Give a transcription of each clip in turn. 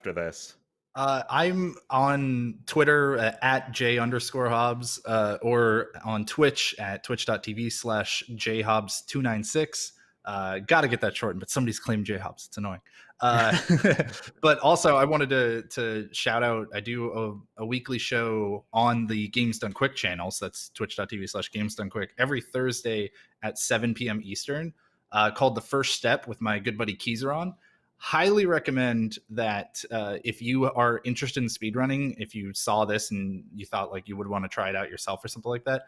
after this? I'm on Twitter at J_Hobbs or on Twitch at twitch.tv/JHobbs296. Got to get that shortened, but somebody's claimed JHobbs. It's annoying. But also, I wanted to shout out, I do a weekly show on the Games Done Quick channel. So that's twitch.tv/GamesDoneQuick every Thursday at 7 p.m. Eastern, called The First Step with my good buddy Keezer. Highly recommend that if you are interested in speedrunning, if you saw this and you thought like you would want to try it out yourself or something like that,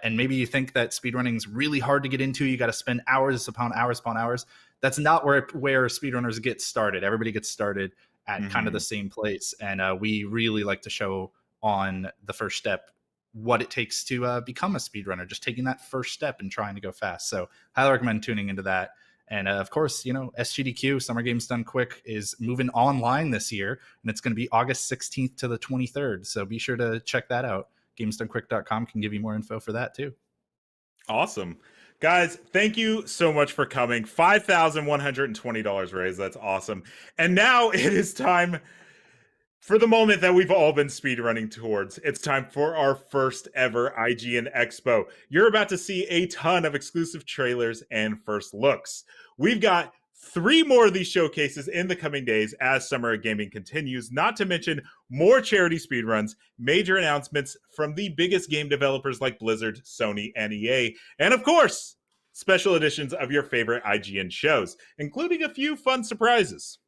and maybe you think that speedrunning is really hard to get into, you got to spend hours upon hours upon hours. That's not where speedrunners get started. Everybody gets started at kind of the same place, and we really like to show on The First Step what it takes to become a speedrunner, just taking that first step and trying to go fast. So highly recommend tuning into that. And of course, SGDQ, Summer Games Done Quick, is moving online this year, and it's going to be August 16th to the 23rd. So be sure to check that out. GamesDoneQuick.com can give you more info for that too. Awesome. Guys, thank you so much for coming. $5,120 raised. That's awesome. And now it is time for the moment that we've all been speedrunning towards. It's time for our first ever IGN Expo. You're about to see a ton of exclusive trailers and first looks. We've got 3 more of these showcases in the coming days as Summer of Gaming continues, not to mention more charity speedruns, major announcements from the biggest game developers like Blizzard, Sony, and EA, and of course, special editions of your favorite IGN shows, including a few fun surprises.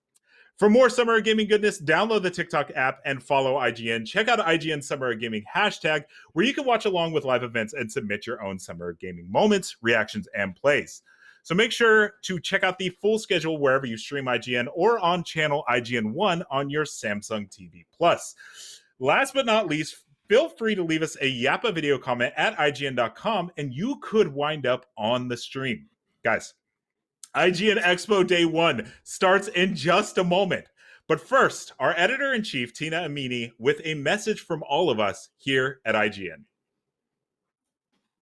For more Summer of Gaming goodness, download the TikTok app and follow IGN. Check out IGN Summer of Gaming hashtag, where you can watch along with live events and submit your own Summer of Gaming moments, reactions, and plays. So make sure to check out the full schedule wherever you stream IGN or on channel IGN1 on your Samsung TV Plus. Last but not least, feel free to leave us a Yappa video comment at IGN.com and you could wind up on the stream. Guys, IGN Expo Day 1 starts in just a moment. But first, our editor-in-chief, Tina Amini, with a message from all of us here at IGN.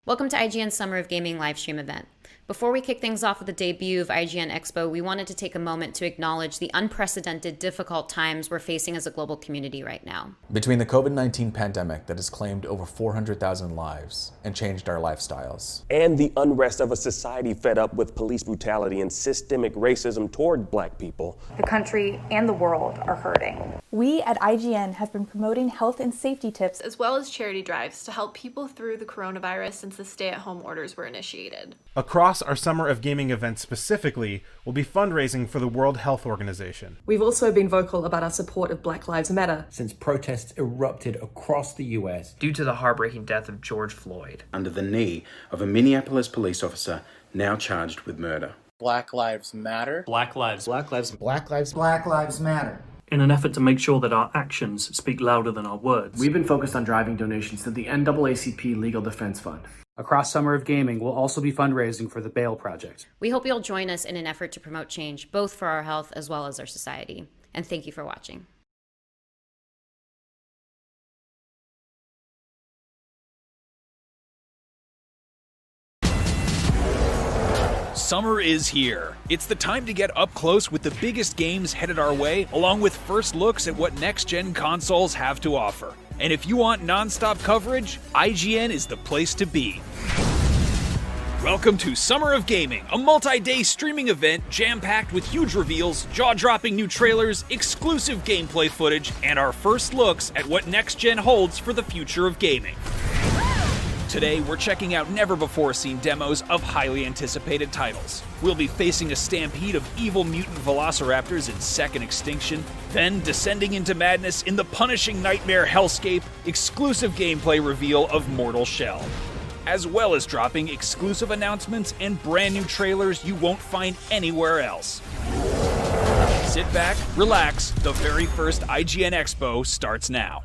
Welcome to IGN Summer of Gaming livestream event. Before we kick things off with the debut of IGN Expo, we wanted to take a moment to acknowledge the unprecedented, difficult times we're facing as a global community right now. Between the COVID-19 pandemic that has claimed over 400,000 lives and changed our lifestyles, and the unrest of a society fed up with police brutality and systemic racism toward Black people, the country and the world are hurting. We at IGN have been promoting health and safety tips as well as charity drives to help people through the coronavirus since the stay-at-home orders were initiated. Across our Summer of Gaming event specifically, we'll be fundraising for the World Health Organization. We've also been vocal about our support of Black Lives Matter, since protests erupted across the US due to the heartbreaking death of George Floyd, under the knee of a Minneapolis police officer now charged with murder. Black Lives Matter. Black Lives. Black Lives. Black Lives. Black Lives Matter. In an effort to make sure that our actions speak louder than our words, we've been focused on driving donations to the NAACP Legal Defense Fund. Across Summer of Gaming, we'll also be fundraising for the Bail Project. We hope you'll join us in an effort to promote change, both for our health as well as our society. And thank you for watching. Summer is here. It's the time to get up close with the biggest games headed our way, along with first looks at what next-gen consoles have to offer. And if you want non-stop coverage, IGN is the place to be. Welcome to Summer of Gaming, a multi-day streaming event jam-packed with huge reveals, jaw-dropping new trailers, exclusive gameplay footage, and our first looks at what next-gen holds for the future of gaming. Today, we're checking out never-before-seen demos of highly anticipated titles. We'll be facing a stampede of evil mutant velociraptors in second Extinction, then descending into madness in the punishing nightmare hellscape, exclusive gameplay reveal of Mortal Shell, as well as dropping exclusive announcements and brand new trailers you won't find anywhere else. Sit back, relax, the very first IGN Expo starts now.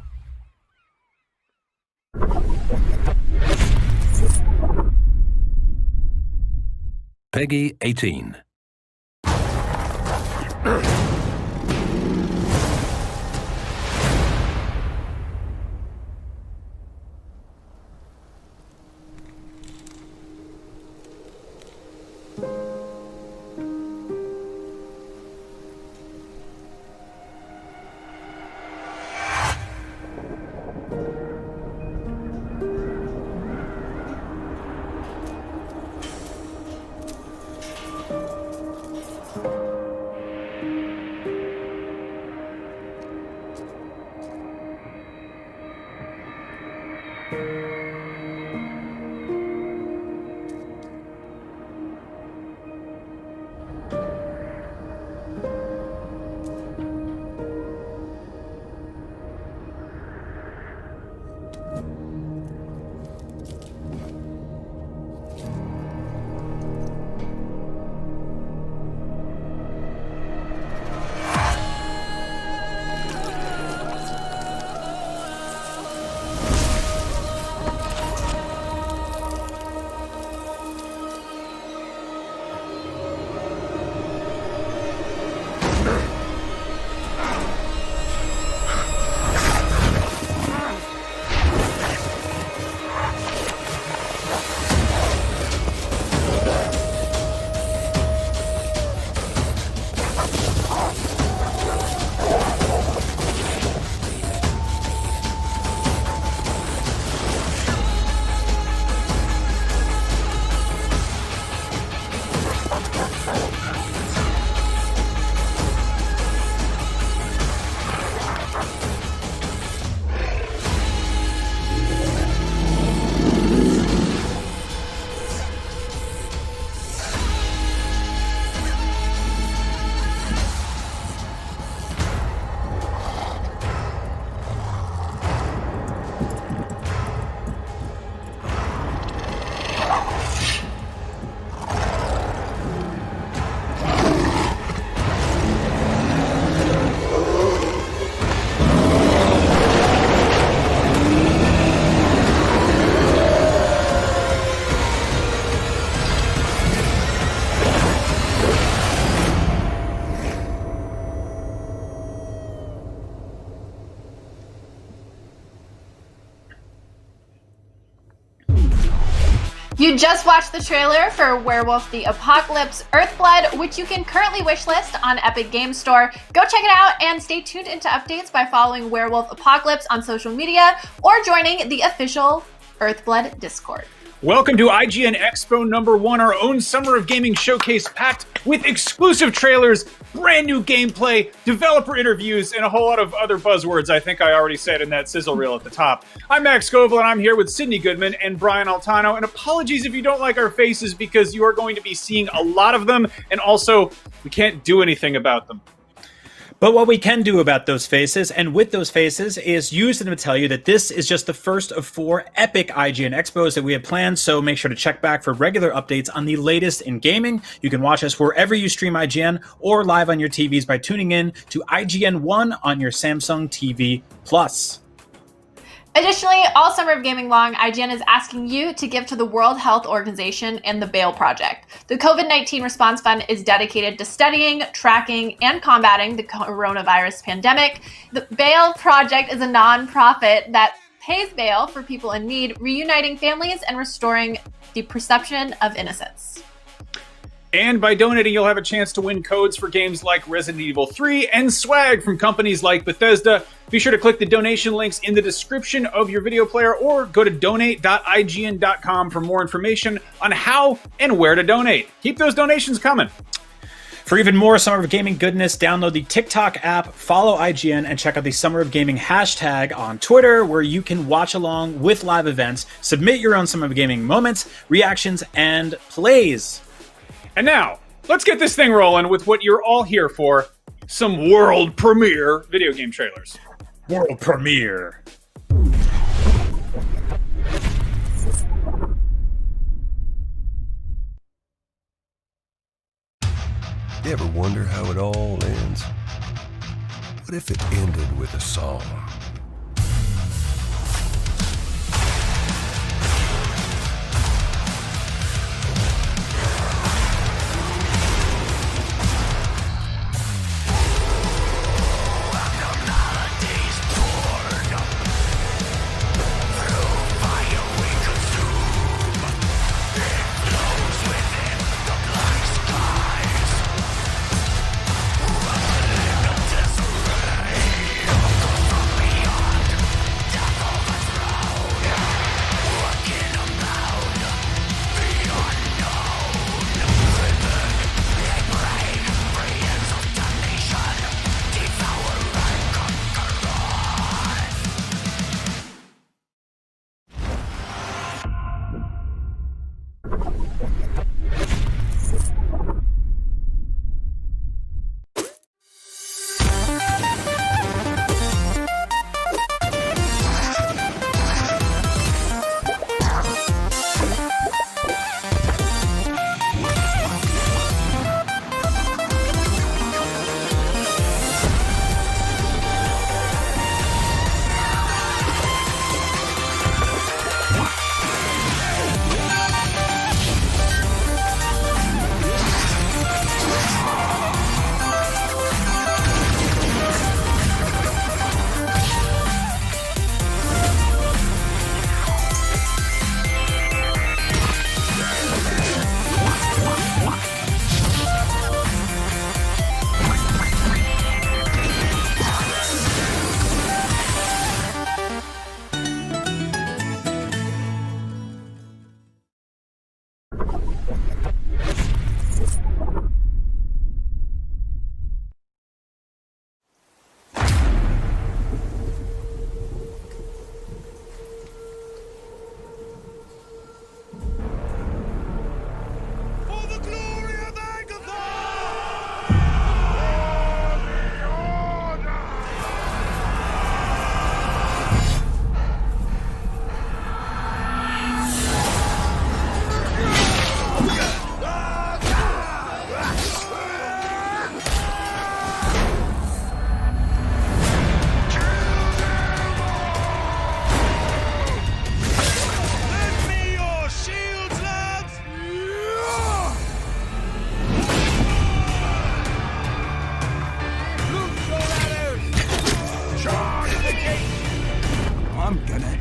Peggy 18. You just watched the trailer for Werewolf the Apocalypse Earthblood, which you can currently wishlist on Epic Games Store. Go check it out and stay tuned into updates by following Werewolf Apocalypse on social media or joining the official Earthblood Discord. Welcome to IGN Expo #1, our own Summer of Gaming showcase packed with exclusive trailers, brand new gameplay, developer interviews, and a whole lot of other buzzwords I think I already said in that sizzle reel at the top. I'm Max Scoville, and I'm here with Sydney Goodman and Brian Altano, and apologies if you don't like our faces because you are going to be seeing a lot of them, and also, we can't do anything about them. But what we can do about those faces, and with those faces, is use them to tell you that this is just the first of 4 epic IGN Expos that we have planned, so make sure to check back for regular updates on the latest in gaming. You can watch us wherever you stream IGN, or live on your TVs by tuning in to IGN 1 on your Samsung TV Plus. Additionally, all Summer of Gaming long, IGN is asking you to give to the World Health Organization and the BAIL Project. The COVID-19 Response Fund is dedicated to studying, tracking, and combating the coronavirus pandemic. The BAIL Project is a nonprofit that pays bail for people in need, reuniting families and restoring the perception of innocence. And by donating, you'll have a chance to win codes for games like Resident Evil 3 and swag from companies like Bethesda. Be sure to click the donation links in the description of your video player or go to donate.ign.com for more information on how and where to donate. Keep those donations coming. For even more Summer of Gaming goodness, download the TikTok app, follow IGN, and check out the Summer of Gaming hashtag on Twitter, where you can watch along with live events, submit your own Summer of Gaming moments, reactions, and plays. And now, let's get this thing rolling with what you're all here for, some world premiere video game trailers. World premiere. You ever wonder how it all ends? What if it ended with a song?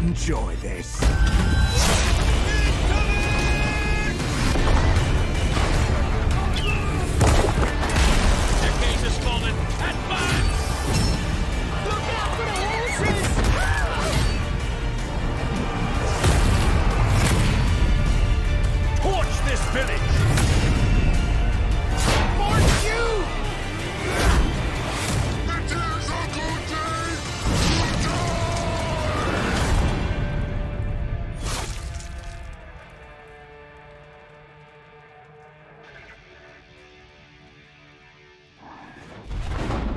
Enjoy this. Torch this village! For you! It is a good day to die!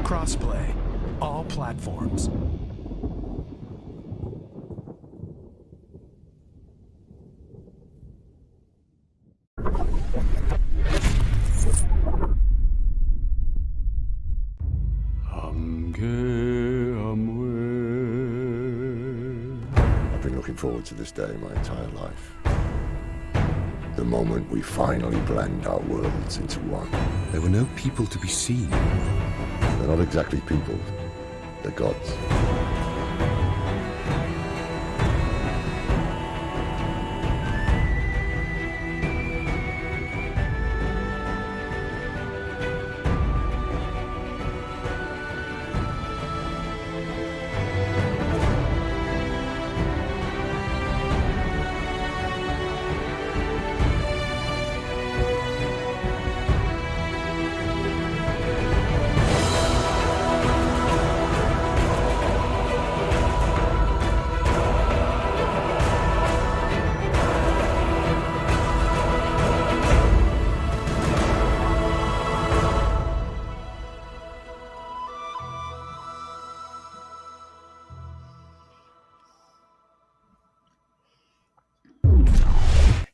Crossplay. All platforms. I've been looking forward to this day my entire life. The moment we finally blend our worlds into one. There were no people to be seen. They're not exactly people. They're gods.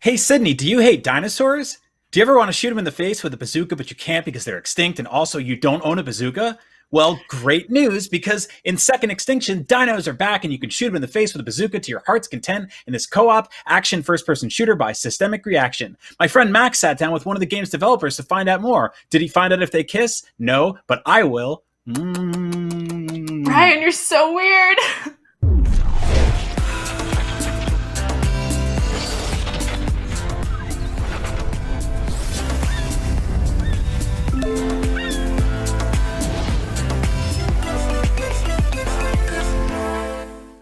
Hey, Sydney, do you hate dinosaurs? Do you ever want to shoot them in the face with a bazooka, but you can't because they're extinct, and also you don't own a bazooka? Well, great news, because in Second Extinction, dinos are back, and you can shoot them in the face with a bazooka to your heart's content in this co-op action first-person shooter by Systemic Reaction. My friend Max sat down with one of the game's developers to find out more. Did he find out if they kiss? No, but I will. Brian, you're so weird.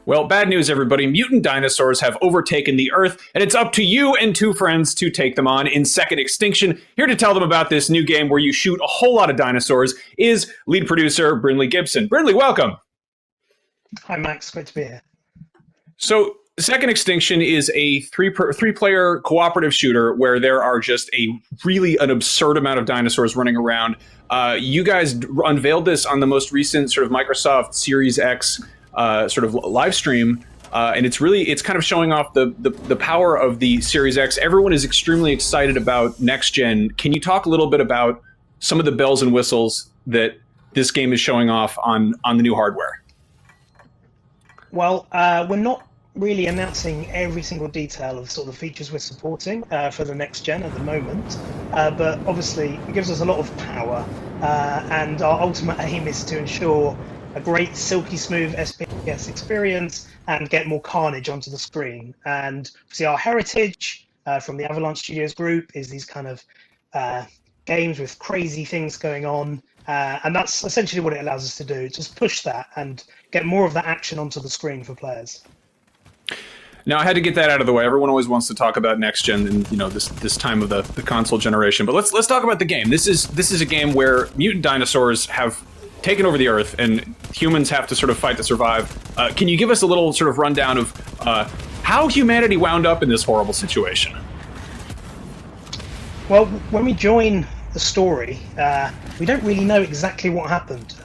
Well, bad news, everybody. Mutant dinosaurs have overtaken the Earth, and it's up to you and two friends to take them on in Second Extinction. Here to tell them about this new game where you shoot a whole lot of dinosaurs is lead producer Brindley Gibson. Brindley, welcome. Hi, Max. Great to be here. So, Second Extinction is a three-player cooperative shooter where there are just an absurd amount of dinosaurs running around. You guys unveiled this on the most recent sort of Microsoft Series X sort of live stream, and it's kind of showing off the power of the Series X. Everyone is extremely excited about next gen. Can you talk a little bit about some of the bells and whistles that this game is showing off on the new hardware? Well, we're not really announcing every single detail of sort of the features we're supporting for the next gen at the moment, but obviously it gives us a lot of power, and our ultimate aim is to ensure a great silky smooth SPS experience and get more carnage onto the screen. And see, our heritage from the Avalanche Studios group is these kind of games with crazy things going on, and that's essentially what it allows us to do, just push that and get more of that action onto the screen for players. Now, I had to get that out of the way. Everyone always wants to talk about next gen and this time of the console generation. But let's talk about the game. This is a game where mutant dinosaurs have taken over the Earth, and humans have to sort of fight to survive. Can you give us a little sort of rundown of how humanity wound up in this horrible situation? Well, when we join the story, we don't really know exactly what happened.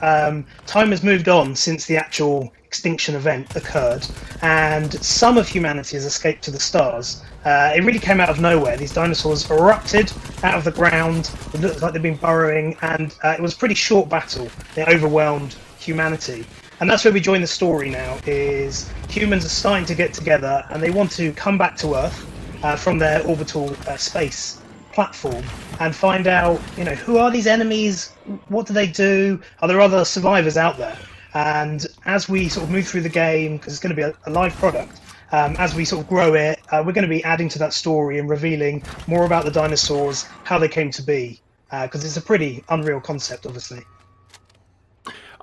Time has moved on since the actual extinction event occurred, and some of humanity has escaped to the stars. It really came out of nowhere. These dinosaurs erupted out of the ground. It looked like they'd been burrowing, and it was a pretty short battle. They overwhelmed humanity. And that's where we join the story now, is humans are starting to get together, and they want to come back to Earth from their orbital space platform and find out, who are these enemies? What do they do? Are there other survivors out there? And as we sort of move through the game, because it's going to be a live product, as we sort of grow it, we're going to be adding to that story and revealing more about the dinosaurs, how they came to be, because it's a pretty unreal concept, obviously.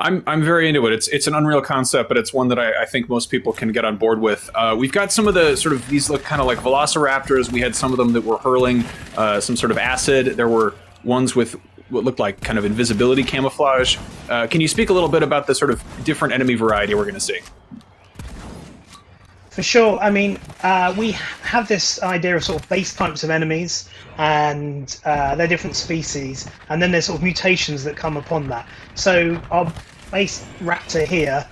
I'm very into it. It's an unreal concept, but it's one that I think most people can get on board with. We've got some of the sort of, these look kind of like velociraptors. We had some of them that were hurling some sort of acid. There were ones with what looked like kind of invisibility camouflage. Can you speak a little bit about the sort of different enemy variety we're going to see? For sure. I mean, we have this idea of sort of base types of enemies, and they're different species, and then there's sort of mutations that come upon that. So our base raptor here,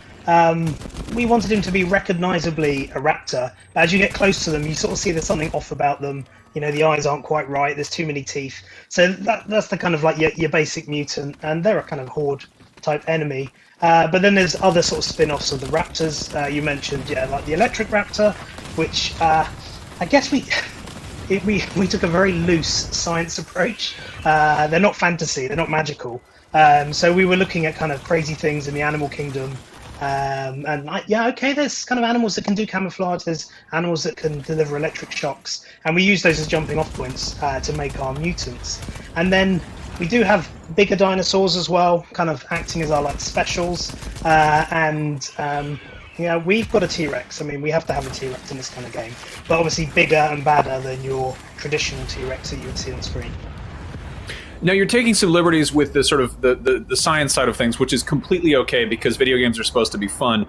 we wanted him to be recognizably a raptor, but as you get close to them, you sort of see there's something off about them. You know, the eyes aren't quite right, there's too many teeth. So that's the kind of like your basic mutant, and they're a kind of horde type enemy. But then there's other sort of spin-offs of the raptors. You mentioned, yeah, like the electric raptor, which I guess we took a very loose science approach. They're not fantasy, they're not magical. So we were looking at kind of crazy things in the animal kingdom. And like, yeah, okay, there's kind of animals that can do camouflage, there's animals that can deliver electric shocks, and we use those as jumping off points to make our mutants. And then we do have bigger dinosaurs as well, kind of acting as our like specials. Yeah, we've got a T-Rex. I mean, we have to have a T-Rex in this kind of game, but obviously bigger and badder than your traditional T-Rex that you would see on screen. Now you're taking some liberties with the sort of the science side of things, which is completely okay because video games are supposed to be fun.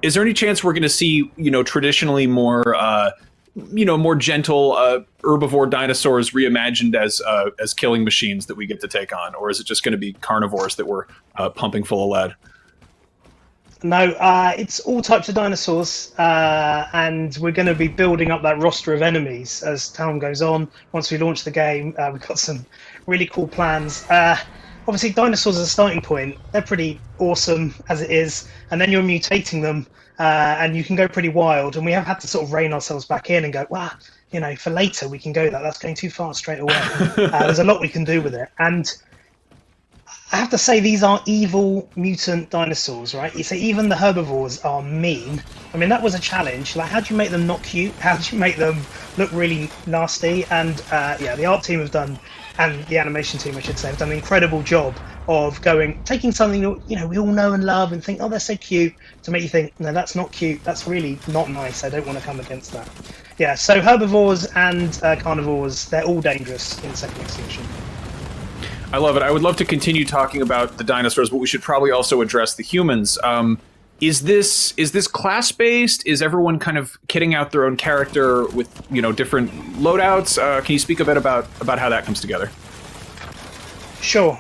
Is there any chance we're going to see, you know, traditionally more, more gentle herbivore dinosaurs reimagined as killing machines that we get to take on, or is it just going to be carnivores that we're pumping full of lead? No, it's all types of dinosaurs, and we're going to be building up that roster of enemies as time goes on. Once we launch the game, we've got some really cool plans. Obviously, dinosaurs as a starting point, they're pretty awesome as it is, and then you're mutating them, and you can go pretty wild, and we have had to sort of rein ourselves back in and go, wow, you know, for later we can go that's going too far straight away. There's a lot we can do with it, and I have to say, these are evil mutant dinosaurs, right? You say even the herbivores are mean. I mean, that was a challenge. Like, how do you make them not cute? How do you make them look really nasty? And yeah, the art team have done, and the animation team, I should say, have done an incredible job of taking something that, you know, we all know and love and think, oh, they're so cute, to make you think, no, that's not cute. That's really not nice. I don't want to come against that. Yeah, so herbivores and carnivores, they're all dangerous in Second Extinction. I love it. I would love to continue talking about the dinosaurs, but we should probably also address the humans. Is this class-based? Is everyone kind of kitting out their own character with, you know, different loadouts? Can you speak a bit about how that comes together? Sure.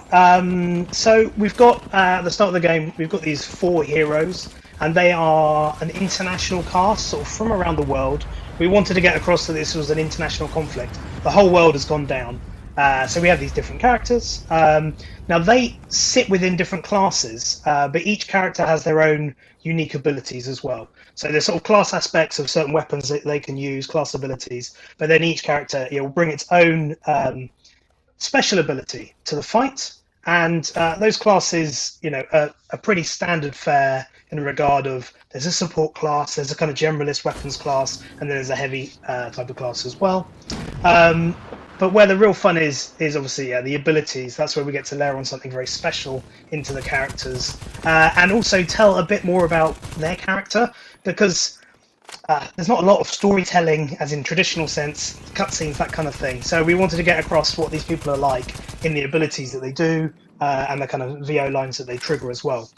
So we've got, at the start of the game, we've got these 4 heroes, and they are an international cast, sort of from around the world. We wanted to get across that this was an international conflict. The whole world has gone down. So we have these different characters. Now they sit within different classes, but each character has their own unique abilities as well. So there's sort of class aspects of certain weapons that they can use, class abilities, but then each character, you know, will bring its own special ability to the fight. And those classes, you know, are pretty standard fare in regard of there's a support class, there's a kind of generalist weapons class, and then there's a heavy type of class as well. But where the real fun is obviously, yeah, the abilities. That's where we get to layer on something very special into the characters, and also tell a bit more about their character, because there's not a lot of storytelling, as in traditional sense, cutscenes, that kind of thing. So we wanted to get across what these people are like in the abilities that they do, and the kind of VO lines that they trigger as well.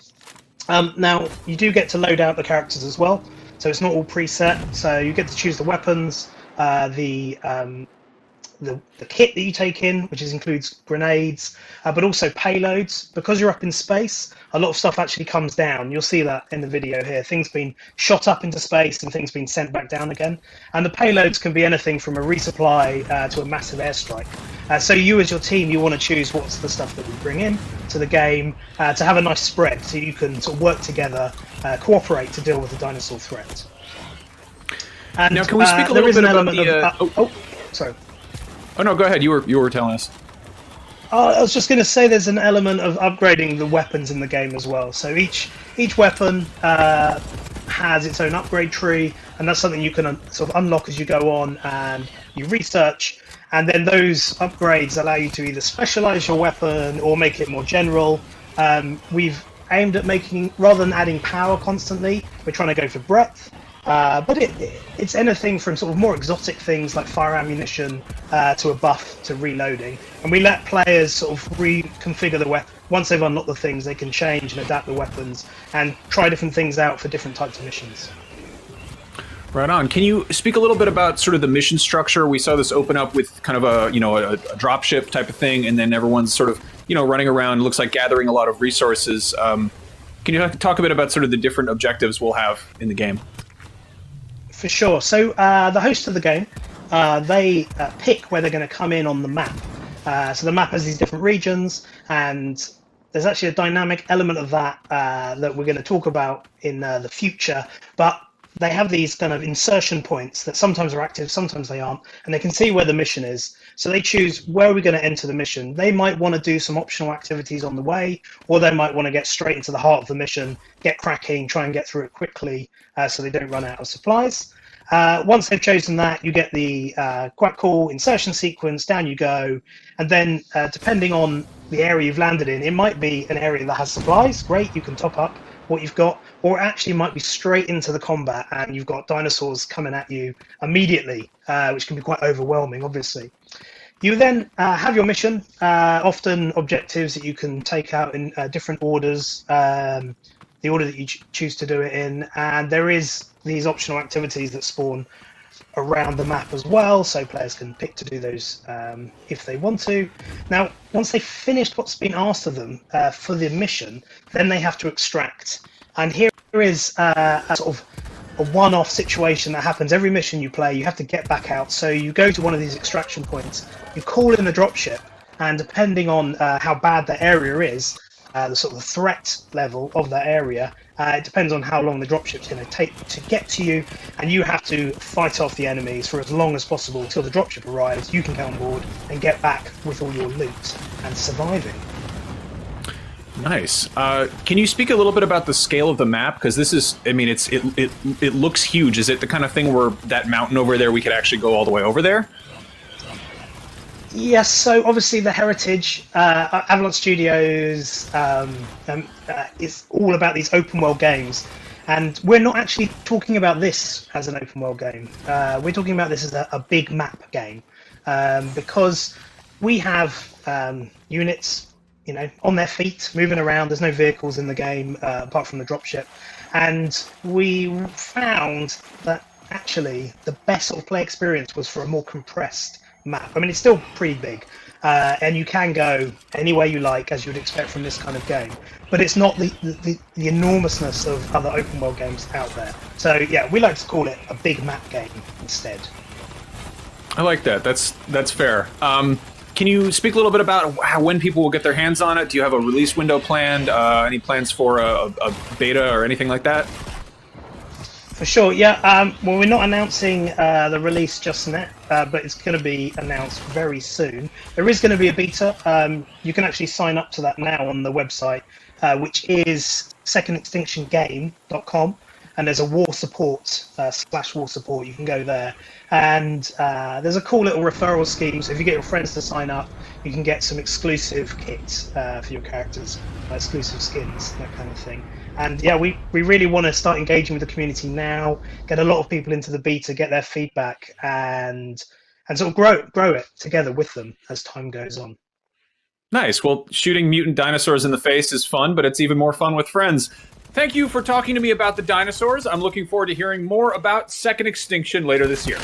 Now, you do get to load out the characters as well, so it's not all preset. So you get to choose the weapons, the kit that you take in, which includes grenades, but also payloads. Because you're up in space, a lot of stuff actually comes down. You'll see that in the video here. Things being shot up into space and things being sent back down again. And the payloads can be anything from a resupply to a massive airstrike. So you as your team, you want to choose what's the stuff that we bring in to the game to have a nice spread, so you can sort of work together, cooperate to deal with the dinosaur threat. And now, can we speak a little bit about the... sorry. Oh no, go ahead. You were telling us. I was just going to say there's an element of upgrading the weapons in the game as well. So each weapon has its own upgrade tree, and that's something you can sort of unlock as you go on and you research. And then those upgrades allow you to either specialize your weapon or make it more general. We've aimed at making, rather than adding power constantly, we're trying to go for breadth. But it's anything from sort of more exotic things like fire ammunition to a buff to reloading. And we let players sort of reconfigure the weapon. Once they've unlocked the things, they can change and adapt the weapons and try different things out for different types of missions. Right on. Can you speak a little bit about sort of the mission structure? We saw this open up with kind of a dropship type of thing, and then everyone's sort of running around. Looks like gathering a lot of resources. Can you talk a bit about sort of the different objectives we'll have in the game? For sure. So the host of the game, they pick where they're going to come in on the map. So the map has these different regions, and there's actually a dynamic element of that that we're going to talk about in the future. But they have these kind of insertion points that sometimes are active, sometimes they aren't, and they can see where the mission is. So they choose where are we going to enter the mission. They might want to do some optional activities on the way, or they might want to get straight into the heart of the mission, get cracking, try and get through it quickly so they don't run out of supplies. Once they've chosen that, you get the quite cool insertion sequence, down you go, and then depending on the area you've landed in, it might be an area that has supplies, great, you can top up what you've got, or it actually might be straight into the combat and you've got dinosaurs coming at you immediately, which can be quite overwhelming, obviously. You then have your mission, often objectives that you can take out in different orders, the order that you choose to do it in, and there is these optional activities that spawn around the map as well, so players can pick to do those if they want to. Now, once they've finished what's been asked of them for the mission, then they have to extract. And here is a sort of a one-off situation that happens every mission you play. You have to get back out, so you go to one of these extraction points, you call in the dropship, and depending on how bad the area is, the sort of threat level of that area, it depends on how long the dropship's going to take to get to you, and you have to fight off the enemies for as long as possible until the dropship arrives. You can get on board and get back with all your loot and surviving. Nice. Can you speak a little bit about the scale of the map? Because this is, I mean, it looks huge. Is it the kind of thing where that mountain over there, we could actually go all the way over there? Yes, so obviously the heritage, Avalon Studios is all about these open world games, and we're not actually talking about this as an open world game. We're talking about this as a big map game, because we have units, on their feet, moving around. There's no vehicles in the game apart from the dropship, and we found that actually the best sort of play experience was for a more compressed map. I mean, it's still pretty big, and you can go anywhere you like, as you would expect from this kind of game, but it's not the enormousness of other open world games out there. So yeah, we like to call it a big map game instead. I like that. That's fair. Can you speak a little bit about when people will get their hands on it? Do you have a release window planned? Any plans for a beta or anything like that? For sure, yeah. Well, we're not announcing the release just yet, but it's going to be announced very soon. There is going to be a beta. You can actually sign up to that now on the website, which is secondextinctiongame.com, and there's a war support, /war support. You can go there. And there's a cool little referral scheme, so if you get your friends to sign up, you can get some exclusive kits for your characters, exclusive skins, that kind of thing. And yeah, we really want to start engaging with the community now, get a lot of people into the beta, get their feedback, and sort of grow it together with them as time goes on. Nice. Well, shooting mutant dinosaurs in the face is fun, but it's even more fun with friends. Thank you for talking to me about the dinosaurs. I'm looking forward to hearing more about Second Extinction later this year.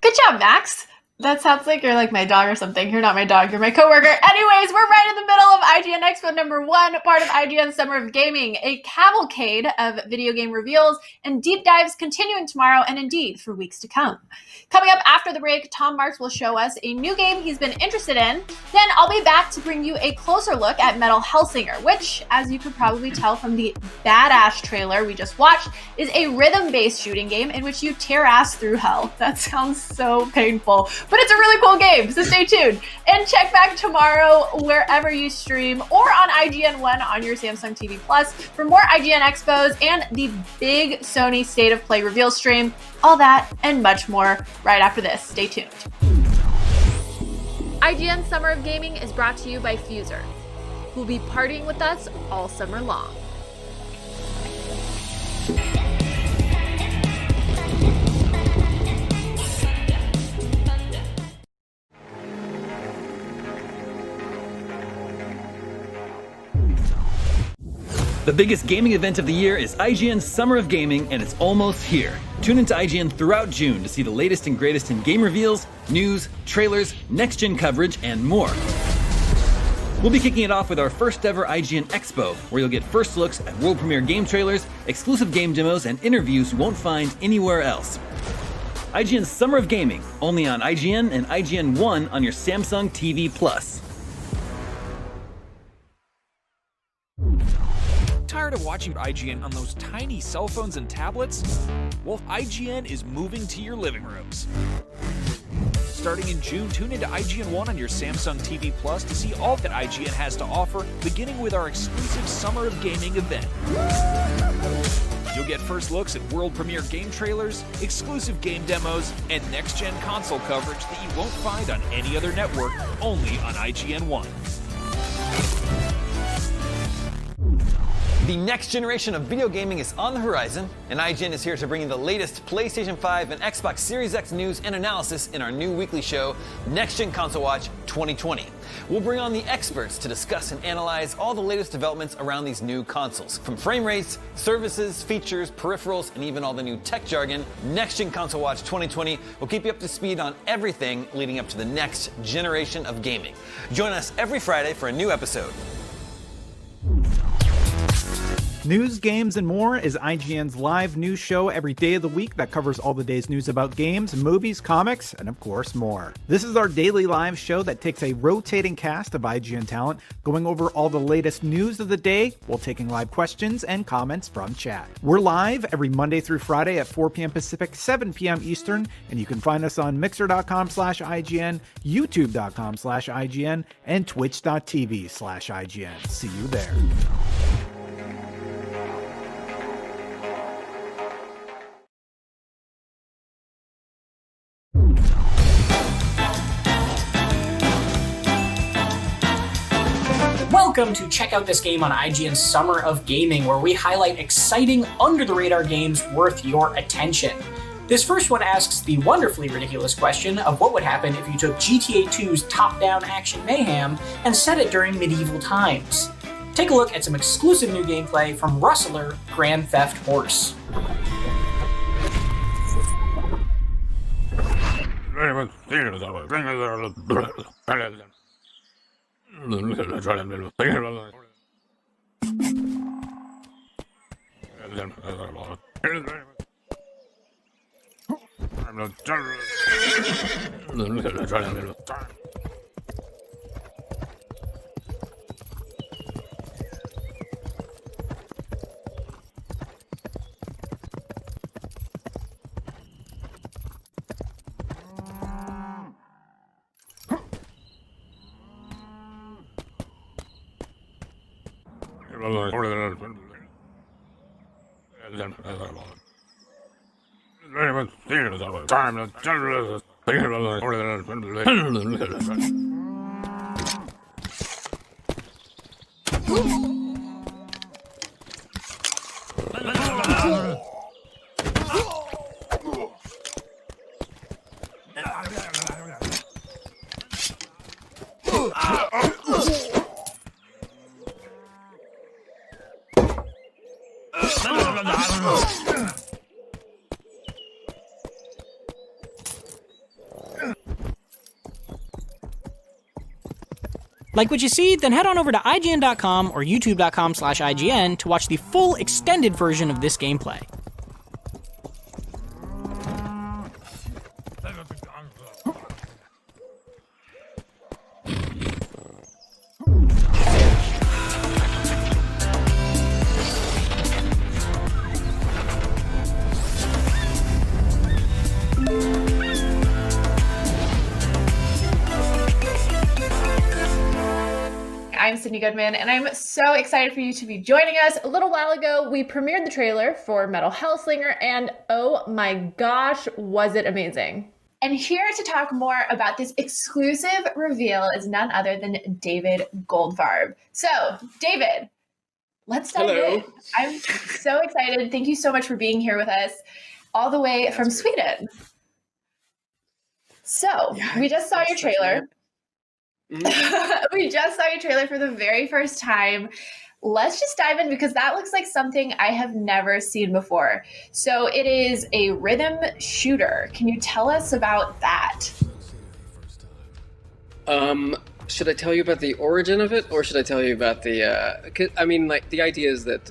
Good job, Max. That sounds like you're like my dog or something. You're not my dog, you're my coworker. Anyways, we're right in the middle of IGN Expo #1, part of IGN Summer of Gaming, a cavalcade of video game reveals and deep dives continuing tomorrow and indeed for weeks to come. Coming up after the break, Tom Marks will show us a new game he's been interested in. Then I'll be back to bring you a closer look at Metal Hellsinger, which, as you could probably tell from the badass trailer we just watched, is a rhythm-based shooting game in which you tear ass through hell. That sounds so painful. But it's a really cool game, so stay tuned. And check back tomorrow wherever you stream or on IGN One on your Samsung TV Plus for more IGN Expos and the big Sony State of Play reveal stream. All that and much more right after this. Stay tuned. IGN Summer of Gaming is brought to you by Fuser, who'll be partying with us all summer long. The biggest gaming event of the year is IGN Summer of Gaming, and it's almost here. Tune into IGN throughout June to see the latest and greatest in game reveals, news, trailers, next-gen coverage, and more. We'll be kicking it off with our first ever IGN Expo, where you'll get first looks at world premiere game trailers, exclusive game demos, and interviews you won't find anywhere else. IGN Summer of Gaming, only on IGN and IGN One on your Samsung TV Plus. Tired of watching IGN on those tiny cell phones and tablets? Well, IGN is moving to your living rooms. Starting in June, tune into IGN One on your Samsung TV Plus to see all that IGN has to offer, beginning with our exclusive Summer of Gaming event. You'll get first looks at world premiere game trailers, exclusive game demos, and next-gen console coverage that you won't find on any other network, only on IGN One. The next generation of video gaming is on the horizon, and IGN is here to bring you the latest PlayStation 5 and Xbox Series X news and analysis in our new weekly show, Next Gen Console Watch 2020. We'll bring on the experts to discuss and analyze all the latest developments around these new consoles. From frame rates, services, features, peripherals, and even all the new tech jargon, Next Gen Console Watch 2020 will keep you up to speed on everything leading up to the next generation of gaming. Join us every Friday for a new episode. News, games, and more is IGN's live news show every day of the week that covers all the day's news about games, movies, comics, and of course more. This is our daily live show that takes a rotating cast of IGN talent going over all the latest news of the day while taking live questions and comments from chat. We're live every Monday through Friday at 4 p.m. Pacific, 7 p.m. Eastern, and you can find us on mixer.com/IGN, youtube.com/IGN, and twitch.tv/IGN. See you there. Welcome to Check Out This Game on IGN Summer of Gaming, where we highlight exciting, under-the-radar games worth your attention. This first one asks the wonderfully ridiculous question of what would happen if you took GTA 2's top-down action mayhem and set it during medieval times. Take a look at some exclusive new gameplay from Rustler Grand Theft Horse. Like what you see? Then head on over to IGN.com or YouTube.com/IGN to watch the full extended version of this gameplay. I'm Sydney Goodman, and I'm so excited for you to be joining us. A little while ago, we premiered the trailer for Metal Hellsinger, and oh my gosh, was it amazing. And here to talk more about this exclusive reveal is none other than David Goldfarb. So, David, let's dive in. I'm so excited. Thank you so much for being here with us, all the way from Sweden. So, we just saw your trailer. We just saw your trailer for the very first time. Let's just dive in because that looks like something I have never seen before. So it is a rhythm shooter. Can you tell us about that? Should I tell you about the origin of it, or should I tell you about the? I mean, like the idea is that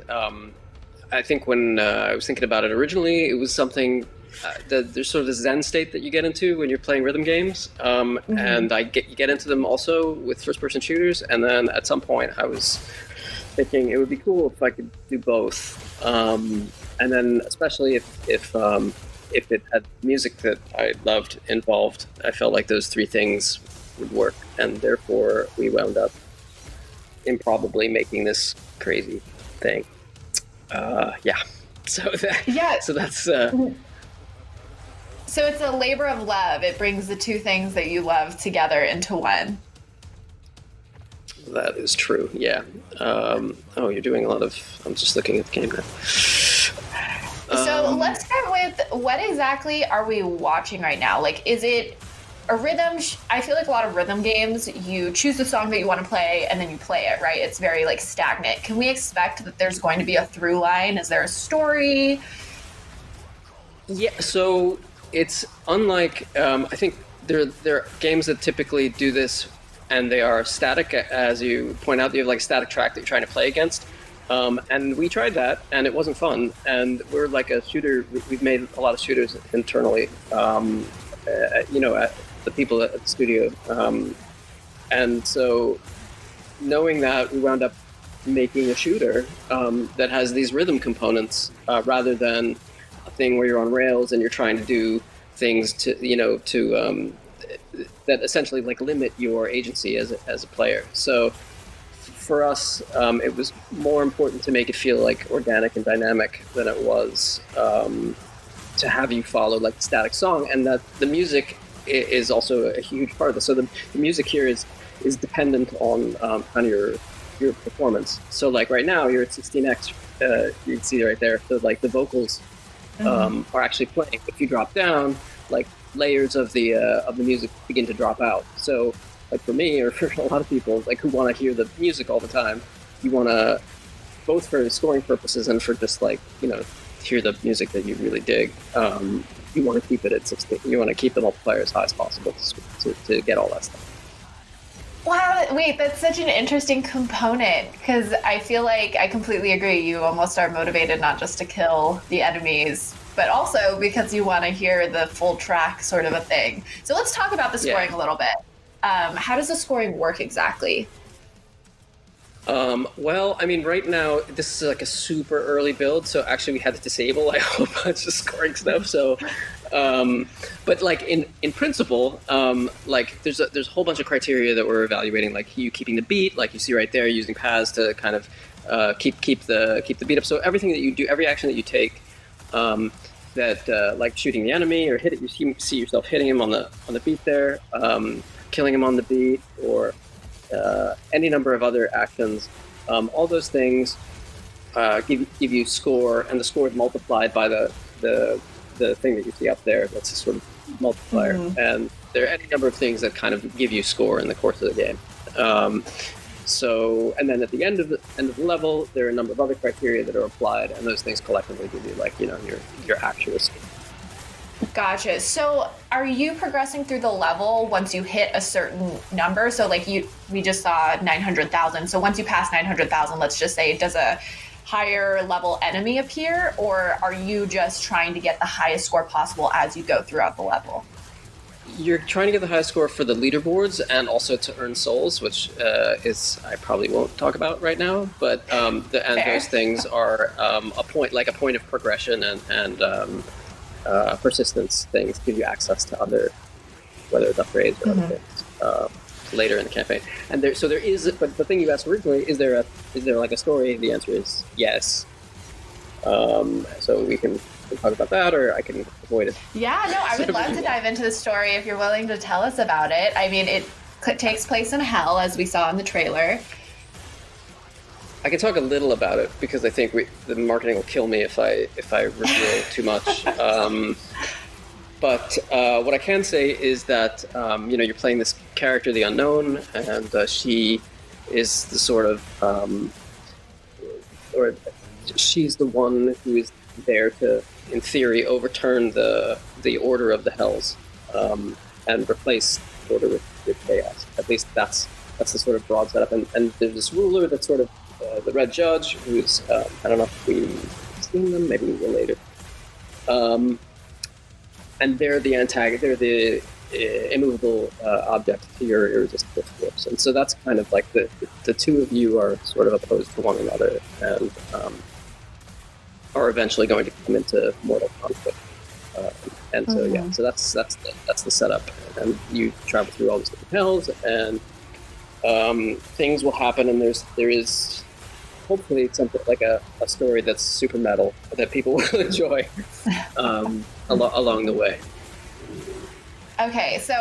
I think when I was thinking about it originally, it was something. There's sort of this Zen state that you get into when you're playing rhythm games, and you get into them also with first-person shooters. And then at some point, I was thinking it would be cool if I could do both. And then, especially if it had music that I loved involved, I felt like those three things would work, and therefore we wound up improbably making this crazy thing. So that's. So it's a labor of love. It brings the two things that you love together into one. That is true, yeah. You're doing a lot of... I'm just looking at the game now. So let's start with, what exactly are we watching right now? Like, is it a rhythm? I feel like a lot of rhythm games, you choose the song that you want to play and then you play it, right? It's very, like, stagnant. Can we expect that there's going to be a through line? Is there a story? Yeah, so... It's unlike, I think there are games that typically do this and they are static, as you point out, you have like a static track that you're trying to play against. And we tried that and it wasn't fun. And we're like a shooter, we've made a lot of shooters internally, at the people at the studio. And so knowing that, we wound up making a shooter that has these rhythm components rather than a thing where you're on rails and you're trying to do things to that essentially like limit your agency as a player. So for us, it was more important to make it feel like organic and dynamic than it was to have you follow like the static song, and that the music is also a huge part of this. So the music here is dependent on kind of your performance. So like right now you're at 16x, you can see right there. So like the vocals are actually playing. If you drop down, like layers of the music begin to drop out. So like for me, or for a lot of people like who want to hear the music all the time, you want to, both for scoring purposes and for just like, hear the music that you really dig, you want to keep it at 16. You want to keep the multiplier as high as possible to get all that stuff. Wow, wait, that's such an interesting component, because I feel like I completely agree. You almost are motivated not just to kill the enemies, but also because you want to hear the full track sort of a thing. So let's talk about the scoring a little bit. How does the scoring work exactly? Well, I mean, right now, this is like a super early build, so actually we had to disable like a whole bunch of scoring stuff, so... but like in principle, like there's a whole bunch of criteria that we're evaluating, like you keeping the beat, like you see right there, using paths to kind of keep the beat up. So everything that you do, every action that you take, like shooting the enemy or hit it, you see yourself hitting him on the beat there, killing him on the beat, or any number of other actions. All those things give you score, and the score is multiplied by the thing that you see up there. That's a sort of multiplier. And there are any number of things that kind of give you score in the course of the game. And then at the end of the level, there are a number of other criteria that are applied, and those things collectively give you like your actual score. Gotcha. So are you progressing through the level once you hit a certain number? So like we just saw 900,000. So once you pass 900,000, let's just say, does a higher level enemy appear, or are you just trying to get the highest score possible as you go throughout the level? You're trying to get the highest score for the leaderboards and also to earn souls, which is I probably won't talk about right now. But those things are a point of progression and persistence things give you access to other, whether it's upgrades or other things later in the campaign. And there is, but the thing you asked originally, is there like a story? The answer is yes. So we can talk about that, or I can avoid it. Yeah, no, I would love to dive into the story if you're willing to tell us about it. I mean, it takes place in hell, as we saw in the trailer. I can talk a little about it because I think the marketing will kill me if I reveal too much. But what I can say is that you're playing this character, the Unknown, and she is the sort of, or she's the one who is there to, in theory, overturn the order of the Hells and replace order with chaos. At least that's the sort of broad setup. And there's this ruler that's sort of the Red Judge, who's I don't know if we've seen them, maybe we will later. And they're the antagonist. They're the immovable object to your irresistible force. And so that's kind of like the two of you are sort of opposed to one another and are eventually going to come into mortal conflict. And so so that's the setup. And you travel through all these different hells, and things will happen. And there is hopefully something like a story that's super metal that people will enjoy along the way. Okay, so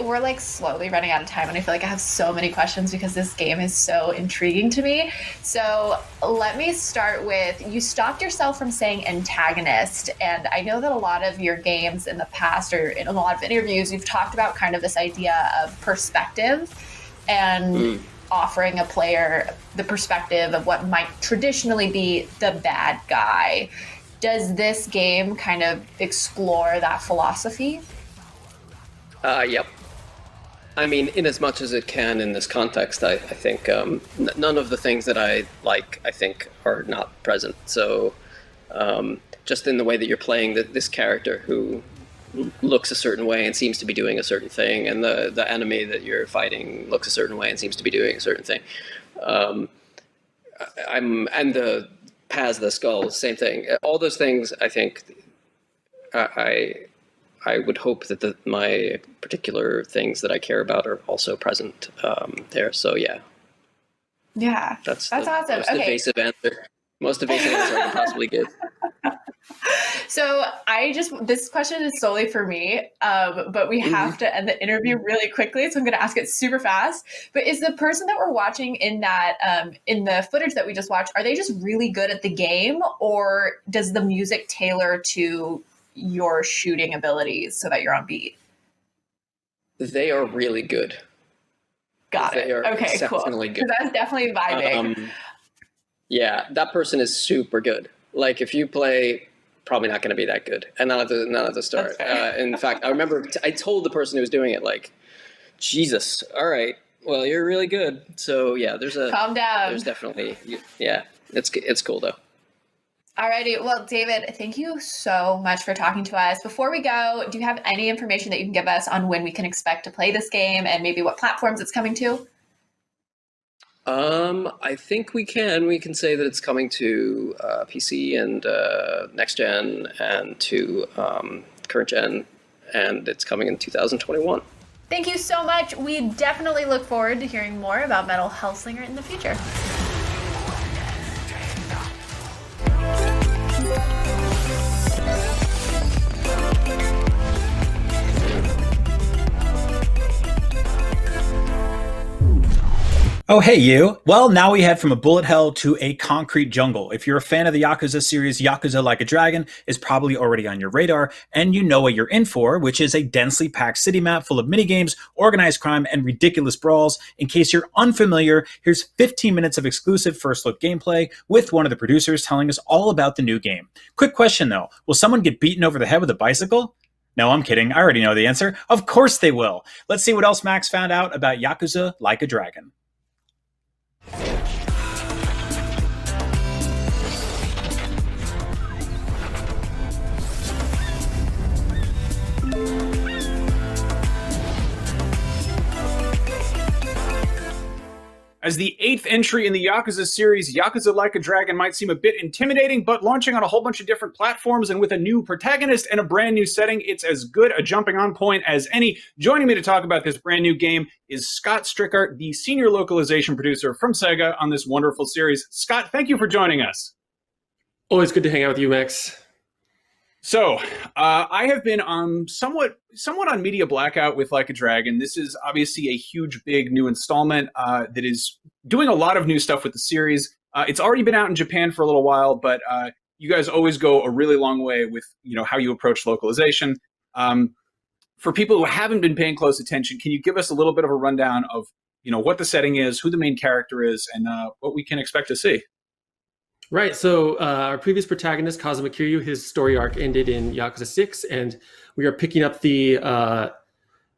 we're like slowly running out of time, and I feel like I have so many questions because this game is so intriguing to me. So let me start with, you stopped yourself from saying antagonist, and I know that a lot of your games in the past, or in a lot of interviews, you've talked about kind of this idea of perspective and offering a player the perspective of what might traditionally be the bad guy. Does this game kind of explore that philosophy? Yep. I mean, in as much as it can in this context, I think none of the things that I like, I think, are not present. So just in the way that you're playing this character who looks a certain way and seems to be doing a certain thing, and the enemy that you're fighting looks a certain way and seems to be doing a certain thing. And the Paz, the skull, same thing. All those things, I think, I would hope that my particular things that I care about are also present there. So yeah. Yeah, that's awesome. Most evasive answer. Most evasive answer I can possibly give. So this question is solely for me, but we have to end the interview really quickly, so I'm going to ask it super fast. But is the person that we're watching in that in the footage that we just watched, are they just really good at the game, or does the music tailor to your shooting abilities so that you're on beat? They are really good. Got it. They are okay, cool. Good. Because that's definitely vibing. Yeah, that person is super good. Like if you play, probably not going to be that good, and not at the start. In fact, I remember I told the person who was doing it, like, Jesus, all right, well, you're really good. So yeah, calm down. There's definitely, yeah, it's cool though. Alrighty, well, David, thank you so much for talking to us. Before we go, do you have any information that you can give us on when we can expect to play this game and maybe what platforms it's coming to? I think we can say that it's coming to PC and next gen and to current gen, and it's coming in 2021. Thank you so much. We definitely look forward to hearing more about Metal Hellsinger in the future. Oh, hey, you. Well, now we head from a bullet hell to a concrete jungle. If you're a fan of the Yakuza series, Yakuza Like a Dragon is probably already on your radar, and you know what you're in for, which is a densely packed city map full of minigames, organized crime, and ridiculous brawls. In case you're unfamiliar, here's 15 minutes of exclusive first look gameplay with one of the producers telling us all about the new game. Quick question, though. Will someone get beaten over the head with a bicycle? No, I'm kidding. I already know the answer. Of course they will. Let's see what else Max found out about Yakuza Like a Dragon. As the 8th entry in the Yakuza series, Yakuza Like a Dragon might seem a bit intimidating, but launching on a whole bunch of different platforms and with a new protagonist and a brand new setting, it's as good a jumping on point as any. Joining me to talk about this brand new game is Scott Strickart, the senior localization producer from Sega on this wonderful series. Scott, thank you for joining us. Always good to hang out with you, Max. So, I have been somewhat on media blackout with Like a Dragon. This is obviously a huge, big new installment that is doing a lot of new stuff with the series. It's already been out in Japan for a little while, but you guys always go a really long way with how you approach localization. For people who haven't been paying close attention, can you give us a little bit of a rundown of what the setting is, who the main character is, and what we can expect to see? Right, so our previous protagonist, Kazuma Kiryu, his story arc ended in Yakuza 6, and we are picking up the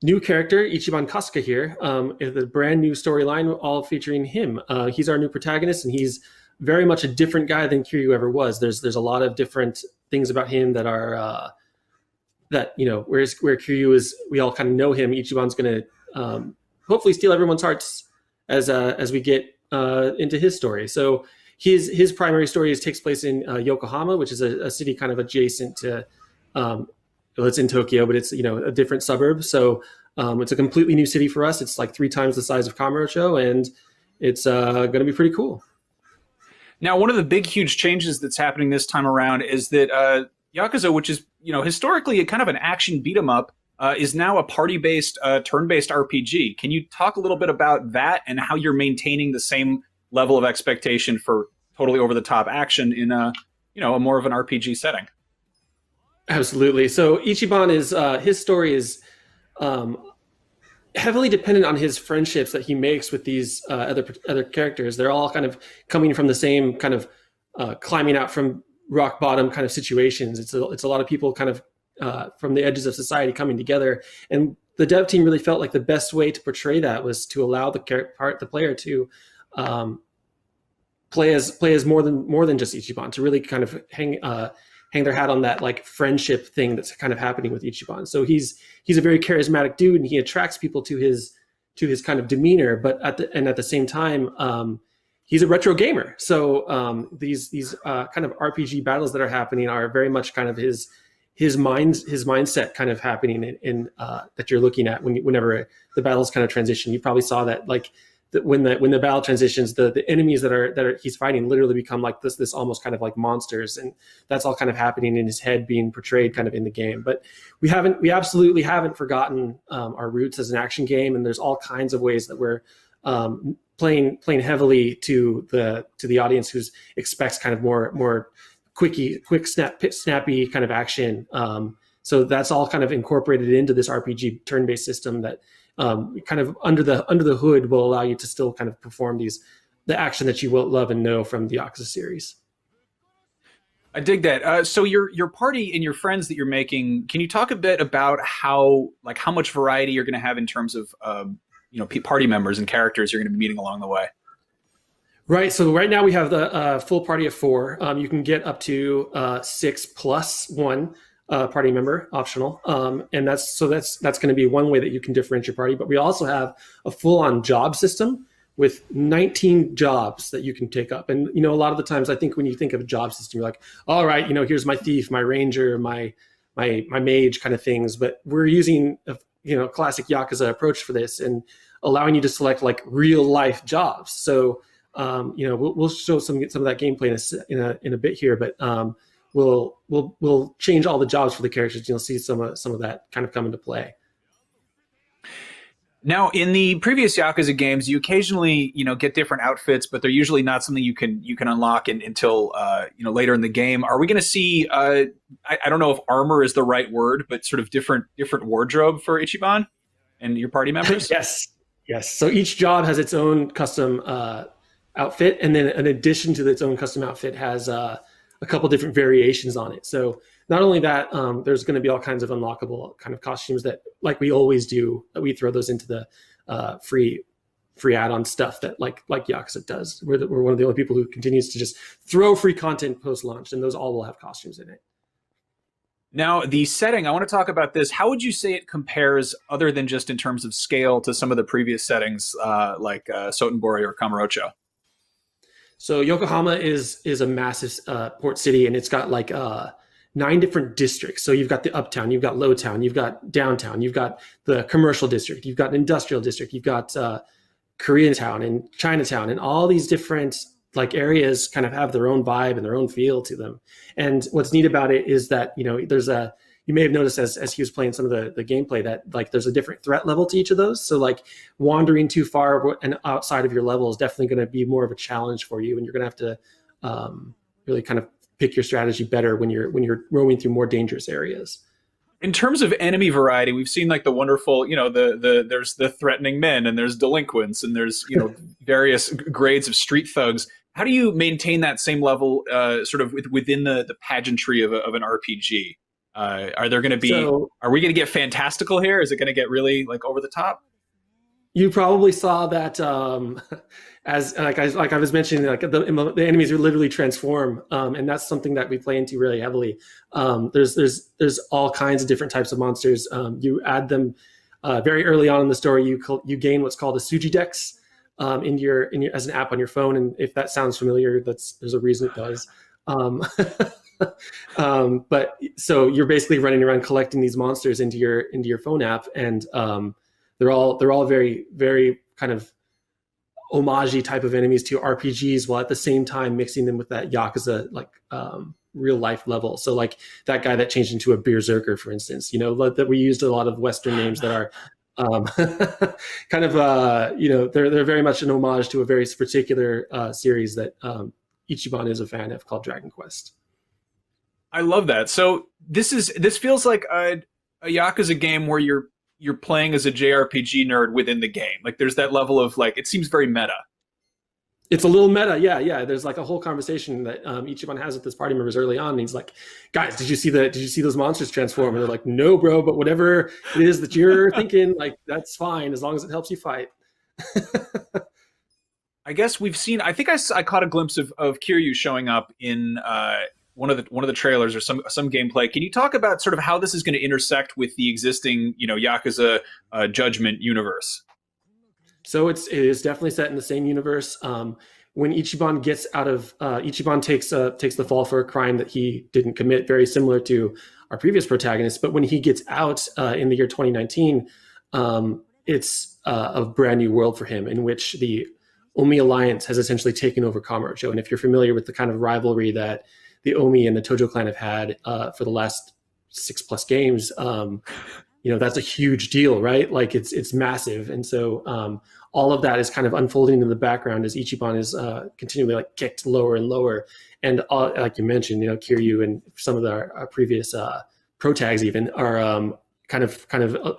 new character, Ichiban Kasuga here, the brand new storyline, all featuring him. He's our new protagonist, and he's very much a different guy than Kiryu ever was. There's a lot of different things about him that are, where Kiryu is, we all kind of know him, Ichiban's going to hopefully steal everyone's hearts as we get into his story. So his primary story takes place in Yokohama, which is a city kind of adjacent to, it's in Tokyo, but it's a different suburb. So it's a completely new city for us. It's like 3 times the size of Kamurocho, and it's going to be pretty cool. Now, one of the big, huge changes that's happening this time around is that Yakuza, which is historically a kind of an action beat 'em up, is now a party-based, turn-based RPG. Can you talk a little bit about that and how you're maintaining the same level of expectation for totally over-the-top action in a more of an RPG setting? Absolutely. So Ichiban is his story is heavily dependent on his friendships that he makes with these other characters. They're all kind of coming from the same kind of climbing out from rock bottom kind of situations. It's a lot of people kind of from the edges of society coming together, and the dev team really felt like the best way to portray that was to allow the player to play as more than just Ichiban, to really kind of hang their hat on that like friendship thing that's kind of happening with Ichiban. So he's a very charismatic dude, and he attracts people to his kind of demeanor, but at the same time, he's a retro gamer. So these kind of RPG battles that are happening are very much kind of his mindset kind of happening in that you're looking at whenever the battles kind of transition. You probably saw that when the battle transitions, the enemies that are he's fighting literally become like this almost kind of like monsters, and that's all kind of happening in his head, being portrayed kind of in the game. But we absolutely haven't forgotten our roots as an action game, and there's all kinds of ways that we're playing heavily to the audience who expects kind of more quick snappy kind of action. So that's all kind of incorporated into this RPG turn-based system that kind of under the hood will allow you to still kind of perform the action that you will love and know from the Yakuza series. I dig that. So your party and your friends that you're making, can you talk a bit about how much variety you're going to have in terms of party members and characters you're going to be meeting along the way? Right. So right now we have the full party of 4. You can get up to 6 plus 1 party member, optional. And that's going to be one way that you can differentiate your party. But we also have a full-on job system with 19 jobs that you can take up. And, a lot of the times I think when you think of a job system, you're like, all right, here's my thief, my ranger, my mage kind of things. But we're using a classic Yakuza approach for this and allowing you to select like real life jobs. So, we'll show some of that gameplay in a bit here, but we'll change all the jobs for the characters. You'll see some of that kind of come into play. Now, in the previous Yakuza games, you occasionally get different outfits, but they're usually not something you can unlock until later in the game. Are we going to see? I don't know if armor is the right word, but sort of different wardrobe for Ichiban and your party members. Yes. So each job has its own custom outfit, and then in addition to its own custom outfit has a couple different variations on it. So not only that, there's going to be all kinds of unlockable kind of costumes that, like we always do, that we throw those into the free add-on stuff that like Yakuza does. We're one of the only people who continues to just throw free content post-launch, and those all will have costumes in it. Now, the setting, I want to talk about this. How would you say it compares, other than just in terms of scale, to some of the previous settings like Sotenbori or Kamurocho? So Yokohama is a massive port city, and it's got like 9 different districts. So you've got the uptown, you've got lowtown, you've got downtown, you've got the commercial district, you've got an industrial district, you've got Koreatown and Chinatown, and all these different like areas kind of have their own vibe and their own feel to them. And what's neat about it is that, you may have noticed as he was playing some of the gameplay that like there's a different threat level to each of those. So like wandering too far and outside of your level is definitely going to be more of a challenge for you. And you're going to have to really kind of pick your strategy better when you're roaming through more dangerous areas. In terms of enemy variety, we've seen like the wonderful, there's the threatening men, and there's delinquents, and there's, various grades of street thugs. How do you maintain that same level sort of within the pageantry of an RPG? Are we going to get fantastical here? Is it going to get really like over the top? You probably saw that as I was mentioning, like the enemies are literally transform, and that's something that we play into really heavily. There's all kinds of different types of monsters. You add them very early on in the story. You gain what's called a Suji Dex in your as an app on your phone, and if that sounds familiar, there's a reason it does. But so you're basically running around collecting these monsters into your phone app, and they're all very, very kind of homage-y type of enemies to RPGs, while at the same time mixing them with that Yakuza like real life level. So like that guy that changed into a berserker, for instance, that we used a lot of Western names that are kind of they're very much an homage to a very particular series that Ichiban is a fan of, called Dragon Quest. I love that. So this feels like a Yakuza game where you're playing as a JRPG nerd within the game. Like there's that level of like, it seems very meta. It's a little meta, yeah. There's like a whole conversation that Ichiban has with his party members early on, and he's like, "Guys, did you see those monsters transform?" And they're like, "No, bro, but whatever it is that you're thinking, like that's fine as long as it helps you fight." I guess we've seen. I think I caught a glimpse of Kiryu showing up in one of the trailers or some gameplay. Can you talk about sort of how this is going to intersect with the existing Yakuza Judgment universe? So it is definitely set in the same universe. When Ichiban gets out of Ichiban takes the fall for a crime that he didn't commit, very similar to our previous protagonist. But when he gets out in the year 2019, it's a brand new world for him, in which the Omi Alliance has essentially taken over Kamurocho. And if you're familiar with the kind of rivalry that the Omi and the Tojo clan have had for the last 6+ games, that's a huge deal, right? Like it's massive. And so all of that is kind of unfolding in the background as Ichiban is continually like kicked lower and lower. And like you mentioned, Kiryu and some of our previous pro tags even are kind of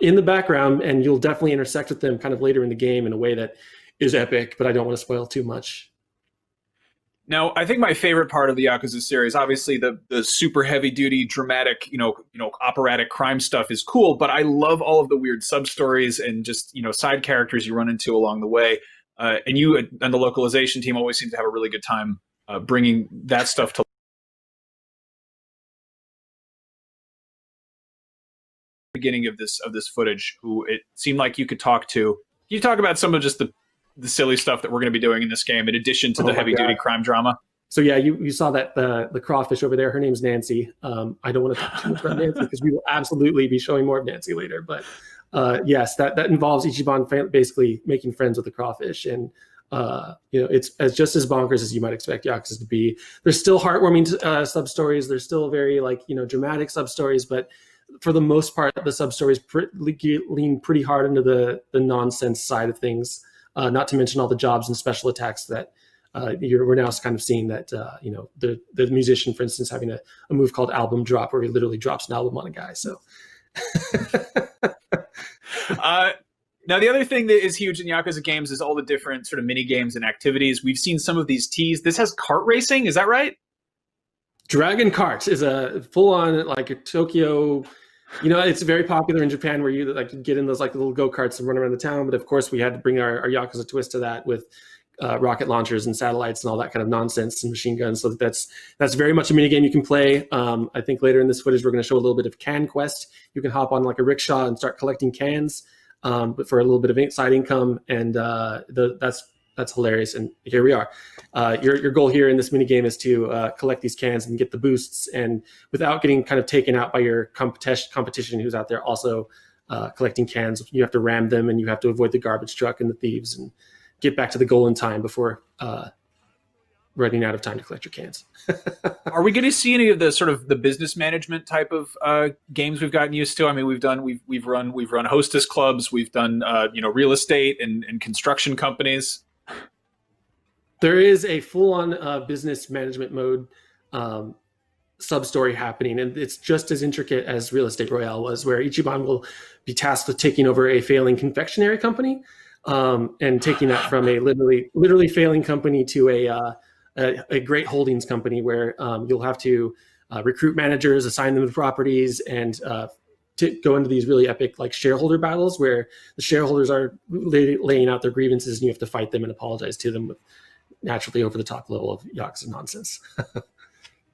in the background, and you'll definitely intersect with them kind of later in the game in a way that is epic, but I don't want to spoil too much. Now, I think my favorite part of the Yakuza series, obviously the super heavy duty, dramatic, operatic crime stuff is cool, but I love all of the weird sub stories and just, side characters you run into along the way. And you and the localization team always seem to have a really good time bringing that stuff to the beginning of this footage, who it seemed like you could talk to. Can you talk about some of just the silly stuff that we're going to be doing in this game, in addition to the heavy-duty crime drama? So yeah, you saw that the crawfish over there, her name's Nancy. I don't want to talk too much about Nancy because we will absolutely be showing more of Nancy later. But yes, that involves Ichiban basically making friends with the crawfish. And it's just as bonkers as you might expect Yakuza to be. There's still heartwarming sub-stories. There's still very dramatic sub-stories, but for the most part, the sub-stories lean pretty hard into the nonsense side of things. Not to mention all the jobs and special attacks that we're now kind of seeing that, the musician, for instance, having a move called album drop, where he literally drops an album on a guy. So now the other thing that is huge in Yakuza games is all the different sort of mini games and activities. We've seen some of these teased. This has kart racing. Is that right? Dragon Kart is a full-on like a Tokyo. It's very popular in Japan where you like get in those like little go-karts and run around the town. But of course, we had to bring our Yakuza twist to that with rocket launchers and satellites and all that kind of nonsense and machine guns. So that's very much a mini game you can play. I think later in this footage we're going to show a little bit of Can Quest. You can hop on like a rickshaw and start collecting cans, but for a little bit of side income, and that's hilarious. And here we are. Your goal here in this mini game is to collect these cans and get the boosts, and without getting kind of taken out by your competition who's out there also collecting cans. You have to ram them, and you have to avoid the garbage truck and the thieves, and get back to the goal in time before running out of time to collect your cans. Are we going to see any of the sort of the business management type of games we've gotten used to? I mean, we've run hostess clubs, we've done real estate and construction companies. There is a full-on business management mode sub-story happening, and it's just as intricate as Real Estate Royale was, where Ichiban will be tasked with taking over a failing confectionery company, and taking that from a literally failing company to a great holdings company, where you'll have to recruit managers, assign them to properties, and to go into these really epic like shareholder battles where the shareholders are laying out their grievances, and you have to fight them and apologize to them with naturally over the top level of Yakuza nonsense.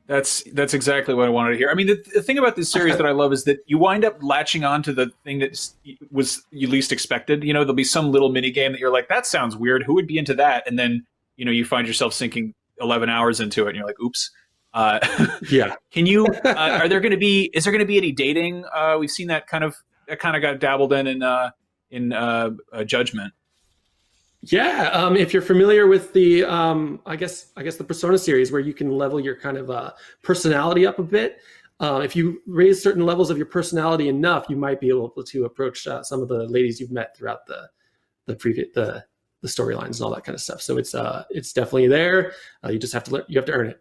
That's exactly what I wanted to hear. I mean, the thing about this series that I love is that you wind up latching on to the thing that was you least expected. There'll be some little mini game that you're like, that sounds weird. Who would be into that? And then, you find yourself sinking 11 hours into it, and you're like, oops. Yeah. Can you? Is there going to be any dating? We've seen that kind of got dabbled in Judgment. Yeah, if you're familiar with the, I guess the Persona series, where you can level your kind of personality up a bit. If you raise certain levels of your personality enough, you might be able to approach some of the ladies you've met throughout the storylines and all that kind of stuff. So it's definitely there. You just have to earn it.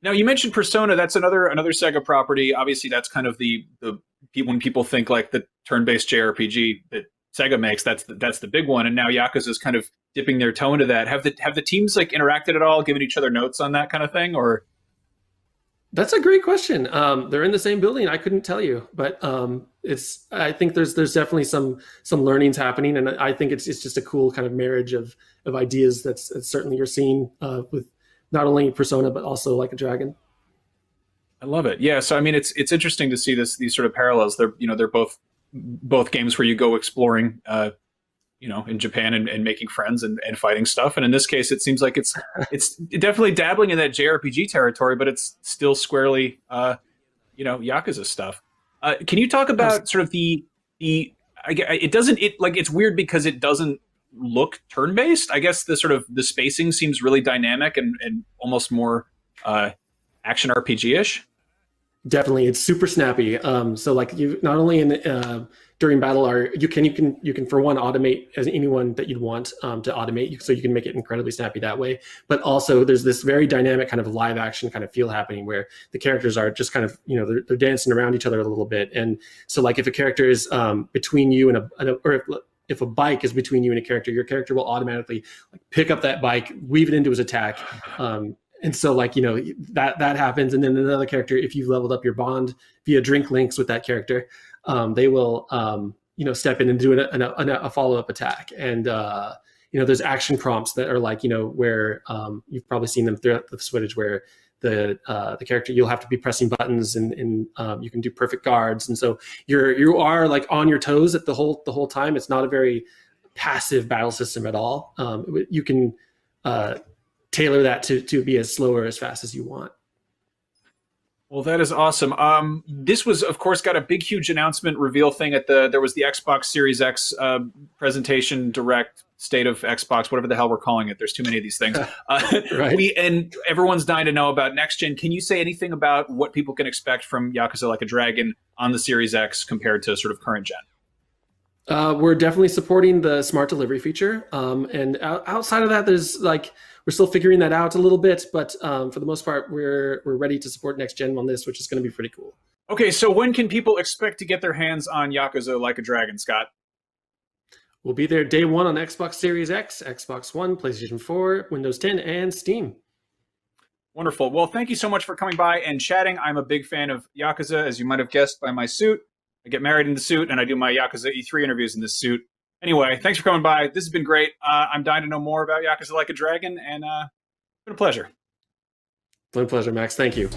Now, you mentioned Persona. That's another Sega property. Obviously, that's kind of the when people think like the turn-based JRPG that Sega makes, that's the big one. And now Yakuza is kind of dipping their toe into that. Have the teams like interacted at all, given each other notes on that kind of thing, or? That's a great question. They're in the same building. I couldn't tell you, but I think there's definitely some learnings happening, and I think it's just a cool kind of marriage of ideas that's certainly you're seeing with not only Persona but also Like a Dragon. I love it. Yeah. So I mean, it's interesting to see these sort of parallels. They're both games where you go exploring, in Japan and making friends and fighting stuff. And in this case, it seems like it's definitely dabbling in that JRPG territory, but it's still squarely, Yakuza stuff. Can you talk about sort of it's weird because it doesn't look turn-based. I guess the spacing seems really dynamic and almost more action RPG-ish. Definitely, it's super snappy. So like you not only in during battle you can for one automate as anyone that you'd want to automate, so you can make it incredibly snappy that way. But also there's this very dynamic kind of live action kind of feel happening where the characters are just kind of they're dancing around each other a little bit. And so like if a character is between you or if a bike is between you and a character, your character will automatically like pick up that bike, weave it into his attack. And so like, that happens. And then another character, if you've leveled up your bond via drink links with that character, they will, step in and do a follow-up attack. And, there's action prompts that are like, where you've probably seen them throughout the footage where the character, you'll have to be pressing buttons and you can do perfect guards. And so you are like on your toes at the whole time. It's not a very passive battle system at all. You can, tailor that to be as slow or as fast as you want. Well, that is awesome. This was, of course, got a big, huge announcement reveal thing there was the Xbox Series X presentation, direct state of Xbox, whatever the hell we're calling it. There's too many of these things. Right. And everyone's dying to know about next gen. Can you say anything about what people can expect from Yakuza Like a Dragon on the Series X compared to sort of current gen? We're definitely supporting the smart delivery feature. And outside of that, there's like, we're still figuring that out a little bit, but for the most part, we're ready to support next gen on this, which is going to be pretty cool. Okay, so when can people expect to get their hands on Yakuza Like a Dragon, Scott? We'll be there day one on Xbox Series X, Xbox One, PlayStation 4, Windows 10, and Steam. Wonderful. Well, thank you so much for coming by and chatting. I'm a big fan of Yakuza, as you might have guessed by my suit. I get married in the suit, and I do my Yakuza E3 interviews in this suit. Anyway, thanks for coming by. This has been great. I'm dying to know more about Yakuza Like a Dragon, and it's been a pleasure. It's been a pleasure, Max. Thank you.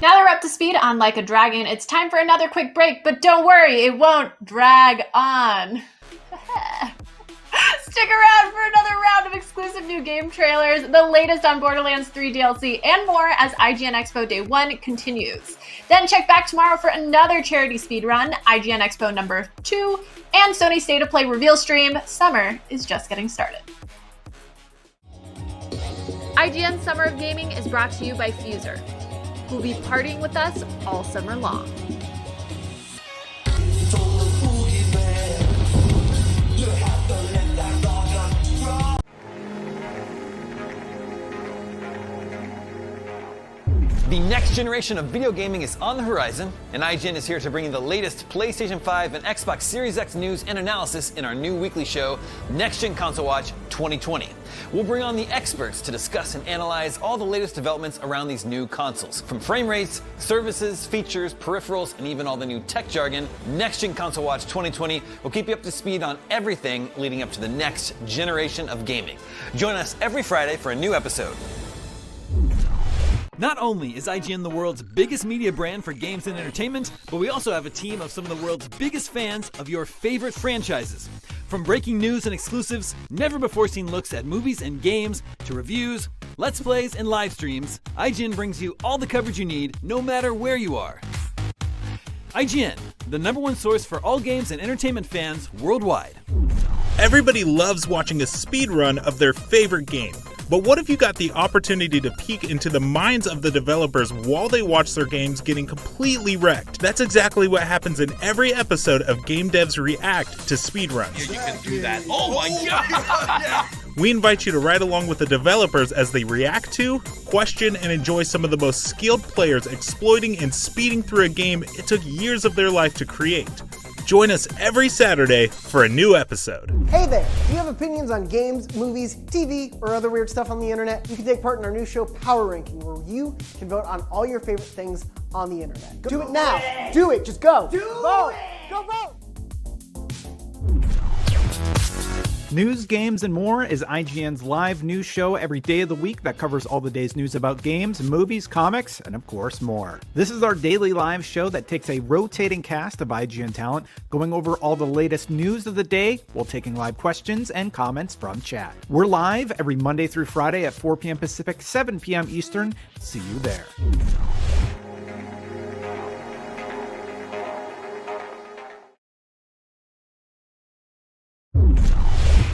Now that we're up to speed on Like a Dragon, it's time for another quick break, but don't worry, it won't drag on. Stick around for another round of exclusive new game trailers, the latest on Borderlands 3 DLC, and more as IGN Expo Day 1 continues. Then check back tomorrow for another charity speedrun, IGN Expo number 2, and Sony State of Play reveal stream. Summer is just getting started. IGN Summer of Gaming is brought to you by Fuser, who'll be partying with us all summer long. The next generation of video gaming is on the horizon, and IGN is here to bring you the latest PlayStation 5 and Xbox Series X news and analysis in our new weekly show, Next Gen Console Watch 2020. We'll bring on the experts to discuss and analyze all the latest developments around these new consoles. From frame rates, services, features, peripherals, and even all the new tech jargon, Next Gen Console Watch 2020 will keep you up to speed on everything leading up to the next generation of gaming. Join us every Friday for a new episode. Not only is IGN the world's biggest media brand for games and entertainment, but we also have a team of some of the world's biggest fans of your favorite franchises. From breaking news and exclusives, never-before-seen looks at movies and games, to reviews, let's plays, and live streams, IGN brings you all the coverage you need, no matter where you are. IGN, the #1 source for all games and entertainment fans worldwide. Everybody loves watching a speedrun of their favorite game. But what if you got the opportunity to peek into the minds of the developers while they watch their games getting completely wrecked? That's exactly what happens in every episode of Game Devs React to speedruns. You can do that. Oh my god! We invite you to ride along with the developers as they react to, question, and enjoy some of the most skilled players exploiting and speeding through a game it took years of their life to create. Join us every Saturday for a new episode. Hey there! Do you have opinions on games, movies, TV, or other weird stuff on the internet? You can take part in our new show, Power Ranking, where you can vote on all your favorite things on the internet. Do it now! Do it! Just go! Vote! Go vote! News, games, and more is IGN's live news show every day of the week that covers all the day's news about games, movies, comics, and of course more. This is our daily live show that takes a rotating cast of IGN talent going over all the latest news of the day while taking live questions and comments from chat. We're live every Monday through Friday at 4 p.m. Pacific, 7 p.m. Eastern. See you there.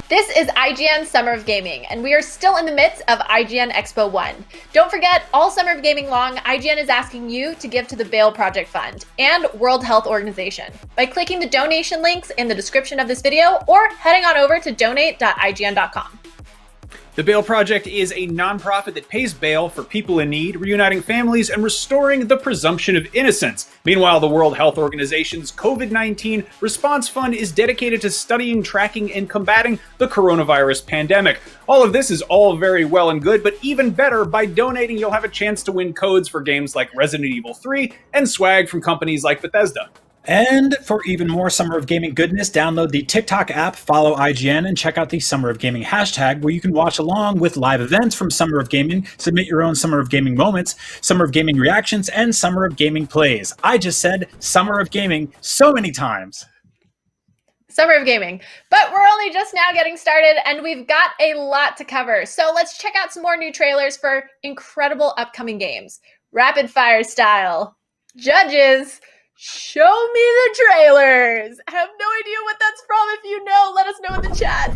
This is IGN Summer of Gaming, and we are still in the midst of IGN Expo 1. Don't forget, all Summer of Gaming long, IGN is asking you to give to the Bail Project Fund and World Health Organization by clicking the donation links in the description of this video or heading on over to donate.ign.com. The Bail Project is a nonprofit that pays bail for people in need, reuniting families, and restoring the presumption of innocence. Meanwhile, the World Health Organization's COVID-19 Response Fund is dedicated to studying, tracking, and combating the coronavirus pandemic. All of this is all very well and good, but even better, by donating, you'll have a chance to win codes for games like Resident Evil 3 and swag from companies like Bethesda. And for even more Summer of Gaming goodness, download the TikTok app, follow IGN, and check out the Summer of Gaming hashtag, where you can watch along with live events from Summer of Gaming, submit your own Summer of Gaming moments, Summer of Gaming reactions, and Summer of Gaming plays. I just said Summer of Gaming so many times. Summer of Gaming. But we're only just now getting started, and we've got a lot to cover. So let's check out some more new trailers for incredible upcoming games. Rapid fire style. Judges, show me the trailers. I have no idea what that's from. If you know, let us know in the chat.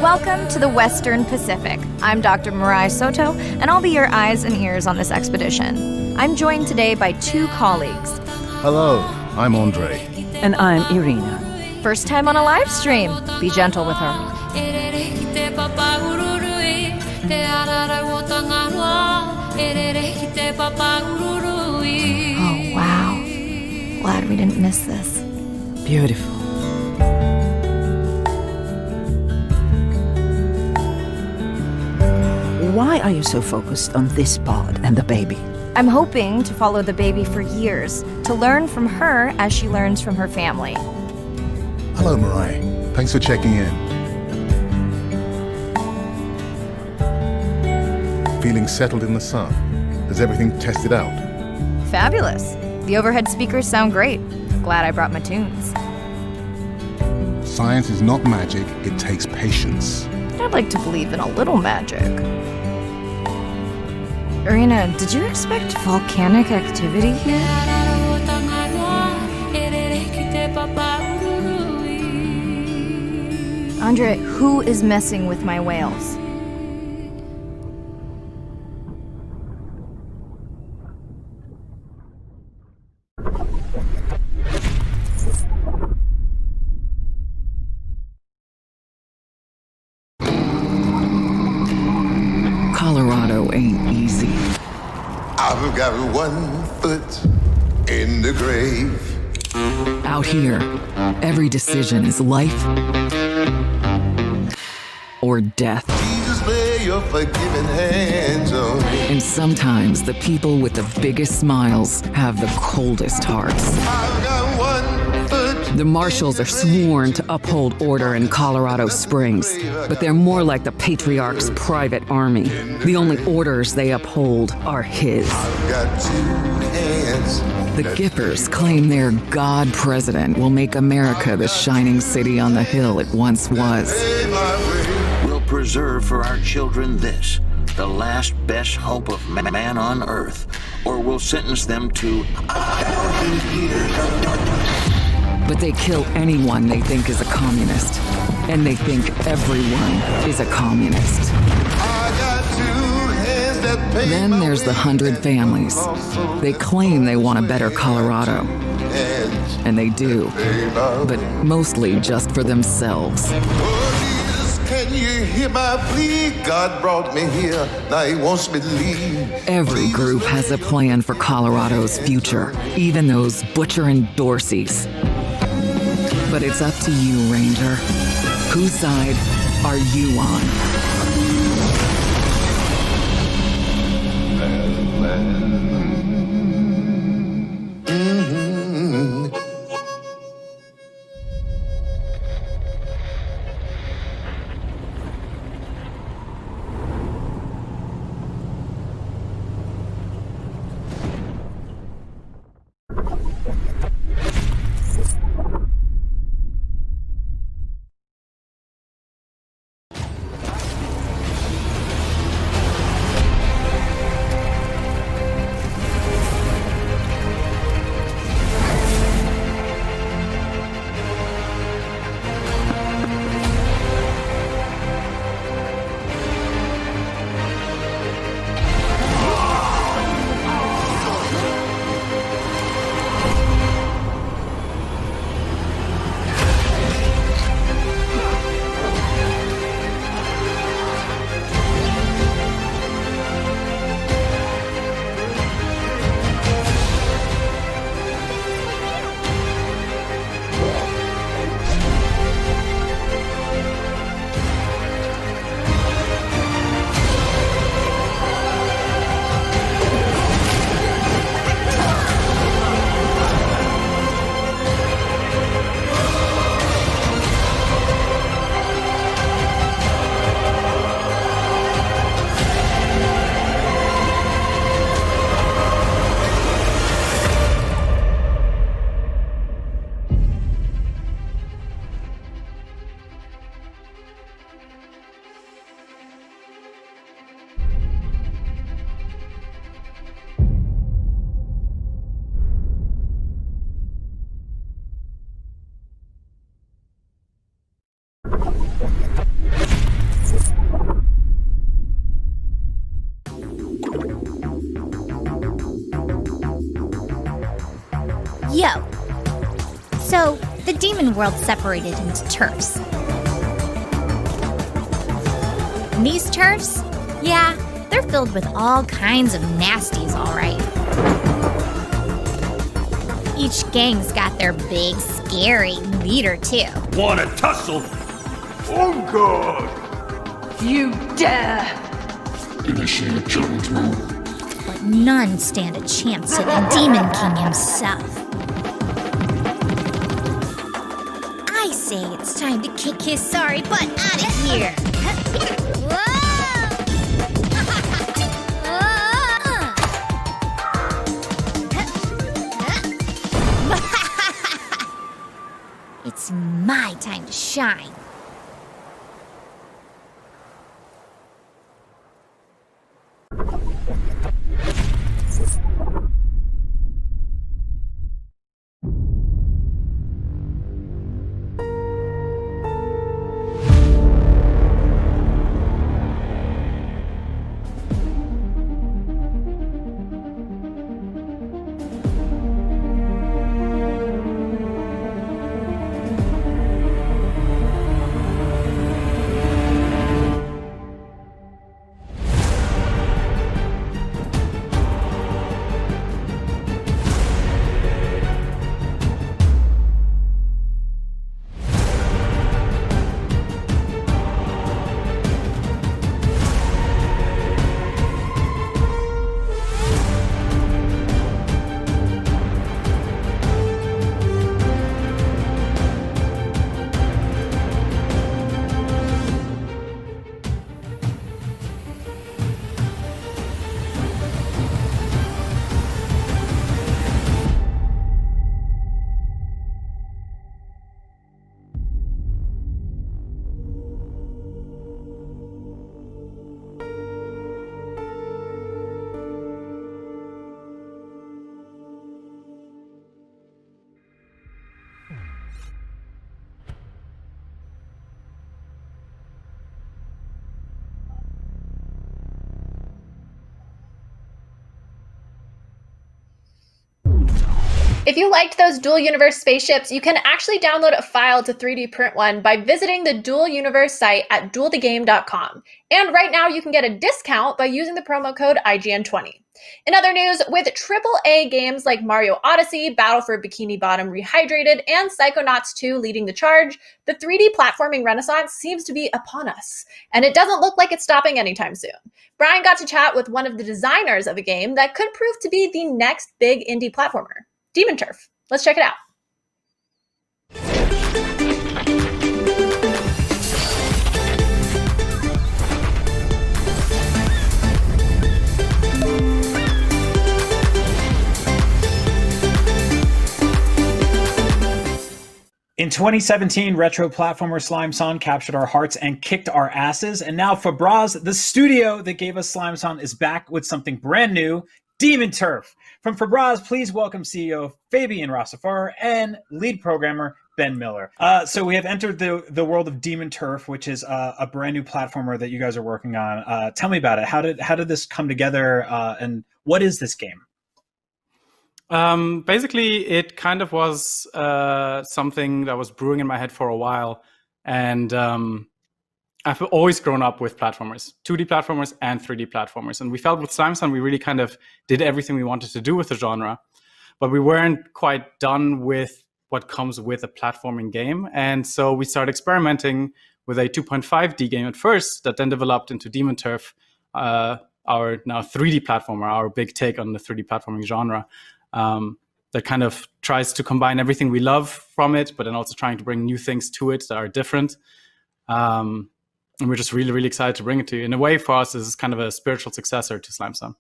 Welcome to the Western Pacific. I'm Dr. Mirai Soto, and I'll be your eyes and ears on this expedition. I'm joined today by two colleagues. Hello, I'm Andre. And I'm Irina. First time on a live stream. Be gentle with her. Oh, wow. Glad we didn't miss this. Beautiful. Why are you so focused on this pod and the baby? I'm hoping to follow the baby for years, to learn from her as she learns from her family. Hello, Mariah. Thanks for checking in. Feeling settled in the sun? Has everything tested out? Fabulous. The overhead speakers sound great. Glad I brought my tunes. Science is not magic, it takes patience. I'd like to believe in a little magic. Irina, did you expect volcanic activity here? Andre, who is messing with my whales? Colorado ain't easy. I've got one foot in the grave. Out here, every decision is life or death. Jesus, lay your forgiving hands on me. And sometimes the people with the biggest smiles have the coldest hearts. I've got one foot. The marshals are sworn to uphold order in Colorado Springs, but they're more like the patriarch's private army. The only orders they uphold are his. I've got two hands. The Gippers claim their God president will make America the shining city on the hill it once was. We'll preserve for our children this, the last best hope of man on earth, or we'll sentence them to 1,000 years of darkness. But they kill anyone they think is a communist, and they think everyone is a communist. Then there's the 100 families. They claim they want a better Colorado. And they do, but mostly just for themselves. Can you hear my plea? God brought me here, now he wants me to leave. Every group has a plan for Colorado's future, even those Butcher and Dorseys. But it's up to you, Ranger. Whose side are you on? Yo. So, the demon world separated into turfs. And these turfs, yeah, they're filled with all kinds of nasties, all right. Each gang's got their big, scary leader, too. Wanna tussle? Oh, God! You dare! Initiate giant move. But none stand a chance to the Demon King himself. I say it's time to kick his sorry butt out of here! It's my time to shine. If you liked those dual universe spaceships, you can actually download a file to 3D print one by visiting the Dual Universe site at dualthegame.com. And right now you can get a discount by using the promo code IGN20. In other news, with AAA games like Mario Odyssey, Battle for Bikini Bottom Rehydrated, and Psychonauts 2 leading the charge, the 3D platforming renaissance seems to be upon us. And it doesn't look like it's stopping anytime soon. Brian got to chat with one of the designers of a game that could prove to be the next big indie platformer, Demon Turf. Let's check it out. In 2017, retro platformer Slime Song captured our hearts and kicked our asses. And now Fabraz, the studio that gave us Slime Song, is back with something brand new, Demon Turf. From Fabraz, please welcome CEO Fabian Rustler and lead programmer Ben Miller. So we have entered the world of Demon Turf, which is a brand new platformer that you guys are working on. Tell me about it. How did this come together, and what is this game? Basically, it kind of was something that was brewing in my head for a while, and I've always grown up with platformers, 2D platformers and 3D platformers. And we felt with Slime Song, we really kind of did everything we wanted to do with the genre, but we weren't quite done with what comes with a platforming game. And so we started experimenting with a 2.5D game at first that then developed into Demon Turf, our now 3D platformer, our big take on the 3D platforming genre. That kind of tries to combine everything we love from it, but then also trying to bring new things to it that are different. And we're just really, really excited to bring it to you. In a way, for us, this is kind of a spiritual successor to Slime Song.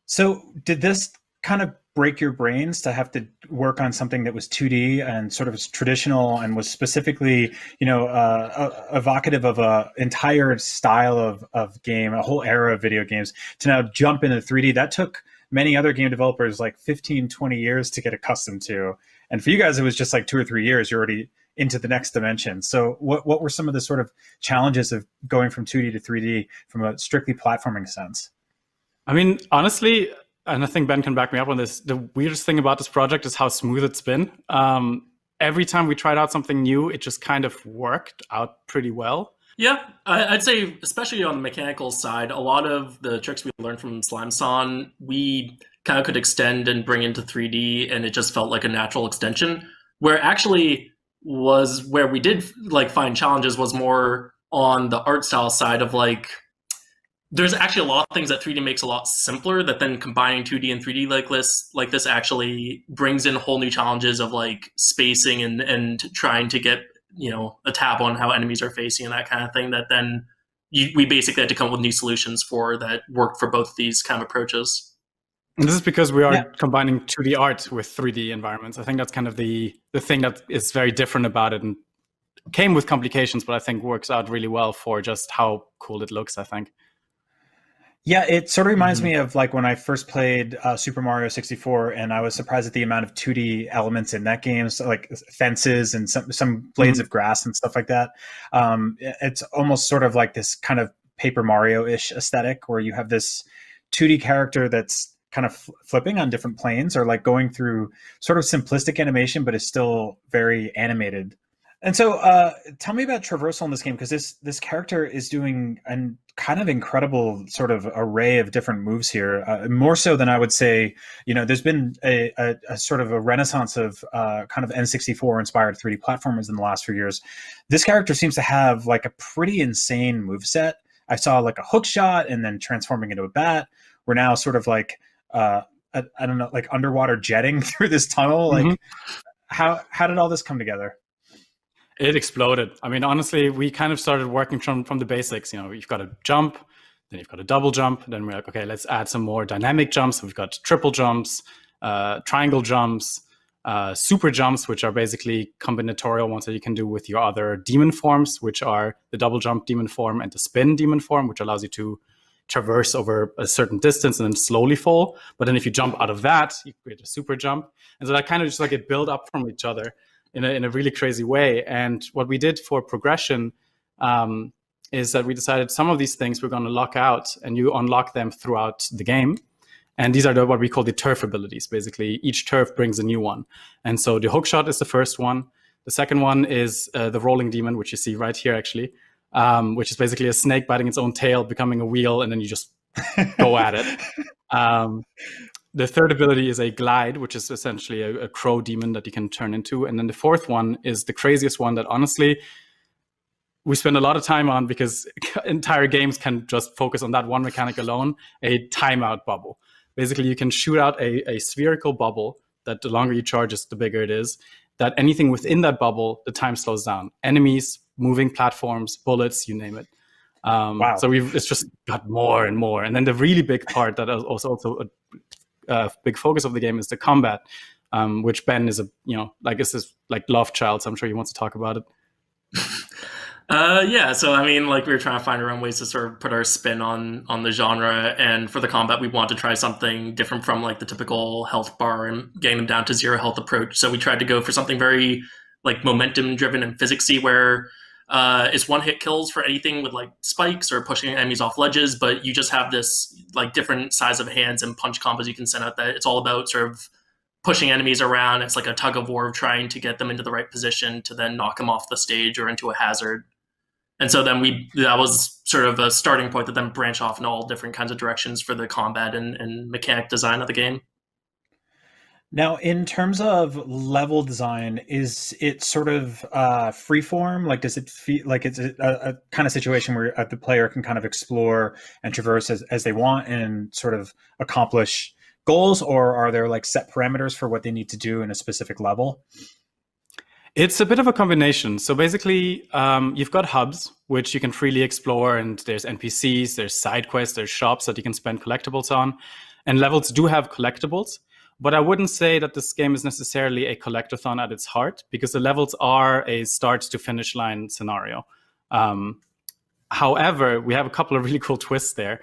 So did this kind of break your brains to have to work on something that was 2D and sort of traditional and was specifically, evocative of a entire style of game, a whole era of video games, to now jump into 3D? That took many other game developers like 15, 20 years to get accustomed to. And for you guys, it was just like 2 or 3 years. You're already into the next dimension. So what were some of the sort of challenges of going from 2D to 3D from a strictly platforming sense? I mean, honestly, and I think Ben can back me up on this, the weirdest thing about this project is how smooth it's been. Every time we tried out something new, it just kind of worked out pretty well. Yeah, I'd say, especially on the mechanical side, a lot of the tricks we learned from Slime Son, we kind of could extend and bring into 3D, and it just felt like a natural extension. Where actually was where we did like find challenges was more on the art style side of like, there's actually a lot of things that 3D makes a lot simpler that then combining 2D and 3D like this actually brings in whole new challenges of like spacing and trying to get, you know, a tab on how enemies are facing and that kind of thing, that then we basically had to come up with new solutions for that worked for both of these kind of approaches. And this is because we are combining 2D art with 3D environments. I think that's kind of the thing that is very different about it, and came with complications, but I think works out really well for just how cool it looks, I think. Yeah, it sort of reminds me of like when I first played Super Mario 64, and I was surprised at the amount of 2D elements in that game, so like fences and some blades of grass and stuff like that. It's almost sort of like this kind of Paper Mario-ish aesthetic where you have this 2D character that's kind of flipping on different planes, or like going through sort of simplistic animation, but is still very animated. And so tell me about traversal in this game, because this character is doing a kind of incredible sort of array of different moves here, more so than I would say, you know, there's been a sort of a renaissance of kind of N64 inspired 3D platformers in the last few years. This character seems to have like a pretty insane moveset. I saw like a hook shot and then transforming into a bat. We're now sort of like, I don't know, like underwater jetting through this tunnel. Like how did all this come together? It exploded. I mean, honestly, we kind of started working from the basics. You know, you've got a jump, then you've got a double jump. Then we're like, okay, let's add some more dynamic jumps. So we've got triple jumps, triangle jumps, super jumps, which are basically combinatorial ones that you can do with your other demon forms, which are the double jump demon form and the spin demon form, which allows you to traverse over a certain distance and then slowly fall. But then if you jump out of that, you create a super jump. And so that kind of just like it built up from each other in a really crazy way. And what we did for progression is that we decided some of these things we're going to lock out, and you unlock them throughout the game. And these are what we call the turf abilities. Basically, each turf brings a new one. And so the hookshot is the first one. The second one is the rolling demon, which you see right here, actually, which is basically a snake biting its own tail, becoming a wheel, and then you just go at it. The third ability is a glide, which is essentially a crow demon that you can turn into. And then the fourth one is the craziest one that honestly we spend a lot of time on, because entire games can just focus on that one mechanic alone, a timeout bubble. Basically, you can shoot out a spherical bubble that the longer you charge it, the bigger it is, that anything within that bubble, the time slows down. Enemies, moving platforms, bullets, you name it. Wow. So it's just got more and more. And then the really big part that is also a big focus of the game is the combat, which Ben is is his like love child. So I'm sure he wants to talk about it. Yeah, so I mean, like we were trying to find our own ways to sort of put our spin on the genre, and for the combat, we want to try something different from like the typical health bar and getting them down to 0 health approach. So we tried to go for something very like momentum driven and physicsy, where it's one hit kills for anything with like spikes or pushing enemies off ledges, but you just have this like different size of hands and punch combos you can send out. That it's all about sort of pushing enemies around. It's like a tug of war of trying to get them into the right position to then knock them off the stage or into a hazard. And so then that was sort of a starting point that then branched off in all different kinds of directions for the combat and mechanic design of the game. Now, in terms of level design, is it sort of freeform? Like, does it feel like it's a kind of situation where the player can kind of explore and traverse as they want and sort of accomplish goals, or are there like set parameters for what they need to do in a specific level? It's a bit of a combination. So basically, you've got hubs, which you can freely explore, and there's NPCs, there's side quests, there's shops that you can spend collectibles on. And levels do have collectibles, but I wouldn't say that this game is necessarily a collectathon at its heart, because the levels are a start to finish line scenario. However, we have a couple of really cool twists there,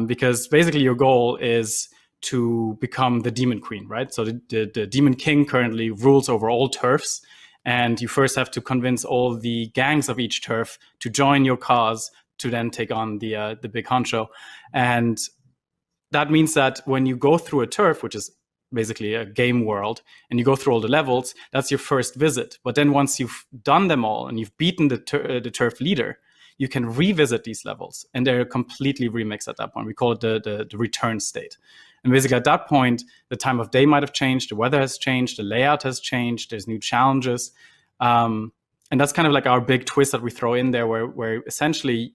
because basically your goal is to become the Demon Queen, right? So the Demon King currently rules over all turfs, and you first have to convince all the gangs of each turf to join your cause to then take on the big honcho. And that means that when you go through a turf, which is basically a game world, and you go through all the levels, that's your first visit. But then once you've done them all and you've beaten the turf leader, you can revisit these levels, and they're completely remixed at that point. We call it the return state. And basically at that point, the time of day might have changed, the weather has changed, the layout has changed, there's new challenges. And that's kind of like our big twist that we throw in there, where essentially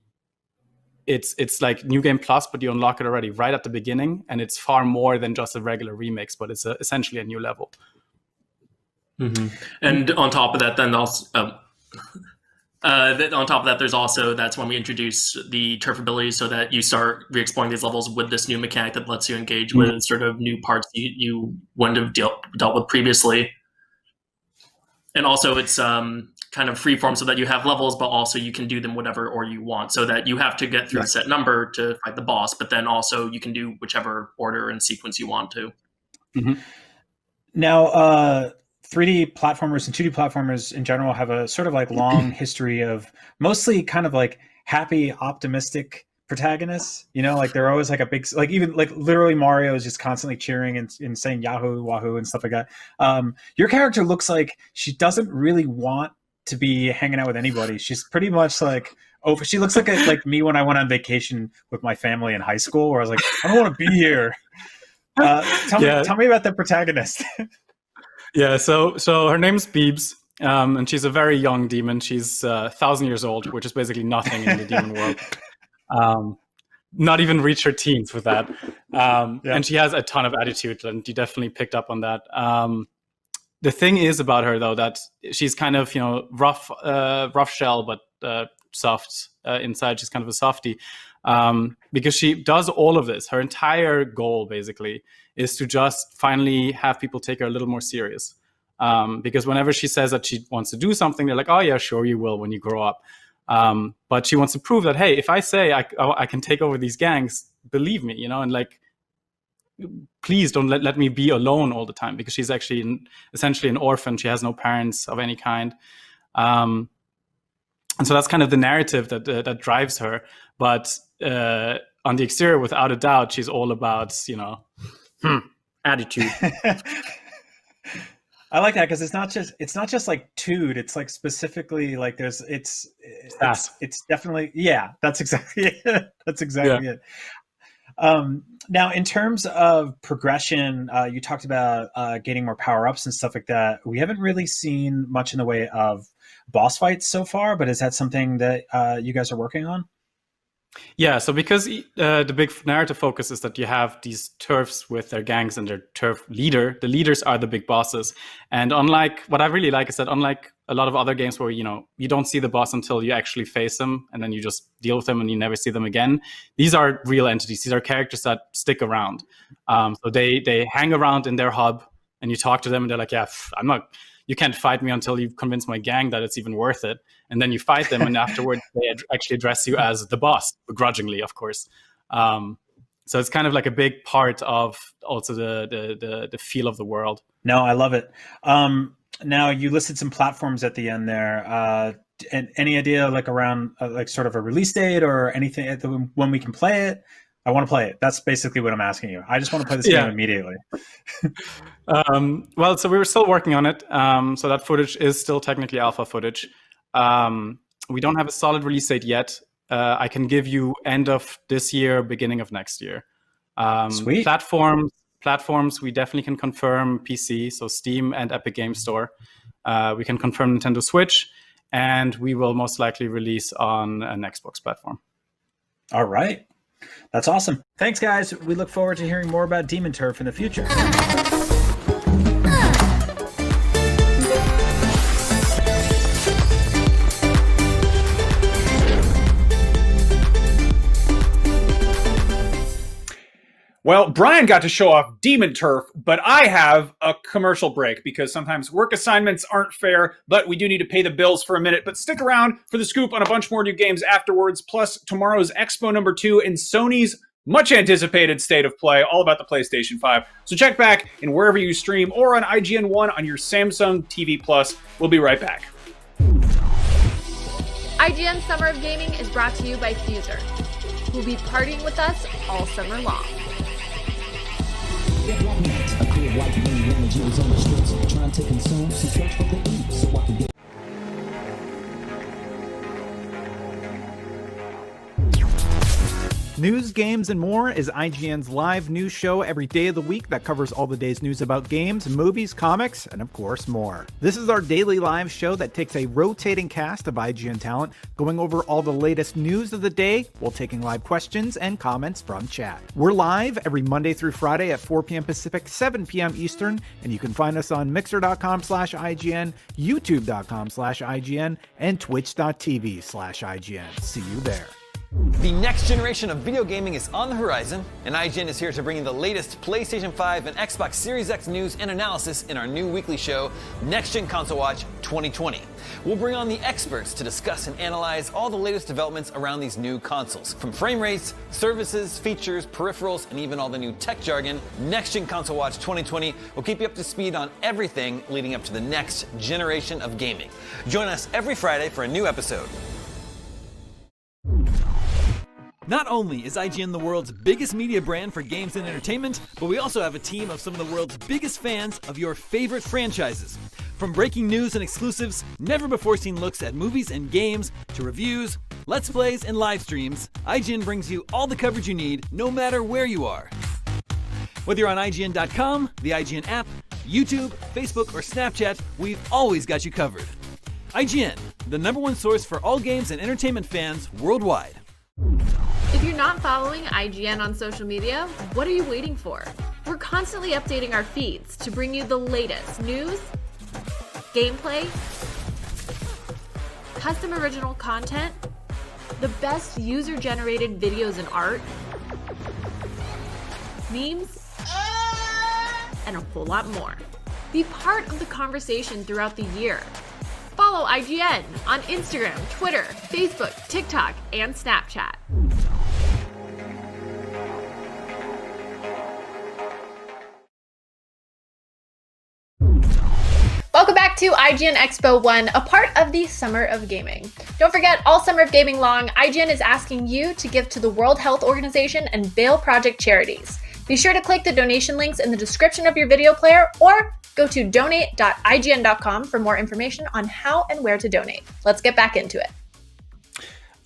it's like New Game Plus, but you unlock it already right at the beginning, and it's far more than just a regular remix, but it's essentially a new level. Mm-hmm. And on top of that, then also on top of that, there's also, that's when we introduce the turf abilities, so that you start re-exploring these levels with this new mechanic that lets you engage with sort of new parts you wouldn't have dealt with previously. And also it's kind of freeform, so that you have levels, but also you can do them whatever order you want, so that you have to get through a set number to fight the boss, but then also you can do whichever order and sequence you want to. Mm-hmm. Now, 3D platformers and 2D platformers in general have a sort of like long history of mostly kind of like happy, optimistic protagonists. You know, like they're always like a big, like even like literally Mario is just constantly cheering and saying Yahoo, Wahoo and stuff like that. Your character looks like she doesn't really want to be hanging out with anybody. She's pretty much like, she looks like me when I went on vacation with my family in high school, where I was like, I don't want to be here. Tell me about the protagonist. Yeah, so her name's Beebs, and she's a very young demon. She's 1,000 years old, which is basically nothing in the demon world. Not even reach her teens with that. And she has a ton of attitude, and you definitely picked up on that. The thing is about her, though, that she's kind of, rough shell, but soft inside. She's kind of a softie, because she does all of this. Her entire goal, basically, is to just finally have people take her a little more serious. Because whenever she says that she wants to do something, they're like, oh yeah, sure you will when you grow up. But she wants to prove that, hey, if I say I can take over these gangs, believe me, and like, please don't let me be alone all the time, because she's actually essentially an orphan. She has no parents of any kind. And so that's kind of the narrative that drives her. But on the exterior, without a doubt, she's all about, attitude. I like that, because it's not just like tude. It's like specifically like it's definitely, yeah, that's exactly it. That's exactly it. Now, in terms of progression, you talked about getting more power-ups and stuff like that. We haven't really seen much in the way of boss fights so far, but is that something that you guys are working on? Yeah, so because the big narrative focus is that you have these turfs with their gangs and their turf leader, the leaders are the big bosses. And unlike, what I really like is that unlike a lot of other games where, you don't see the boss until you actually face them, and then you just deal with them and you never see them again, these are real entities. These are characters that stick around. So they hang around in their hub, and you talk to them and they're like, yeah, you can't fight me until you've convinced my gang that it's even worth it. And then you fight them, and afterwards they actually address you as the boss, begrudgingly, of course. So it's kind of like a big part of also the feel of the world. No, I love it. Now, you listed some platforms at the end there. And any idea like around like sort of a release date or anything when we can play it? I want to play it. That's basically what I'm asking you. I just want to play this game immediately. Well, so we were still working on it. So that footage is still technically alpha footage. We don't have a solid release date yet. I can give you end of this year, beginning of next year. Sweet. Platforms, we definitely can confirm PC, so Steam and Epic Game Store. We can confirm Nintendo Switch, and we will most likely release on an Xbox platform. All right. That's awesome. Thanks, guys. We look forward to hearing more about Demon Turf in the future. Well, Brian got to show off Demon Turf, but I have a commercial break because sometimes work assignments aren't fair, but we do need to pay the bills for a minute. But stick around for the scoop on a bunch more new games afterwards, plus tomorrow's Expo number 2 and Sony's much anticipated State of Play, all about the PlayStation 5. So check back in wherever you stream or on IGN 1 on your Samsung TV Plus. We'll be right back. IGN Summer of Gaming is brought to you by Fuser, who'll be partying with us all summer long. Yeah, black night, a clear white moon images on the streets, trying to consume some search for the E, so I can get. News, games, and more is IGN's live news show every day of the week that covers all the day's news about games, movies, comics, and of course more. This is our daily live show that takes a rotating cast of IGN talent going over all the latest news of the day while taking live questions and comments from chat. We're live every Monday through Friday at 4 p.m. Pacific, 7 p.m. Eastern, and you can find us on mixer.com/IGN, youtube.com/IGN, and twitch.tv/IGN. See you there. The next generation of video gaming is on the horizon, and IGN is here to bring you the latest PlayStation 5 and Xbox Series X news and analysis in our new weekly show, Next Gen Console Watch 2020. We'll bring on the experts to discuss and analyze all the latest developments around these new consoles. From frame rates, services, features, peripherals, and even all the new tech jargon, Next Gen Console Watch 2020 will keep you up to speed on everything leading up to the next generation of gaming. Join us every Friday for a new episode. Not only is IGN the world's biggest media brand for games and entertainment, but we also have a team of some of the world's biggest fans of your favorite franchises. From breaking news and exclusives, never-before-seen looks at movies and games, to reviews, let's plays, and live streams, IGN brings you all the coverage you need, no matter where you are. Whether you're on IGN.com, the IGN app, YouTube, Facebook, or Snapchat, we've always got you covered. IGN, the #1 source for all games and entertainment fans worldwide. If you're not following IGN on social media, what are you waiting for? We're constantly updating our feeds to bring you the latest news, gameplay, custom original content, the best user-generated videos and art, memes, and a whole lot more. Be part of the conversation throughout the year. Follow IGN on Instagram, Twitter, Facebook, TikTok, and Snapchat. Welcome back to IGN Expo 1, a part of the Summer of Gaming. Don't forget, all Summer of Gaming long, IGN is asking you to give to the World Health Organization and Bail Project charities. Be sure to click the donation links in the description of your video player or go to donate.ign.com for more information on how and where to donate. Let's get back into it.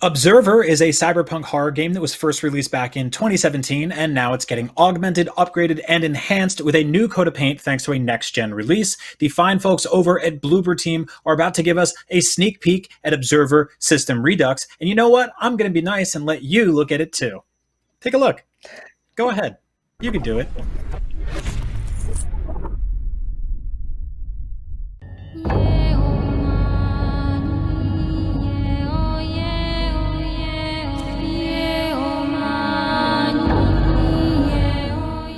Observer is a cyberpunk horror game that was first released back in 2017, and now it's getting augmented, upgraded, and enhanced with a new coat of paint thanks to a next-gen release. The fine folks over at Bloober Team are about to give us a sneak peek at Observer System Redux, and you know what? I'm going to be nice and let you look at it too. Take a look. Go ahead. You can do it.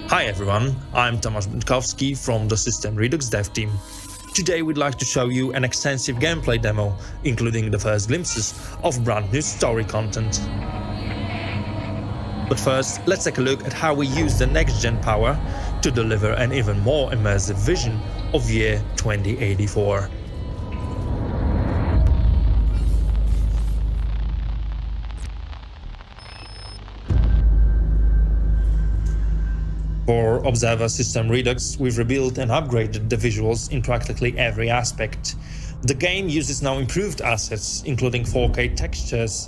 Hi everyone, I'm Tomasz Bunkowski from the System Redux dev team. Today we'd like to show you an extensive gameplay demo, including the first glimpses of brand new story content. But first, let's take a look at how we use the next-gen power to deliver an even more immersive vision of year 2084. For Observer System Redux, we've rebuilt and upgraded the visuals in practically every aspect. The game uses now improved assets, including 4K textures,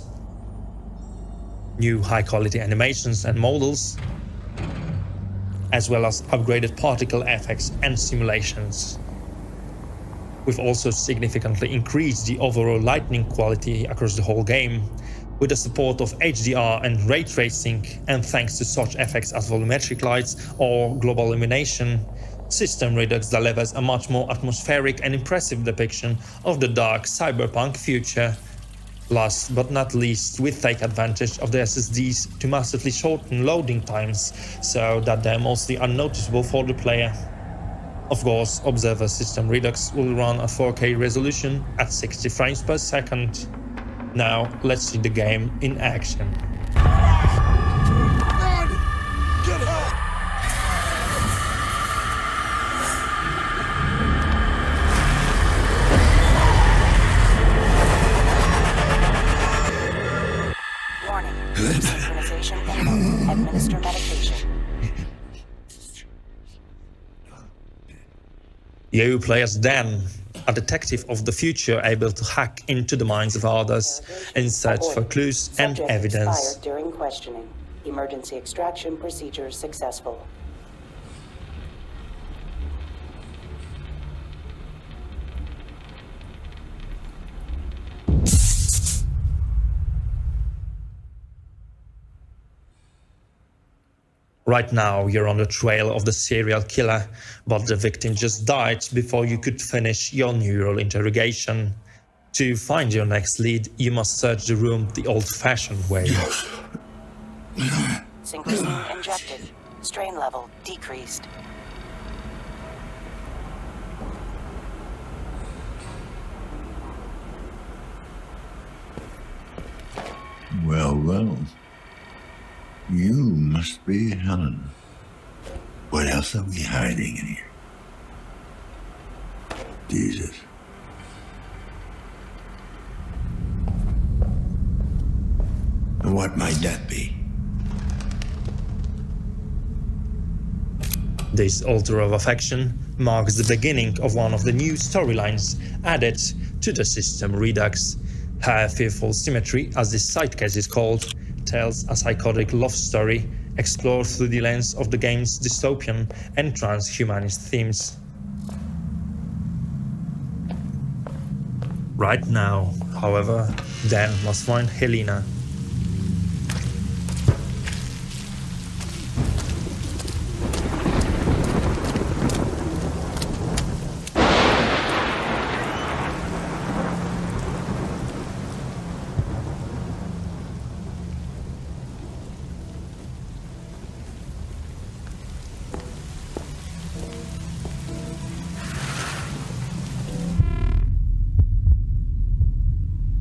new high-quality animations and models, as well as upgraded particle effects and simulations. We've also significantly increased the overall lighting quality across the whole game, with the support of HDR and ray tracing, and thanks to such effects as volumetric lights or global illumination, System Redux delivers a much more atmospheric and impressive depiction of the dark cyberpunk future. Last but not least, we take advantage of the SSDs to massively shorten loading times, so that they're mostly unnoticeable for the player. Of course, Observer System Redux will run at 4K resolution at 60 frames per second. Now, let's see the game in action. Run! Get help! Warning. Synchronization. Administer medication. You play as Dan, a detective of the future able to hack into the minds of others in search for clues and evidence. Expired during questioning. Emergency extraction procedure successful. Right now, you're on the trail of the serial killer, but the victim just died before you could finish your neural interrogation. To find your next lead, you must search the room the old-fashioned way. Synchrosine injected. Strain level decreased. Well, well. You must be Helen. What else are we hiding in here? Jesus. And what might that be? This altar of affection marks the beginning of one of the new storylines added to the system Redux. Her Fearful Symmetry, as this side case is called, tells a psychotic love story explored through the lens of the game's dystopian and transhumanist themes. Right now, however, Dan must find Helena.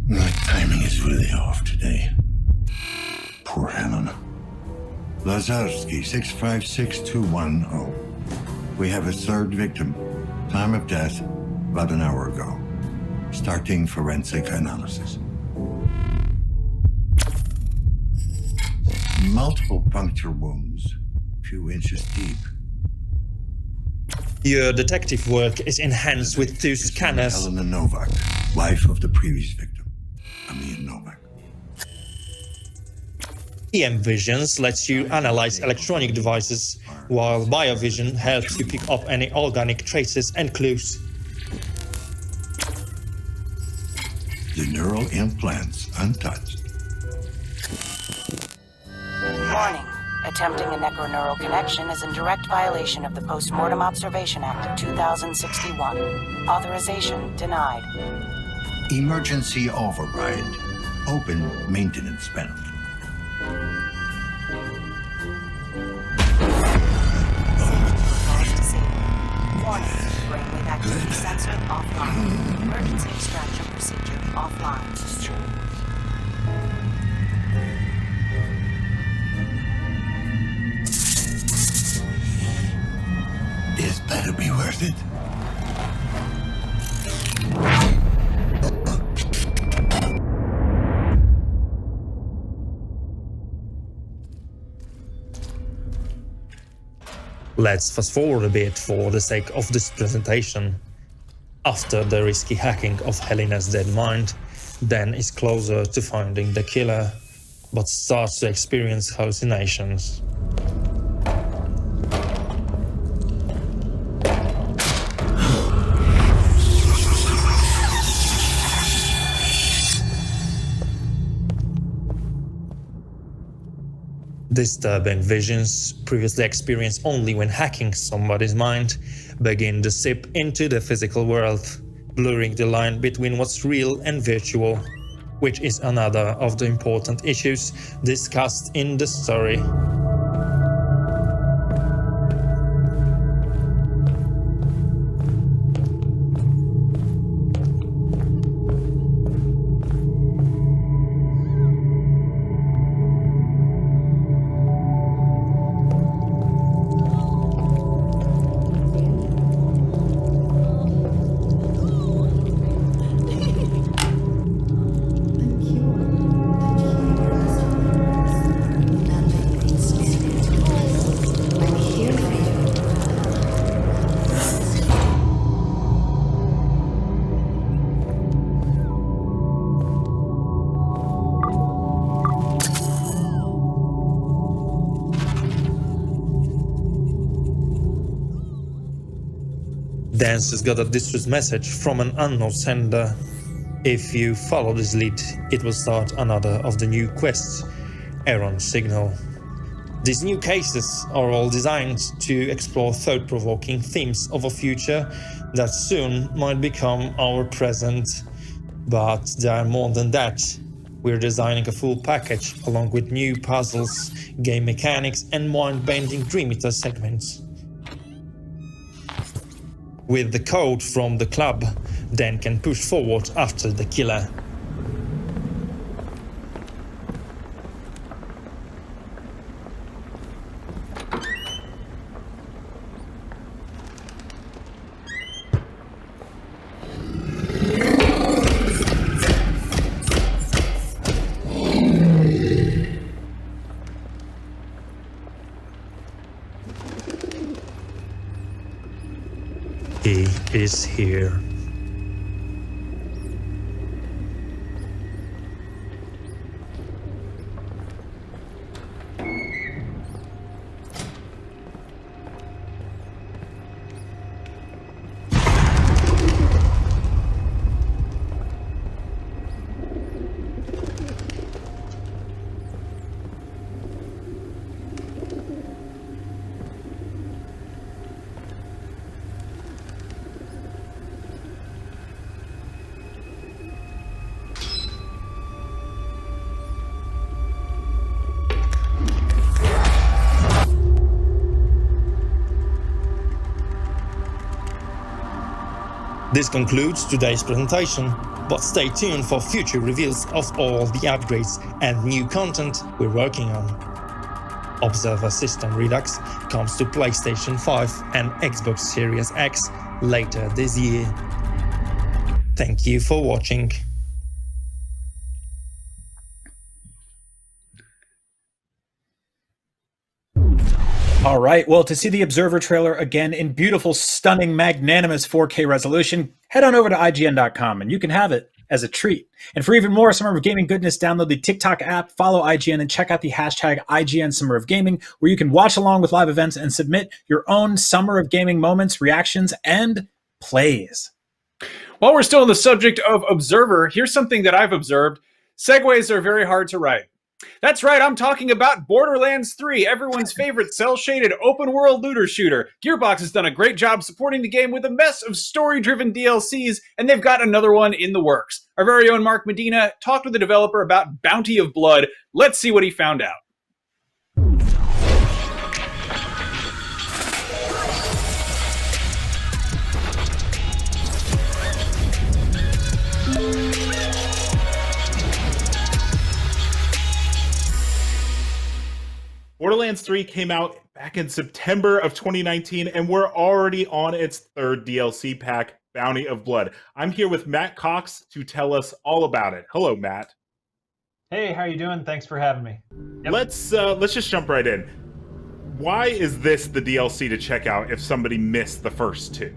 My timing is really off today. Poor Helen. Lazarski, 656210. We have a third victim. Time of death, about an hour ago. Starting forensic analysis. Multiple puncture wounds, a few inches deep. Your detective work is enhanced with two scanners. Helena Novak, wife of the previous victim. Ian Novak. EM Visions lets you analyze electronic devices, while Biovision helps you pick up any organic traces and clues. The neural implants untouched. Warning. Attempting a necroneural connection is in direct violation of the Postmortem Observation Act of 2061. Authorization denied. Emergency override. Open maintenance panel. Warning. Brainwave activity sensor offline. Emergency extraction procedure offline. This better be worth it. Let's fast forward a bit for the sake of this presentation. After the risky hacking of Helena's dead mind, Dan is closer to finding the killer, but starts to experience hallucinations. Disturbing visions, previously experienced only when hacking somebody's mind, begin to seep into the physical world, blurring the line between what's real and virtual, which is another of the important issues discussed in the story. Borderlands has got a distress message from an unknown sender. If you follow this lead, it will start another of the new quests, Error Signal. These new cases are all designed to explore thought-provoking themes of a future that soon might become our present. But there are more than that. We're designing a full package along with new puzzles, game mechanics and mind-bending Dream Eater segments. With the code from the club, Dan can push forward after the killer. He is here. This concludes today's presentation, but stay tuned for future reveals of all the upgrades and new content we're working on. Observer System Redux comes to PlayStation 5 and Xbox Series X later this year. Thank you for watching. All right, well, to see the Observer trailer again in beautiful, stunning, magnanimous 4K resolution, head on over to IGN.com and you can have it as a treat. And for even more Summer of Gaming goodness, download the TikTok app, follow IGN, and check out the hashtag IGN Summer of Gaming, where you can watch along with live events and submit your own Summer of Gaming moments, reactions, and plays. While we're still on the subject of Observer, here's something that I've observed. Segues are very hard to write. That's right, I'm talking about Borderlands 3, everyone's favorite cel-shaded open-world looter shooter. Gearbox has done a great job supporting the game with a mess of story-driven DLCs, and they've got another one in the works. Our very own Mark Medina talked with the developer about Bounty of Blood. Let's see what he found out. Borderlands 3 came out back in September of 2019, and we're already on its third DLC pack, Bounty of Blood. I'm here with Matt Cox to tell us all about it. Hello, Matt. Hey, how are you doing? Thanks for having me. Yep. Let's just jump right in. Why is this the DLC to check out if somebody missed the first two?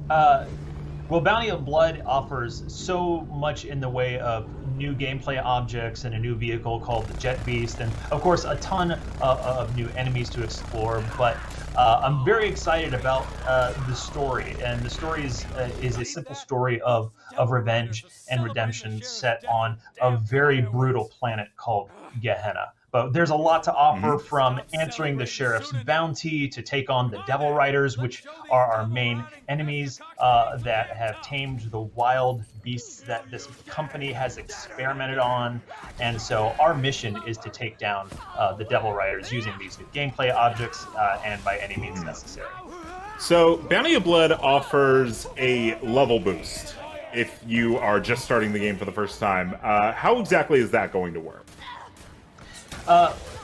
Well, Bounty of Blood offers so much in the way of new gameplay objects and a new vehicle called the Jet Beast, and of course a ton of new enemies to explore. But I'm very excited about the story, and the story is a simple story of revenge and redemption set on a very brutal planet called Gehenna. But there's a lot to offer, from answering the sheriff's bounty to take on the Devil Riders, which are our main enemies that have tamed the wild beasts that this company has experimented on. And so our mission is to take down the Devil Riders using these new gameplay objects and by any means necessary. So Bounty of Blood offers a level boost if you are just starting the game for the first time. How exactly is that going to work?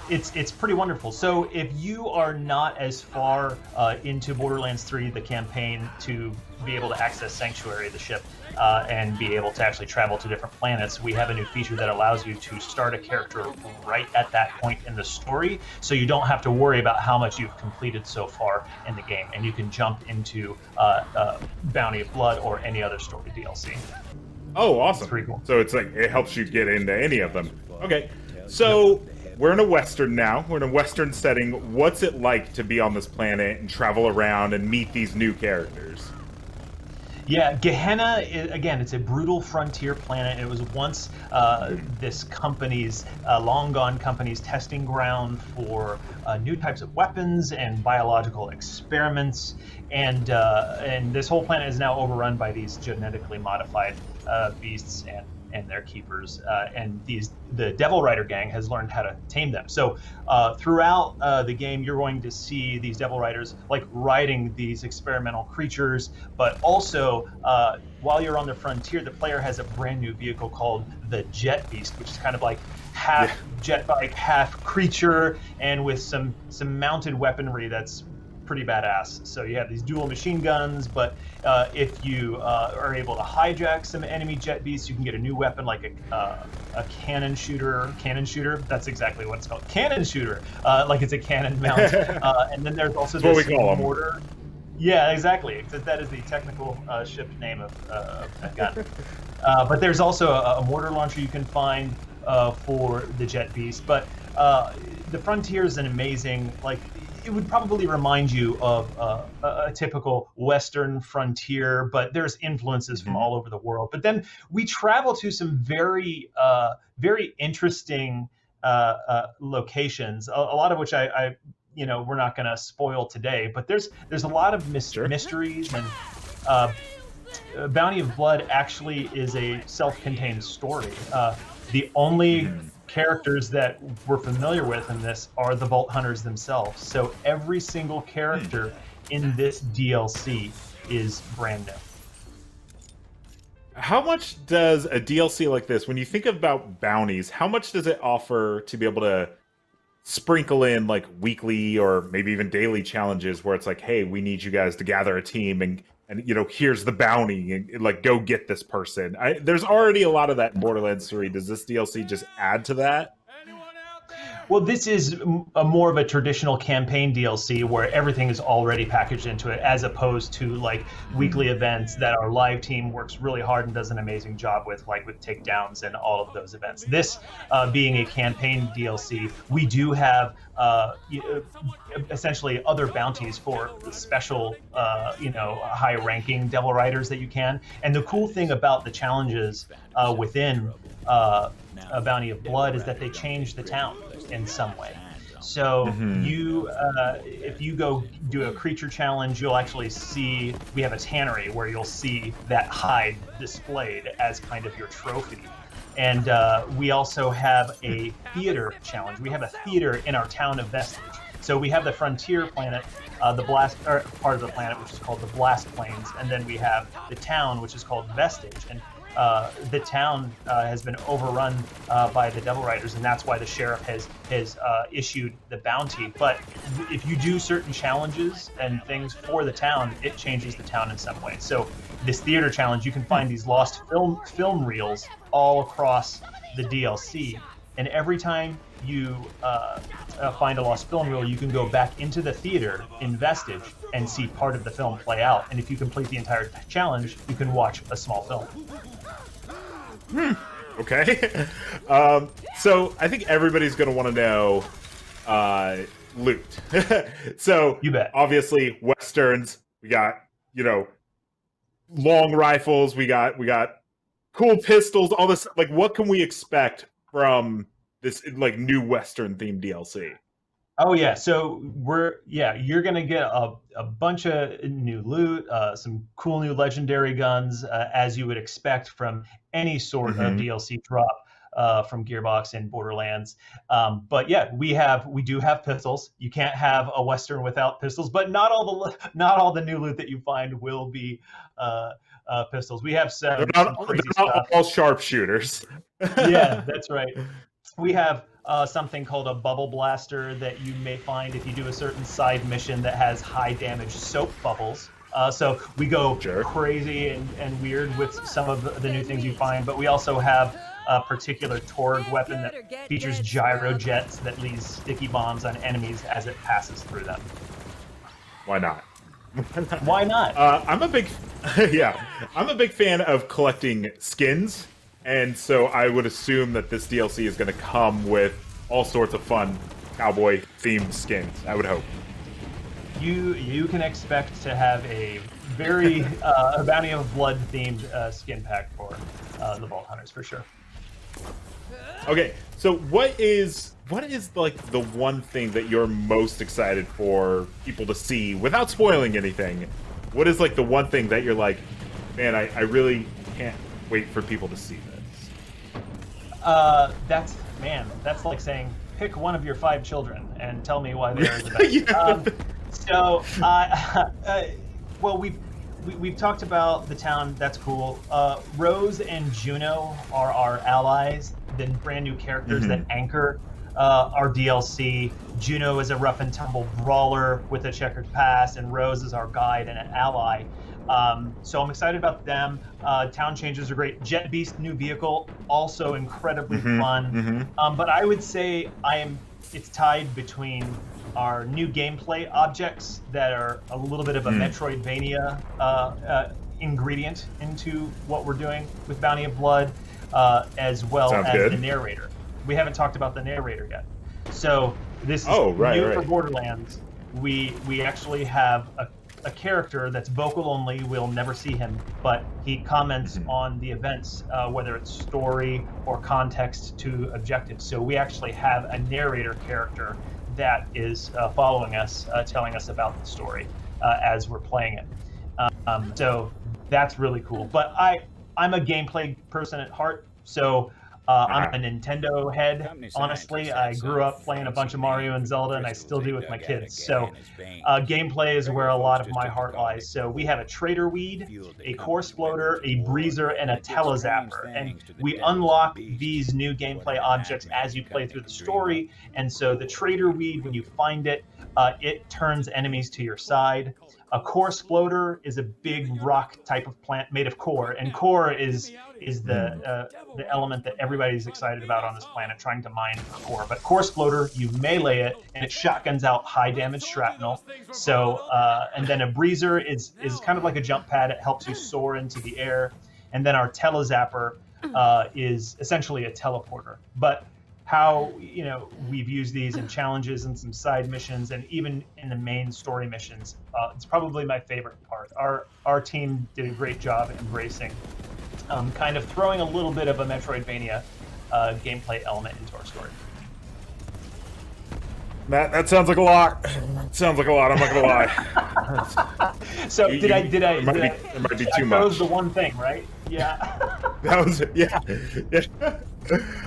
It's pretty wonderful. So if you are not as far into Borderlands 3, the campaign, to be able to access Sanctuary, the ship, and be able to actually travel to different planets, we have a new feature that allows you to start a character right at that point in the story, so you don't have to worry about how much you've completed so far in the game, and you can jump into Bounty of Blood or any other story DLC. Oh, awesome. It's pretty cool. So it's like, it helps you get into any of them. Okay, so we're in a Western now. We're in a Western setting. What's it like to be on this planet and travel around and meet these new characters? Yeah, Gehenna, again, it's a brutal frontier planet. It was once this company's, long gone company's testing ground for new types of weapons and biological experiments. And this whole planet is now overrun by these genetically modified beasts and their keepers. And the Devil Rider gang has learned how to tame them. So throughout the game, you're going to see these Devil Riders like riding these experimental creatures, but also while you're on the frontier, the player has a brand new vehicle called the Jet Beast, which is kind of like half jet bike, half creature, and with some mounted weaponry that's pretty badass. So you have these dual machine guns, but if you are able to hijack some enemy jet beasts, you can get a new weapon like a cannon shooter. That's exactly what it's called. Cannon shooter, like it's a cannon mount. And then there's also this mortar. Yeah, exactly. That is the technical ship name of a gun. But there's also a mortar launcher you can find for the jet beast. But the frontier is an amazing, like, it would probably remind you of a typical Western frontier, but there's influences from all over the world. But then we travel to some very interesting locations, a lot of which I we're not going to spoil today. But there's a lot of mysteries, and Bounty of Blood actually is a self-contained story. The only characters that we're familiar with in this are the Vault Hunters themselves. So every single character in this DLC is brand new. How much does a DLC like this, when you think about bounties, how much does it offer to be able to sprinkle in like weekly or maybe even daily challenges where it's like, hey, we need you guys to gather a team and here's the bounty and like go get this person. There's already a lot of that in Borderlands 3. Does this DLC just add to that? Well, this is more of a traditional campaign DLC where everything is already packaged into it, as opposed to like weekly events that our live team works really hard and does an amazing job with, like with takedowns and all of those events. This being a campaign DLC, we do have essentially other bounties for special, high-ranking Devil Riders that you can. And the cool thing about the challenges within A Bounty of Blood is that they change the town in some way. So if you go do a creature challenge, you'll actually see, we have a tannery where you'll see that hide displayed as kind of your trophy. And we also have a theater challenge. We have a theater in our town of Vestige. So we have the frontier planet, the blast, or part of the planet, which is called the Blast Plains, and then we have the town, which is called Vestige. And the town has been overrun by the Devil Riders, and that's why the sheriff has issued the bounty. But if you do certain challenges and things for the town, it changes the town in some way. So this theater challenge, you can find these lost film reels all across the DLC, and every time you find a lost film reel, you can go back into the theater in Vestige and see part of the film play out. And if you complete the entire challenge, you can watch a small film. Okay. So I think everybody's going to want to know loot. So you bet. Obviously, Westerns, we got, long rifles, we got cool pistols, all this. Like, what can we expect from this like new Western themed DLC? Oh yeah, so you're gonna get a bunch of new loot, some cool new legendary guns, as you would expect from any sort of DLC drop from Gearbox and Borderlands. But yeah, we do have pistols. You can't have a Western without pistols, but not all the new loot that you find will be pistols. We have some crazy stuff. All sharpshooters. Yeah, that's right. We have something called a bubble blaster that you may find if you do a certain side mission that has high damage soap bubbles. So we go crazy and weird with some of the new things you find, but we also have a particular Torg weapon that features gyro jets that leaves sticky bombs on enemies as it passes through them. Why not? Why not? I'm a big fan of collecting skins. And so I would assume that this DLC is going to come with all sorts of fun cowboy themed skins, I would hope. You can expect to have a very a Bounty of Blood themed skin pack for the Vault Hunters for sure. Okay, so what is like the one thing that you're most excited for people to see without spoiling anything? What is like the one thing that you're like, man, I really can't wait for people to see this? That's like saying pick one of your 5 children and tell me why they are the best. Well, we've talked about the town. That's cool. Rose and Juno are our allies, the brand new characters that anchor our DLC. Juno is a rough and tumble brawler with a checkered past, and Rose is our guide and an ally. So I'm excited about them. Town changes are great. Jet Beast new vehicle, also incredibly fun. But I would say it's tied between our new gameplay objects that are a little bit of a Metroidvania ingredient into what we're doing with Bounty of Blood, as well as the narrator. We haven't talked about the narrator yet. So this is new for Borderlands. We actually have a character that's vocal only. We'll never see him, but he comments on the events, whether it's story or context to objectives. So we actually have a narrator character that is following us, telling us about the story as we're playing it. So that's really cool. But I'm a gameplay person at heart, so I'm a Nintendo head, honestly. I grew up playing a bunch of Mario and Zelda, and I still do with my kids. So gameplay is where a lot of my heart lies. So we have a Trader Weed, a Core Sploder, a Breezer, and a Telezapper. And we unlock these new gameplay objects as you play through the story. And so the Trader Weed, when you find it, it turns enemies to your side. A Core Sploder is a big rock type of plant made of core, and core is the element that everybody's excited about on this planet, trying to mine for core. But Core Sploder, you melee it, and it shotguns out high damage shrapnel. So, and then a Breezer is kind of like a jump pad. It helps you soar into the air. And then our Telezapper is essentially a teleporter. But how we've used these in challenges and some side missions, and even in the main story missions, it's probably my favorite part. Our team did a great job embracing, kind of throwing a little bit of a Metroidvania gameplay element into our story. That sounds like a lot. Sounds like a lot. I'm not gonna lie. So did I? It might be too much. That was the one thing, right? Yeah. That was yeah.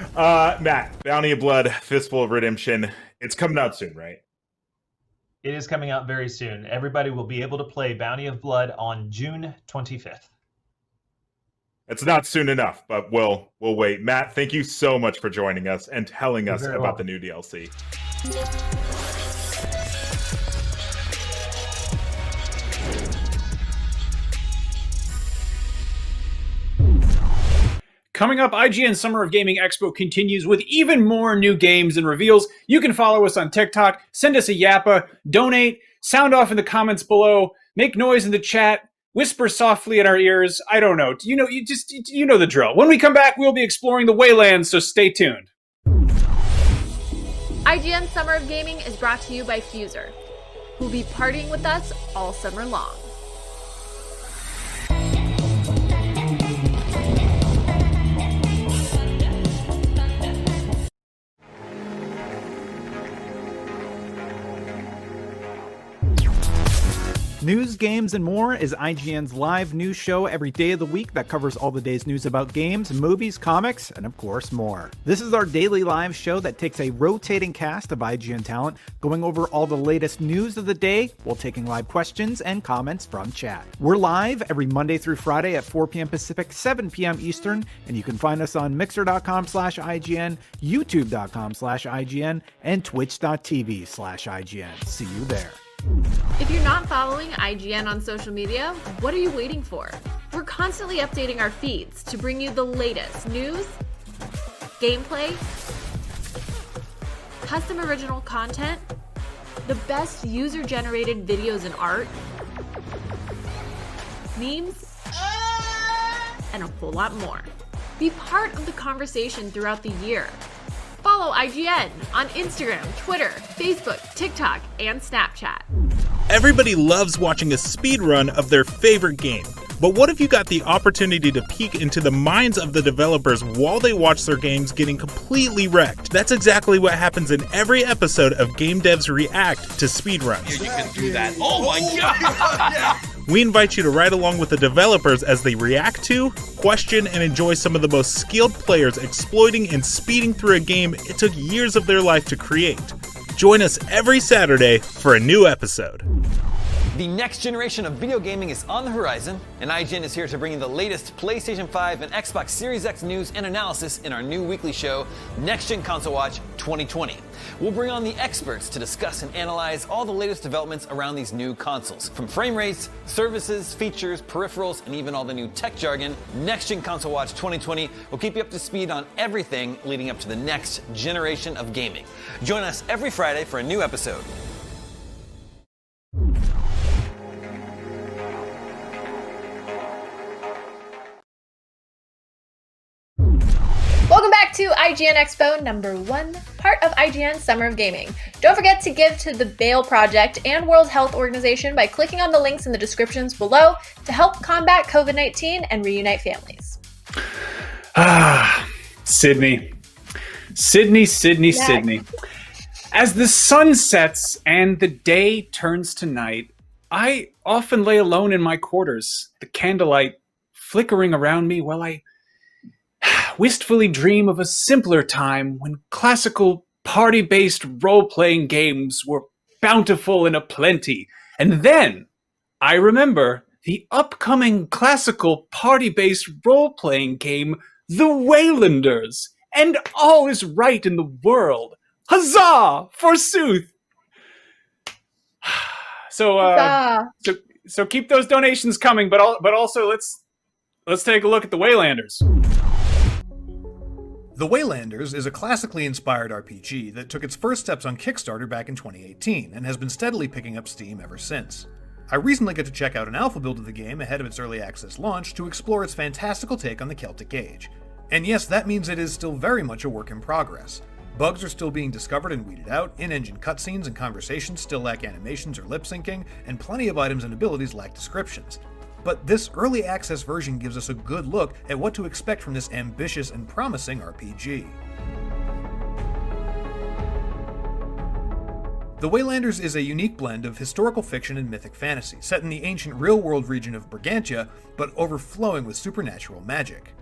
Matt, Bounty of Blood, Fistful of Redemption. It's coming out soon, right? It is coming out very soon. Everybody will be able to play Bounty of Blood on June 25th. It's not soon enough, but we'll wait. Matt, thank you so much for joining us and telling us about the new DLC. Coming up, IGN Summer of Gaming Expo continues with even more new games and reveals. You can follow us on TikTok, send us a yappa, donate, sound off in the comments below, make noise in the chat, whisper softly in our ears. I don't know. You know the drill. When we come back, we'll be exploring the Waylands, so stay tuned. IGN Summer of Gaming is brought to you by Fuser, who will be partying with us all summer long. News, games, and more is IGN's live news show every day of the week that covers all the day's news about games, movies, comics, and of course more. This is our daily live show that takes a rotating cast of IGN talent going over all the latest news of the day while taking live questions and comments from chat. We're live every Monday through Friday at 4 p.m. Pacific, 7 p.m. Eastern, and you can find us on mixer.com/IGN, youtube.com/IGN, and twitch.tv/IGN. See you there. If you're not following IGN on social media, what are you waiting for? We're constantly updating our feeds to bring you the latest news, gameplay, custom original content, the best user-generated videos and art, memes, and a whole lot more. Be part of the conversation throughout the year. Follow IGN on Instagram, Twitter, Facebook, TikTok, and Snapchat. Everybody loves watching a speedrun of their favorite game. But what if you got the opportunity to peek into the minds of the developers while they watch their games getting completely wrecked? That's exactly what happens in every episode of Game Devs React to speedruns. You can do that. Oh my god! We invite you to ride along with the developers as they react to, question, and enjoy some of the most skilled players exploiting and speeding through a game it took years of their life to create. Join us every Saturday for a new episode. The next generation of video gaming is on the horizon, and IGN is here to bring you the latest PlayStation 5 and Xbox Series X news and analysis in our new weekly show, Next Gen Console Watch 2020. We'll bring on the experts to discuss and analyze all the latest developments around these new consoles. From frame rates, services, features, peripherals, and even all the new tech jargon, Next Gen Console Watch 2020 will keep you up to speed on everything leading up to the next generation of gaming. Join us every Friday for a new episode. Welcome back to IGN Expo #1, part of IGN Summer of Gaming. Don't forget to give to the Bail Project and World Health Organization by clicking on the links in the descriptions below to help combat COVID-19 and reunite families. Sydney. Sydney. As the sun sets and the day turns to night, I often lay alone in my quarters, the candlelight flickering around me while I wistfully dream of a simpler time when classical party-based role-playing games were bountiful and aplenty. And then I remember the upcoming classical party-based role-playing game, The Waylanders, and all is right in the world. Huzzah, forsooth! So keep those donations coming, but also let's take a look at The Waylanders. The Waylanders is a classically inspired RPG that took its first steps on Kickstarter back in 2018 and has been steadily picking up steam ever since. I recently got to check out an alpha build of the game ahead of its early access launch to explore its fantastical take on the Celtic Age. And yes, that means it is still very much a work in progress. Bugs are still being discovered and weeded out, in-engine cutscenes and conversations still lack animations or lip syncing, and plenty of items and abilities lack descriptions. But this early access version gives us a good look at what to expect from this ambitious and promising RPG. The Waylanders is a unique blend of historical fiction and mythic fantasy, set in the ancient real-world region of Brigantia, but overflowing with supernatural magic.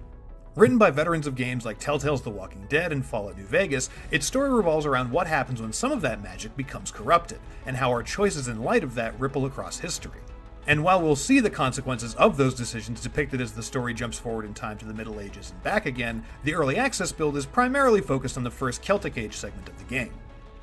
Written by veterans of games like Telltale's The Walking Dead and Fallout New Vegas, its story revolves around what happens when some of that magic becomes corrupted, and how our choices in light of that ripple across history. And while we'll see the consequences of those decisions depicted as the story jumps forward in time to the Middle Ages and back again, the early access build is primarily focused on the first Celtic Age segment of the game.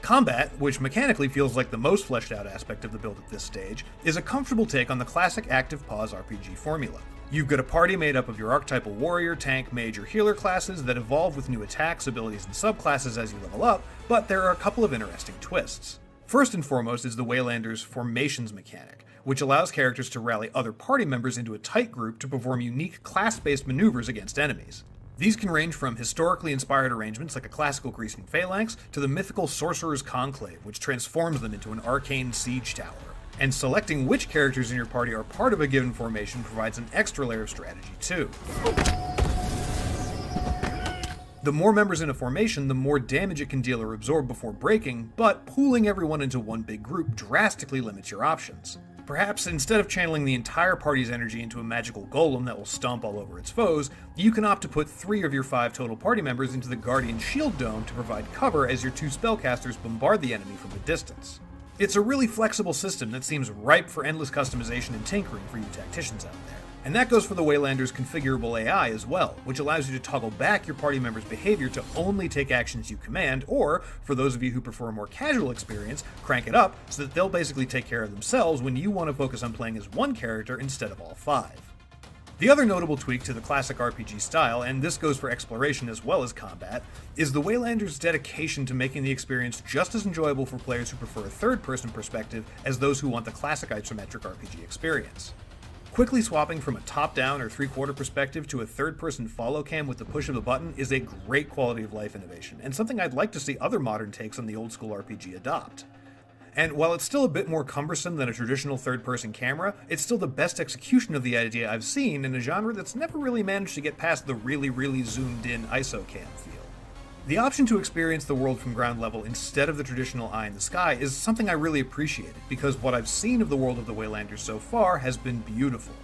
Combat, which mechanically feels like the most fleshed out aspect of the build at this stage, is a comfortable take on the classic active pause RPG formula. You've got a party made up of your archetypal warrior, tank, mage, or healer classes that evolve with new attacks, abilities, and subclasses as you level up, but there are a couple of interesting twists. First and foremost is the Waylanders' formations mechanic, which allows characters to rally other party members into a tight group to perform unique class-based maneuvers against enemies. These can range from historically inspired arrangements like a classical Grecian phalanx to the mythical Sorcerer's Conclave, which transforms them into an arcane siege tower. And selecting which characters in your party are part of a given formation provides an extra layer of strategy too. The more members in a formation, the more damage it can deal or absorb before breaking, but pooling everyone into one big group drastically limits your options. Perhaps instead of channeling the entire party's energy into a magical golem that will stomp all over its foes, you can opt to put 3 of your 5 total party members into the Guardian Shield Dome to provide cover as your 2 spellcasters bombard the enemy from a distance. It's a really flexible system that seems ripe for endless customization and tinkering for you tacticians out there. And that goes for the Waylanders' configurable AI as well, which allows you to toggle back your party members' behavior to only take actions you command, or, for those of you who prefer a more casual experience, crank it up so that they'll basically take care of themselves when you want to focus on playing as one character instead of all 5. The other notable tweak to the classic RPG style, and this goes for exploration as well as combat, is the Waylanders' dedication to making the experience just as enjoyable for players who prefer a third-person perspective as those who want the classic isometric RPG experience. Quickly swapping from a top-down or three-quarter perspective to a third-person follow cam with the push of a button is a great quality of life innovation, and something I'd like to see other modern takes on the old-school RPG adopt. And while it's still a bit more cumbersome than a traditional third-person camera, it's still the best execution of the idea I've seen in a genre that's never really managed to get past the really zoomed-in ISO cam feel. The option to experience the world from ground level instead of the traditional eye in the sky is something I really appreciated, because what I've seen of the world of the Waylanders so far has been beautiful.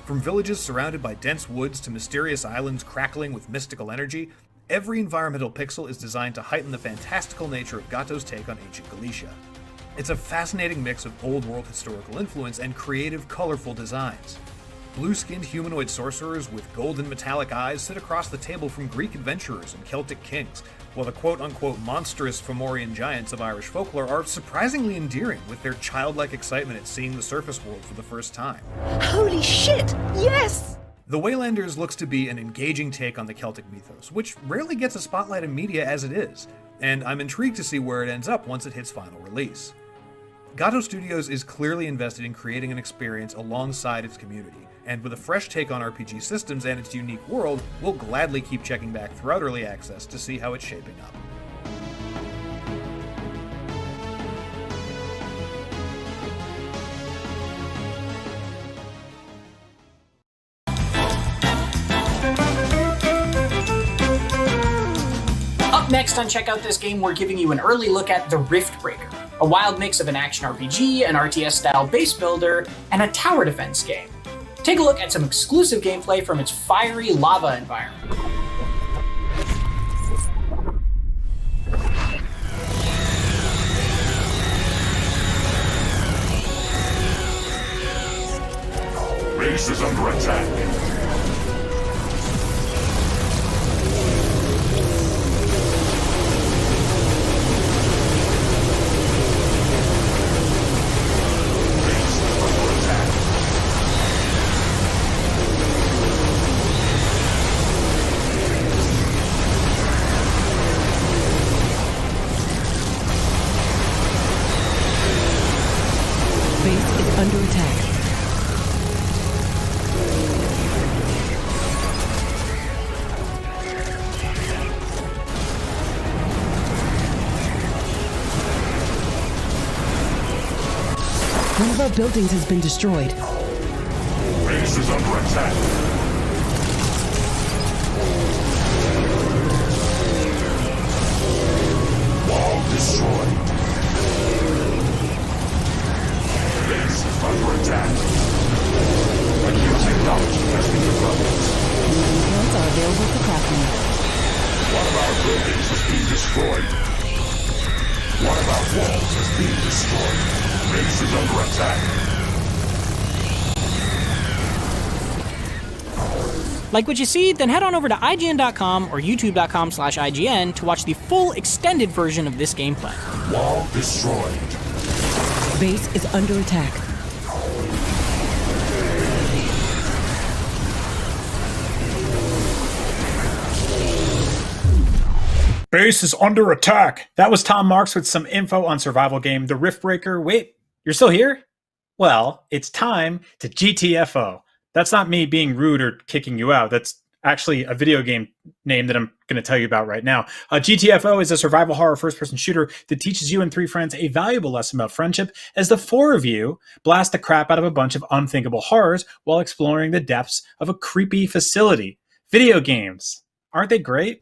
From villages surrounded by dense woods to mysterious islands crackling with mystical energy, every environmental pixel is designed to heighten the fantastical nature of Gato's take on ancient Galicia. It's a fascinating mix of old world historical influence and creative, colorful designs. Blue-skinned humanoid sorcerers with golden metallic eyes sit across the table from Greek adventurers and Celtic kings, while the quote-unquote monstrous Fomorian giants of Irish folklore are surprisingly endearing with their childlike excitement at seeing the surface world for the first time. Holy shit! Yes! The Waylanders looks to be an engaging take on the Celtic mythos, which rarely gets a spotlight in media as it is, and I'm intrigued to see where it ends up once it hits final release. Gato Studios is clearly invested in creating an experience alongside its community, and with a fresh take on RPG systems and its unique world, we'll gladly keep checking back throughout early access to see how it's shaping up. Up next on Check Out This Game, we're giving you an early look at The Riftbreaker, a wild mix of an action RPG, an RTS-style base builder, and a tower defense game. Take a look at some exclusive gameplay from its fiery lava environment. Base is under attack. Under attack. One of our buildings has been destroyed. Base is under attack. Wall destroyed. Base is under attack. A new technology has been developed. New details are available for crafting. One of our buildings is being destroyed. One of our walls is being destroyed. Base is under attack. Like what you see? Then head on over to IGN.com or YouTube.com/IGN to watch the full extended version of this gameplay. Wall destroyed. Base is under attack. Base is under attack. That was Tom Marks with some info on survival game The Riftbreaker. Wait, you're still here? Well, it's time to GTFO. That's not me being rude or kicking you out. That's actually a video game name that I'm going to tell you about right now. GTFO is a survival horror first-person shooter that teaches you and three friends a valuable lesson about friendship as the four of you blast the crap out of a bunch of unthinkable horrors while exploring the depths of a creepy facility. Video games. Aren't they great?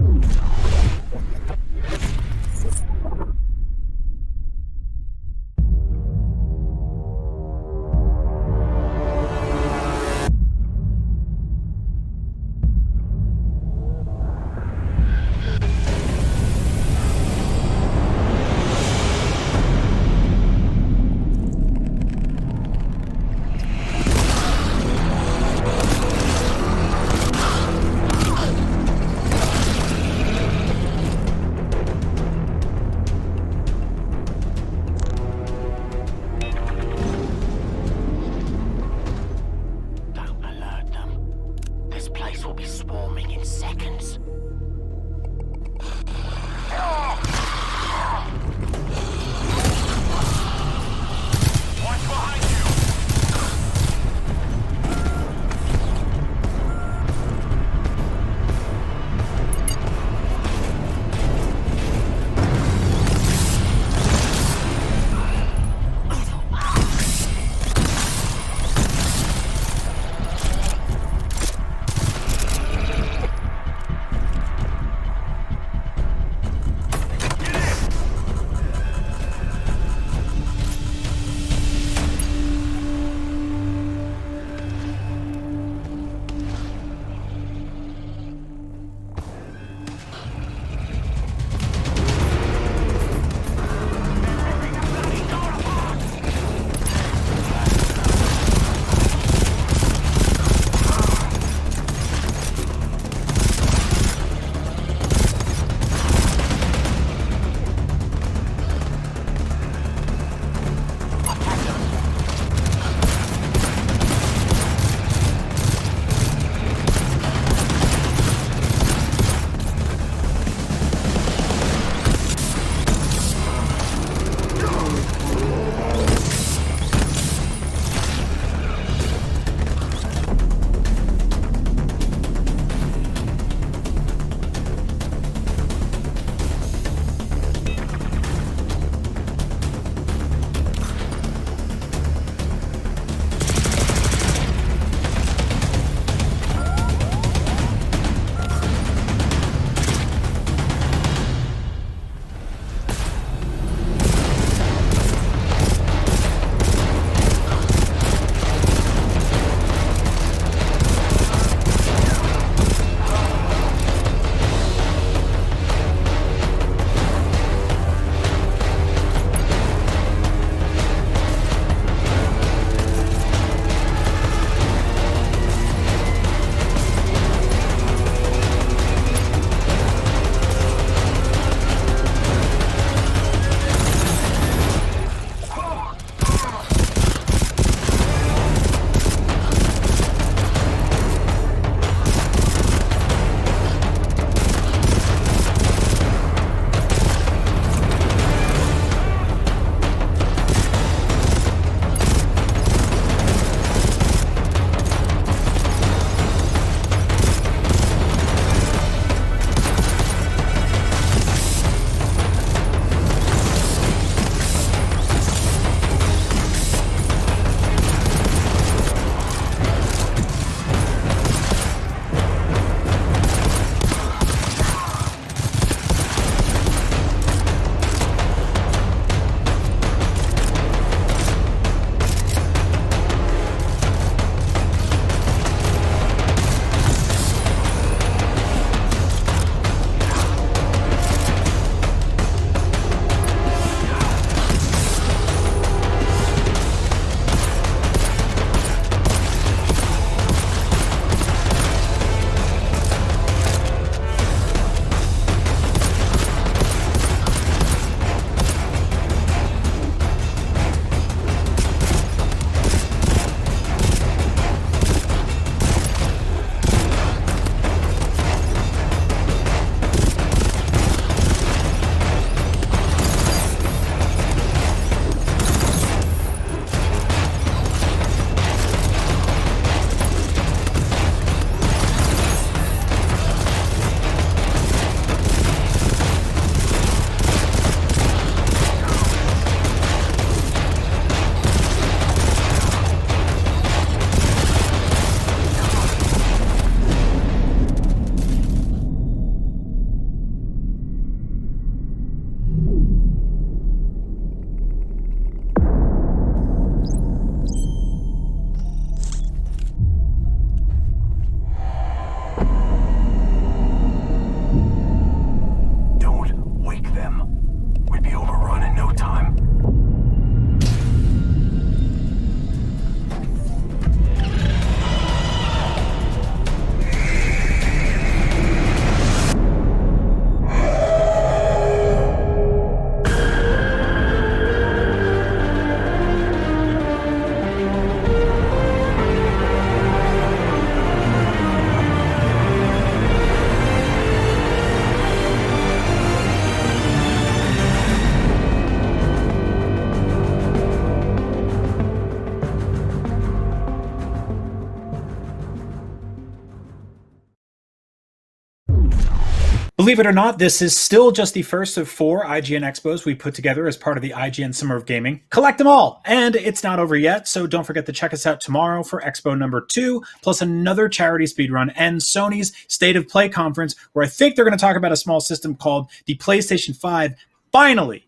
Believe it or not, this is still just the first of 4 IGN Expos we put together as part of the IGN Summer of Gaming. Collect them all! And it's not over yet, so don't forget to check us out tomorrow for Expo number 2, plus another charity speedrun and Sony's State of Play conference, where I think they're going to talk about a small system called the PlayStation 5. Finally!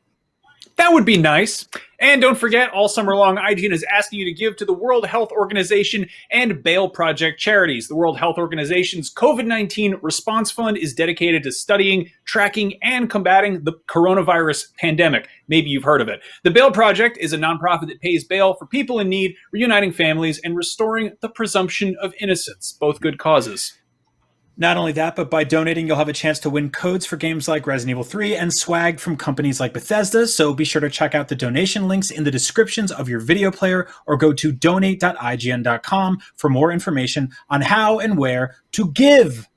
That would be nice. And don't forget, all summer long, IGN is asking you to give to the World Health Organization and Bail Project charities. The World Health Organization's COVID-19 Response Fund is dedicated to studying, tracking, and combating the coronavirus pandemic. Maybe you've heard of it. The Bail Project is a nonprofit that pays bail for people in need, reuniting families, and restoring the presumption of innocence. Both good causes. Not only that, but by donating, you'll have a chance to win codes for games like Resident Evil 3 and swag from companies like Bethesda, so be sure to check out the donation links in the descriptions of your video player or go to donate.ign.com for more information on how and where to give.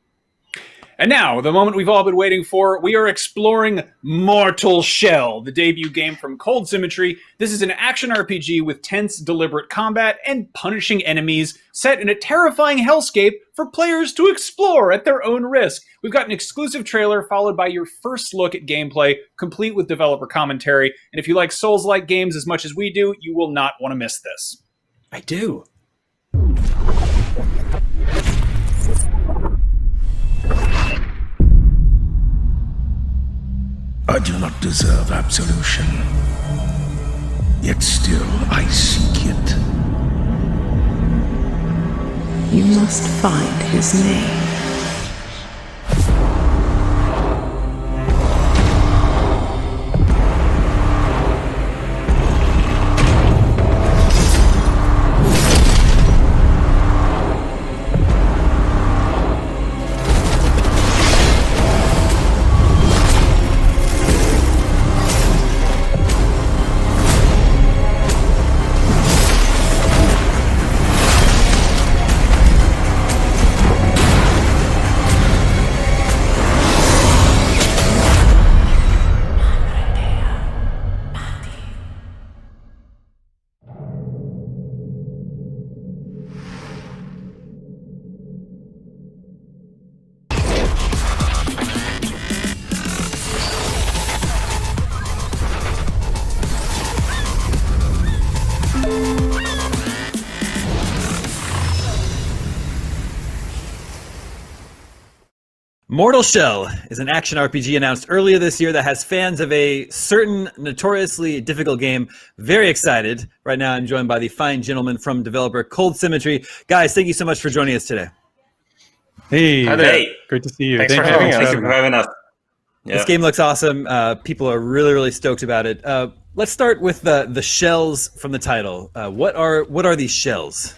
And now, the moment we've all been waiting for, we are exploring Mortal Shell, the debut game from Cold Symmetry. This is an action RPG with tense, deliberate combat and punishing enemies set in a terrifying hellscape for players to explore at their own risk. We've got an exclusive trailer followed by your first look at gameplay, complete with developer commentary. And if you like Souls-like games as much as we do, you will not want to miss this. I do. I do not deserve absolution, yet still I seek it. You must find his name. Mortal Shell is an action RPG announced earlier this year that has fans of a certain notoriously difficult game very excited. Right now I'm joined by the fine gentleman from developer Cold Symmetry. Guys, thank you so much for joining us today. Hey, great to see you. Thanks for having us. Thank you for having us. Yeah. This game looks awesome. People are really stoked about it. Let's start with the shells from the title. What are these shells?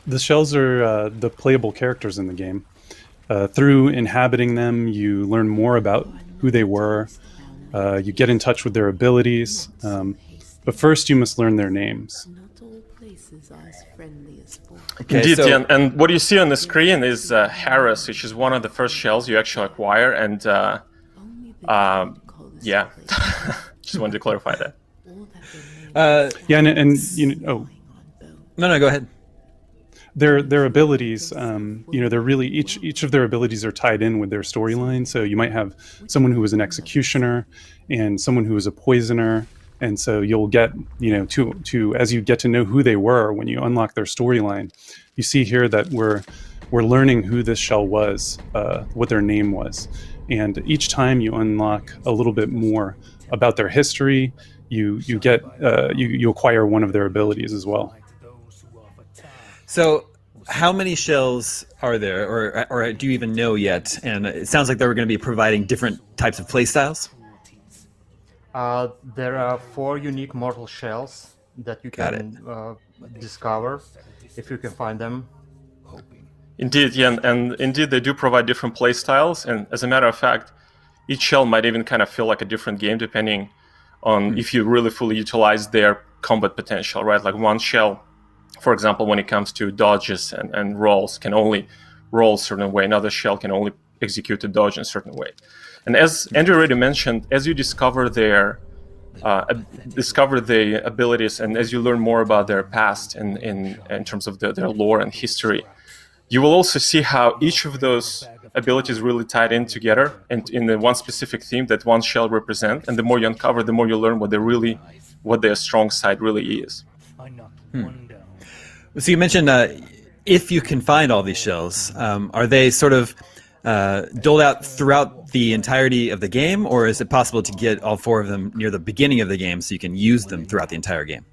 The shells are the playable characters in the game. Through inhabiting them, you learn more about who they were. You get in touch with their abilities. But first, you must learn their names. Okay, indeed, so... and what you see on the screen is Harris, which is one of the first shells you actually acquire. And yeah, just wanted to clarify that. Yeah, and you know, No, go ahead. Their abilities, they're really each of their abilities are tied in with their storyline. So you might have someone who is an executioner and someone who is a poisoner, and so you'll get to as you get to know who they were when you unlock their storyline. You see here that we're learning who this shell was, what their name was, and each time you unlock a little bit more about their history, you get you acquire one of their abilities as well. So, how many shells are there, or do you even know yet? And it sounds like they were going to be providing different types of playstyles. There are 4 unique mortal shells that you can discover if you can find them. Indeed, yeah, and indeed they do provide different playstyles. And as a matter of fact, each shell might even kind of feel like a different game depending on if you really fully utilize their combat potential, right? Like one shell, for example, when it comes to dodges and rolls, can only roll a certain way. Another shell can only execute a dodge in a certain way. And as Andrew already mentioned, as you discover the abilities and as you learn more about their past in terms of their lore and history, you will also see how each of those abilities really tied in together and in the one specific theme that one shell represent. And the more you uncover, the more you learn what their strong side really is. So you mentioned if you can find all these shells, are they sort of doled out throughout the entirety of the game, or is it possible to get all 4 of them near the beginning of the game so you can use them throughout the entire game?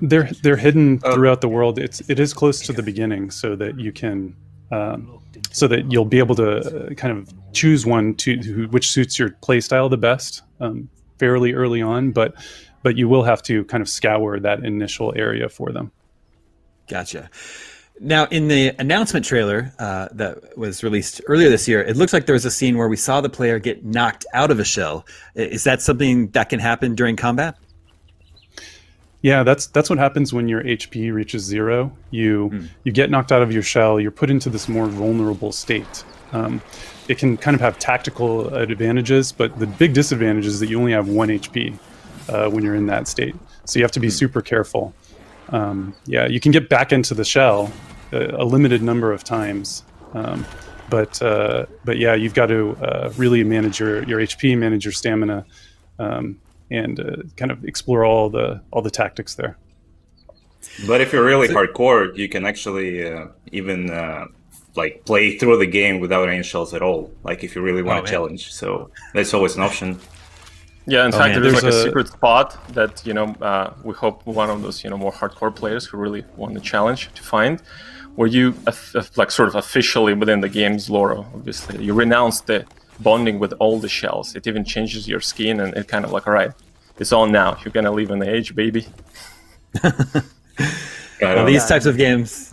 They're hidden throughout the world. It is close to the beginning, so that you can so that you'll be able to kind of choose one which suits your playstyle the best fairly early on, but you will have to kind of scour that initial area for them. Gotcha. Now, in the announcement trailer that was released earlier this year, it looks like there was a scene where we saw the player get knocked out of a shell. Is that something that can happen during combat? Yeah, that's what happens when your HP reaches 0. You get knocked out of your shell. You're put into this more vulnerable state. It can kind of have tactical advantages, but the big disadvantage is that you only have 1 HP when you're in that state. So you have to be super careful. Yeah, you can get back into the shell a limited number of times, but yeah, you've got to really manage your HP, manage your stamina, and kind of explore all the tactics there. But if you're really hardcore, you can actually even like play through the game without any shells at all. Like if you really want a challenge, so that's always an option. Yeah, in fact, there's like a secret spot that we hope one of those more hardcore players who really want the challenge to find, where you like sort of officially within the game's lore, obviously, you renounce the bonding with all the shells. It even changes your skin, and it kind of like, all right, it's on now. You're gonna live in the age, baby. Well, these types of games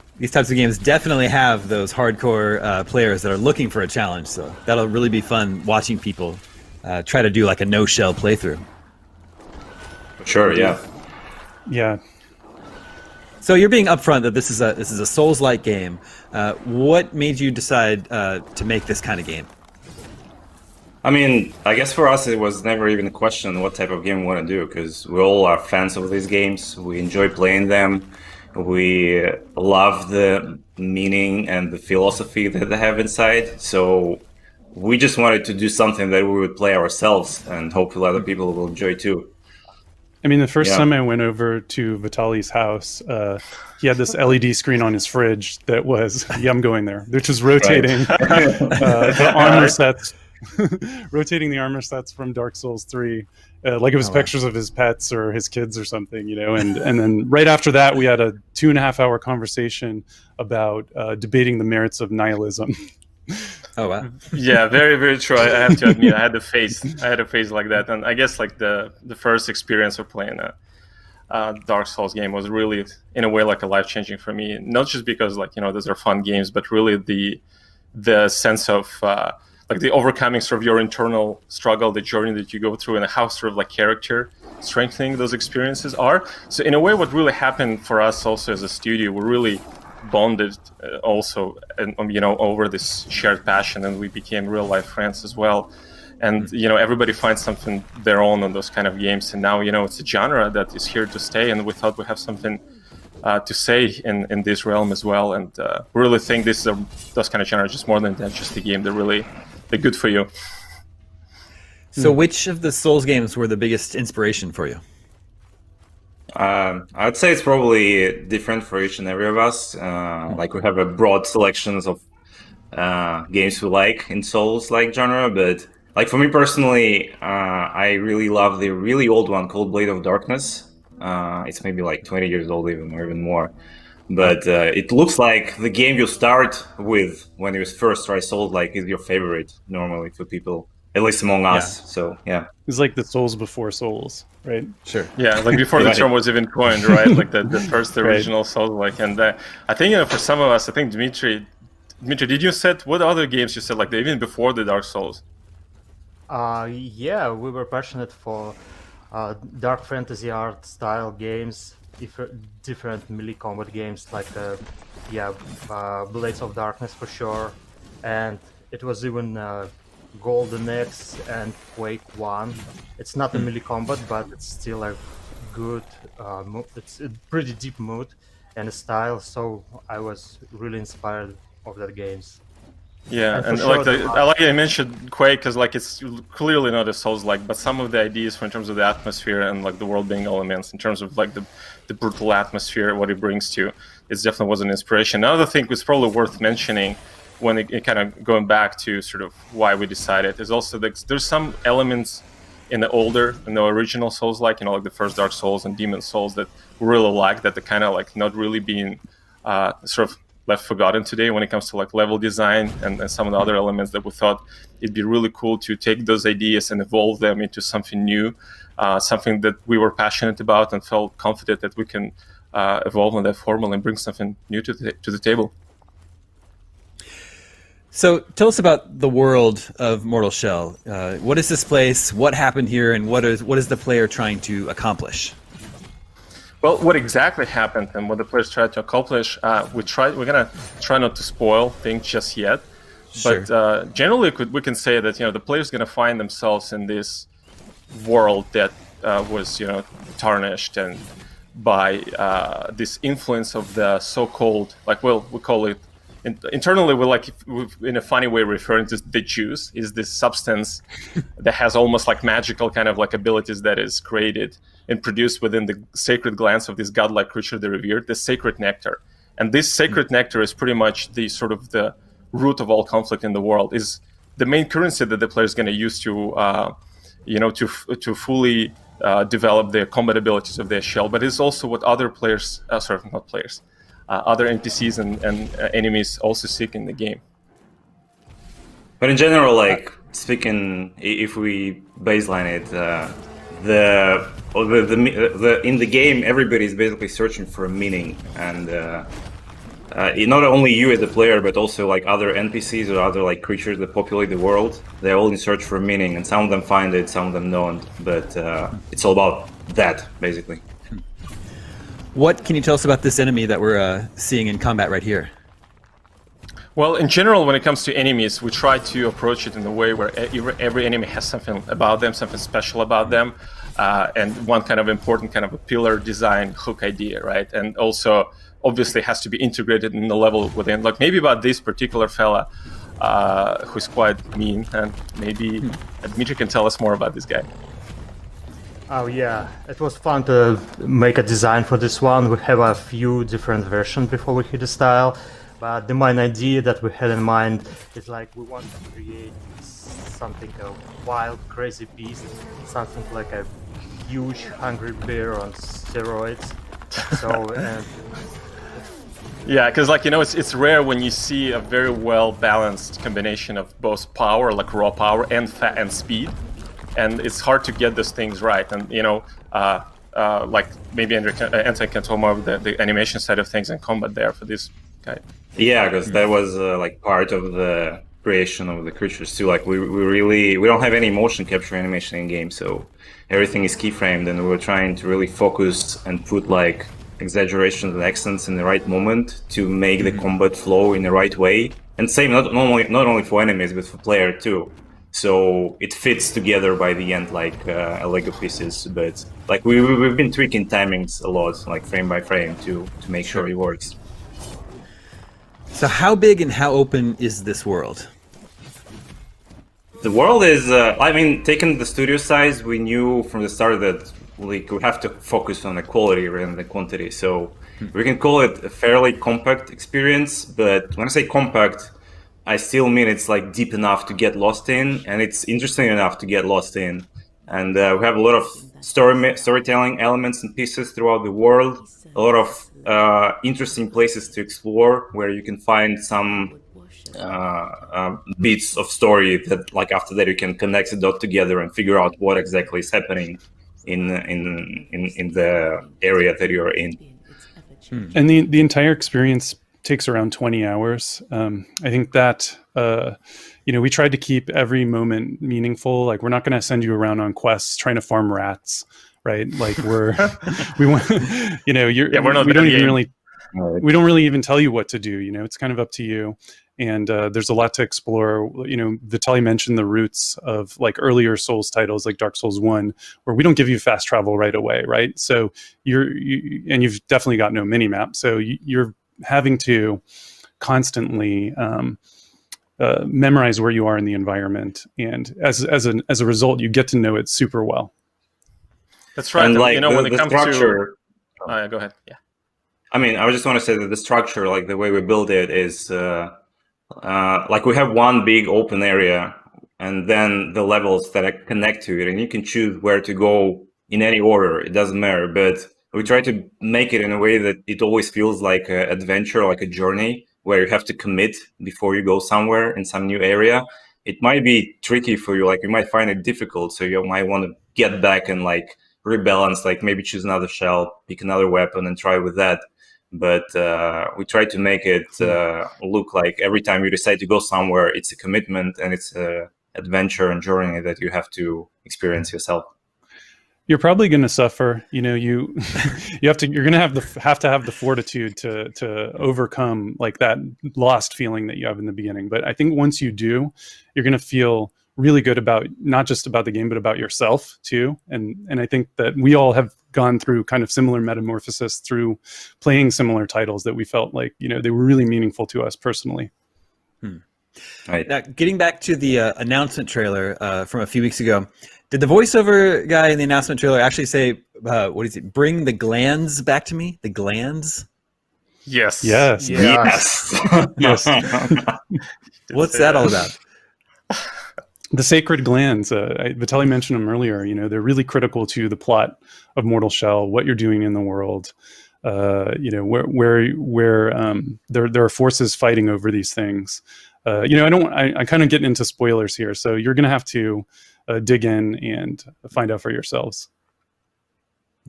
definitely have those hardcore players that are looking for a challenge. So that'll really be fun watching people try to do like a no-shell playthrough. Sure, yeah. Yeah. So you're being upfront that this is a Souls-like game. What made you decide to make this kind of game? I mean, I guess for us it was never even a question what type of game we want to do, because we all are fans of these games. We enjoy playing them. We love the meaning and the philosophy that they have inside. So we just wanted to do something that we would play ourselves, and hopefully other people will enjoy too. I mean, the first time I went over to Vitali's house, he had this LED screen on his fridge that was, I'm going there, which was rotating the armor sets, rotating the armor sets from Dark Souls 3, like it was pictures of his pets or his kids or something, and then right after that, we had a 2.5-hour conversation about debating the merits of nihilism. Oh wow! Yeah, very, very true. I have to admit, I had a face like that, and I guess like the first experience of playing a Dark Souls game was really, in a way, like a life changing for me. Not just because those are fun games, but really the sense of like the overcoming sort of your internal struggle, the journey that you go through, and how sort of like character strengthening those experiences are. So in a way, what really happened for us also as a studio, we really bonded also over this shared passion, and we became real life friends as well. And everybody finds something their own on those kind of games, and now it's a genre that is here to stay, and we thought we have something to say in this realm as well. And we really think those kind of genres, just more than that, just a game, they're good for you. So which of the Souls games were the biggest inspiration for you? I'd say it's probably different for each and every of us. Like we have a broad selections of games we like in Souls-like genre, but like for me personally, I really love the really old one called Blade of Darkness. It's maybe like 20 years old even, or even more. But it looks like the game you start with when you first try Souls-like is your favorite normally for people, at least among us. So yeah. It's like the Souls before Souls, right? Sure. Yeah, like before the term was even coined, right? Like the first original Souls-like. And I think for some of us, I think Dmitry, did you set, what other games you said, like even before the Dark Souls? Yeah, we were passionate for dark fantasy art style games, different melee combat games like Blades of Darkness for sure, and it was even Golden Axe and Quake 1. It's not a melee combat, but it's still a good it's a pretty deep mood and a style, so I was really inspired of that games. Yeah, and for like sure I like I mentioned Quake because like it's clearly not a Souls-like, but some of the ideas in terms of the atmosphere and like the world building elements, in terms of like the brutal atmosphere, what it brings to, it definitely was an inspiration. Another thing was probably worth mentioning when it kind of going back to sort of why we decided is also that there's some elements in the original Souls-like, like the first Dark Souls and Demon Souls that we really like, that they're kind of like not really being sort of left forgotten today when it comes to like level design and some of the other elements that we thought it'd be really cool to take those ideas and evolve them into something new, something that we were passionate about and felt confident that we can evolve on that formula and bring something new to the table. So tell us about the world of Mortal Shell. What is this place? What happened here? And what is the player trying to accomplish? Well, what exactly happened and what the players tried to accomplish, we're gonna try not to spoil things just yet. Sure. But generally, we can say that the player's gonna find themselves in this world that was tarnished and by this influence of the so-called, like, well, we call it internally, we're in a funny way referring to the juice, is this substance that has almost like magical kind of like abilities that is created and produced within the sacred glands of this godlike creature they revered, the sacred nectar. And this sacred nectar is pretty much the sort of the root of all conflict in the world, is the main currency that the player is going to use to fully develop the combat abilities of their shell, but it's also what other players, other NPCs and enemies also seek in the game. But in general, like speaking, if we baseline it, in the game, everybody is basically searching for a meaning, and not only you as a player, but also like other NPCs or other like creatures that populate the world. They're all in search for meaning, and some of them find it, some of them don't. But it's all about that, basically. What can you tell us about this enemy that we're seeing in combat right here? Well, in general, when it comes to enemies, we try to approach it in a way where every enemy has something about them, something special about them, and one kind of important kind of a pillar design hook idea, right? And also, obviously, has to be integrated in the level within. Like maybe about this particular fella, who's quite mean, and maybe Dmitry can tell us more about this guy. Oh yeah, it was fun to make a design for this one. We have a few different versions before we hit the style, but the main idea that we had in mind is like we want to create something a wild, crazy beast, something like a huge, hungry bear on steroids. So. Yeah, because it's rare when you see a very well balanced combination of both power, like raw power, and fat and speed. And it's hard to get those things right. And, like maybe Anton can talk more about the animation side of things and combat there for this guy. Yeah, because that was like part of the creation of the creatures too. Like we don't have any motion capture animation in game, so everything is keyframed, and we were trying to really focus and put like exaggerations and accents in the right moment to make the combat flow in the right way. And same not only for enemies but for player too. So it fits together by the end like Lego pieces, but like we've been tweaking timings a lot, like frame by frame, to make sure it works. So how big and how open is this world? The world is, taking the studio size, we knew from the start that we have to focus on the quality rather than the quantity. So we can call it a fairly compact experience, but when I say compact, I still mean it's like deep enough to get lost in, and it's interesting enough to get lost in. And we have a lot of storytelling elements and pieces throughout the world, a lot of interesting places to explore where you can find some bits of story that, like, after that you can connect the dot together and figure out what exactly is happening in the area that you're in. And the entire experience takes around 20 hours. I think that, we tried to keep every moment meaningful. Like, we're not going to send you around on quests trying to farm rats, right? Like we want, we don't really even tell you what to do. It's kind of up to you. And there's a lot to explore. Vitaly mentioned the roots of like earlier Souls titles, like Dark Souls 1, where we don't give you fast travel right away, right? So you've definitely got no mini map. So you're having to constantly memorize where you are in the environment, and as a result, you get to know it super well. That's right. And when it the comes structure, to, go ahead. Yeah. I mean, I just want to say that the structure, like the way we build it, is like we have one big open area, and then the levels that connect to it, and you can choose where to go in any order. It doesn't matter, but we try to make it in a way that it always feels like an adventure, like a journey, where you have to commit before you go somewhere in some new area. It might be tricky for you, like you might find it difficult, so you might want to get back and like rebalance, like maybe choose another shell, pick another weapon and try with that. But we try to make it look like every time you decide to go somewhere, it's a commitment and it's an adventure and journey that you have to experience yourself. You're probably going to suffer. You you're going to have to have the fortitude to overcome like that lost feeling that you have in the beginning. But I think once you do, you're going to feel really good about not just about the game, but about yourself too. And I think that we all have gone through kind of similar metamorphosis through playing similar titles that we felt like, they were really meaningful to us personally. Right. Now, getting back to the announcement trailer from a few weeks ago, did the voiceover guy in the announcement trailer actually say, what is it? Bring the glands back to me? The glands? Yes. Yes. Yes. Yes. What's that all about? The sacred glands. Vitaly mentioned them earlier. They're really critical to the plot of Mortal Shell, what you're doing in the world. Where there are forces fighting over these things. I kind of get into spoilers here, so you're going to have to dig in and find out for yourselves.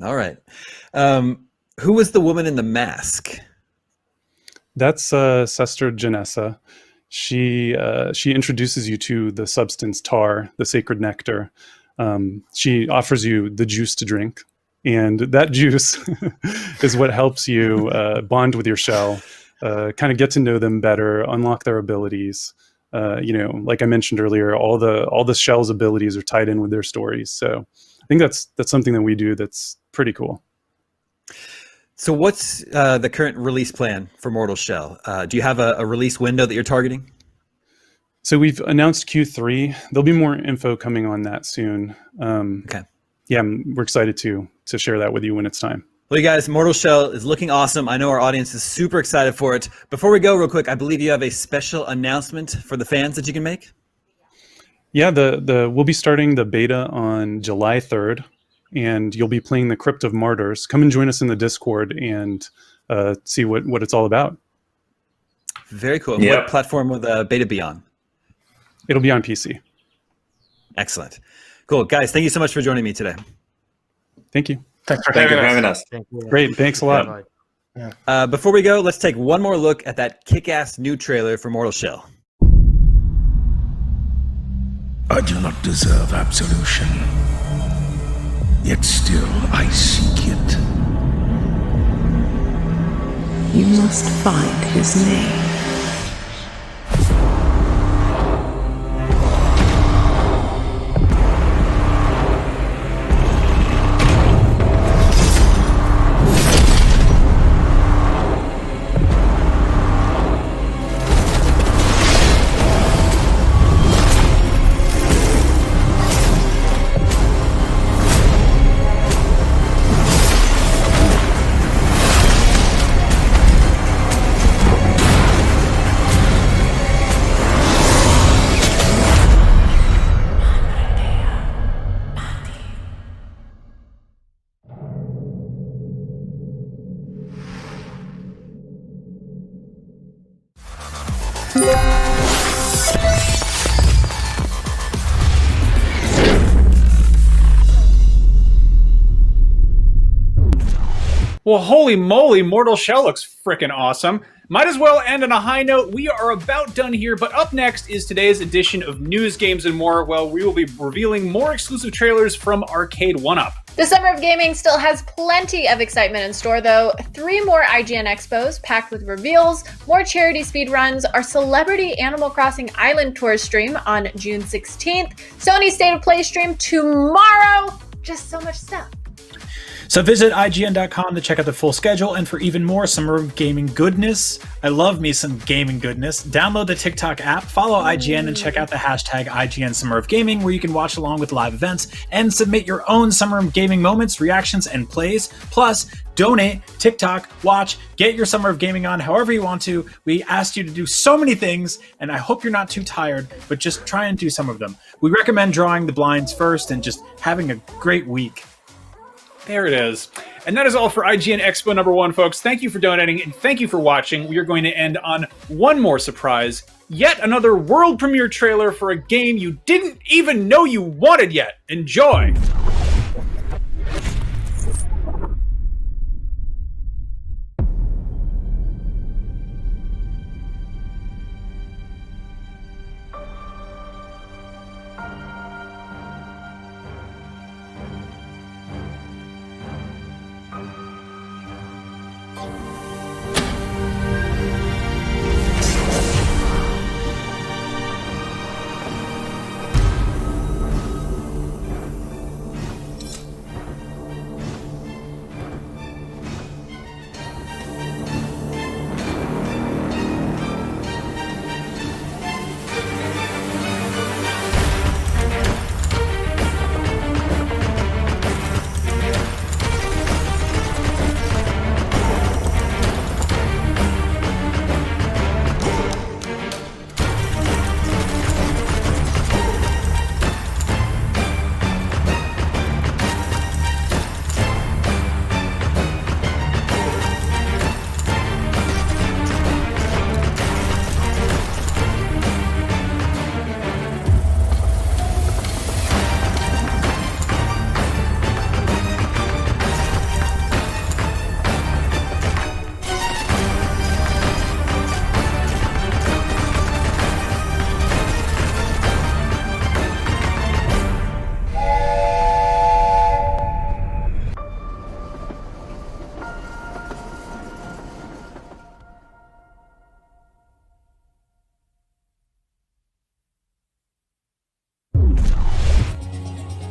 All right. Who was the woman in the mask? That's Sister Janessa. She introduces you to the substance tar, the sacred nectar. She offers you the juice to drink, and that juice is what helps you bond with your shell, kind of get to know them better, unlock their abilities. Like I mentioned earlier, all the shell's abilities are tied in with their stories. So I think that's something that we do that's pretty cool. So what's the current release plan for Mortal Shell? Do you have a release window that you're targeting? So we've announced Q3. There'll be more info coming on that soon. Okay. Yeah, we're excited to share that with you when it's time. Well, you guys, Mortal Shell is looking awesome. I know our audience is super excited for it. Before we go, real quick, I believe you have a special announcement for the fans that you can make? Yeah, we'll be starting the beta on July 3rd, and you'll be playing the Crypt of Martyrs. Come and join us in the Discord and see what it's all about. Very cool. Yep. What platform will the beta be on? It'll be on PC. Excellent. Cool. Guys, thank you so much for joining me today. Thank you. Thanks for having us. Thank you. Great. Thanks a lot. Before we go, let's take one more look at that kick-ass new trailer for Mortal Shell. I do not deserve absolution, yet still I seek it. You must find his name. Well, holy moly, Mortal Shell looks frickin' awesome. Might as well end on a high note. We are about done here, but up next is today's edition of News, Games, and More. Well, we will be revealing more exclusive trailers from Arcade 1UP. The Summer of Gaming still has plenty of excitement in store, though. 3 more IGN Expos packed with reveals, more charity speedruns, our Celebrity Animal Crossing Island Tour stream on June 16th, Sony State of Play stream tomorrow. Just so much stuff. So visit IGN.com to check out the full schedule, and for even more Summer of Gaming goodness, I love me some gaming goodness, download the TikTok app, follow IGN, and check out the hashtag IGN Summer of Gaming, where you can watch along with live events and submit your own Summer of Gaming moments, reactions, and plays. Plus, donate, TikTok, watch, get your Summer of Gaming on however you want to. We asked you to do so many things, and I hope you're not too tired, but just try and do some of them. We recommend drawing the blinds first and just having a great week. There it is. And that is all for IGN Expo number 1, folks. Thank you for donating, and thank you for watching. We are going to end on one more surprise. Yet another world premiere trailer for a game you didn't even know you wanted yet. Enjoy!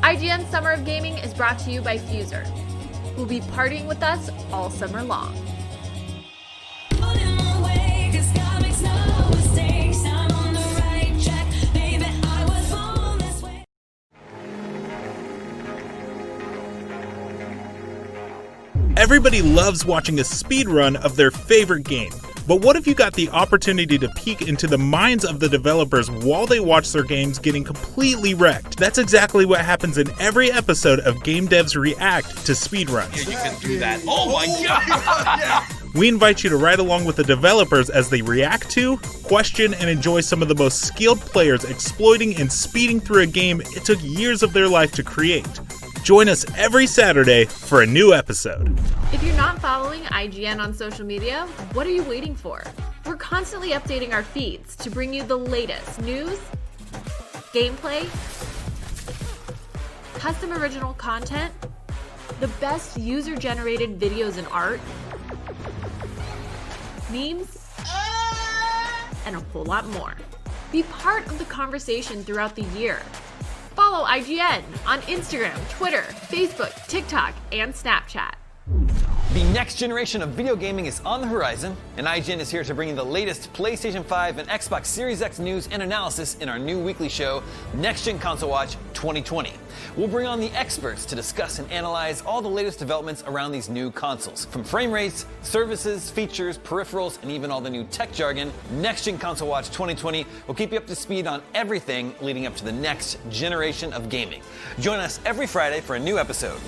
IGN Summer of Gaming is brought to you by Fuser, who will be partying with us all summer long. Everybody loves watching a speedrun of their favorite game. But what if you got the opportunity to peek into the minds of the developers while they watch their games getting completely wrecked? That's exactly what happens in every episode of Game Devs React to speedruns. Yeah, you can do that. Oh my god! We invite you to ride along with the developers as they react to, question, and enjoy some of the most skilled players exploiting and speeding through a game it took years of their life to create. Join us every Saturday for a new episode. If you're not following IGN on social media, what are you waiting for? We're constantly updating our feeds to bring you the latest news, gameplay, custom original content, the best user-generated videos and art, memes, and a whole lot more. Be part of the conversation throughout the year. Follow IGN on Instagram, Twitter, Facebook, TikTok, and Snapchat. The next generation of video gaming is on the horizon, and IGN is here to bring you the latest PlayStation 5 and Xbox Series X news and analysis in our new weekly show, Next Gen Console Watch 2020. We'll bring on the experts to discuss and analyze all the latest developments around these new consoles. From frame rates, services, features, peripherals, and even all the new tech jargon, Next Gen Console Watch 2020 will keep you up to speed on everything leading up to the next generation of gaming. Join us every Friday for a new episode.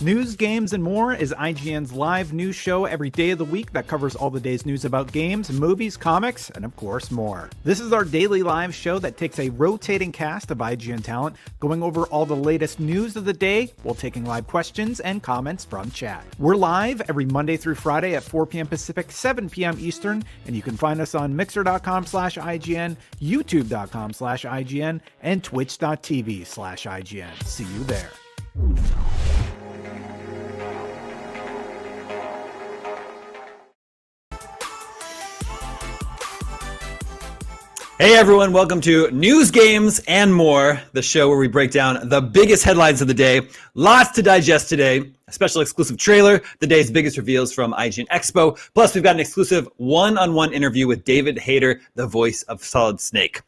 News, Games, and More is IGN's live news show every day of the week that covers all the day's news about games, movies, comics, and of course more. This is our daily live show that takes a rotating cast of IGN talent, going over all the latest news of the day while taking live questions and comments from chat. We're live every Monday through Friday at 4 p.m. Pacific, 7 p.m. Eastern, and you can find us on mixer.com/IGN, youtube.com/IGN, and twitch.tv/IGN. See you there. Hey everyone, welcome to News, Games, and More, the show where we break down the biggest headlines of the day. Lots to digest today. A special exclusive trailer, the day's biggest reveals from IGN Expo. Plus, we've got an exclusive one-on-one interview with David Hayter, the voice of Solid Snake.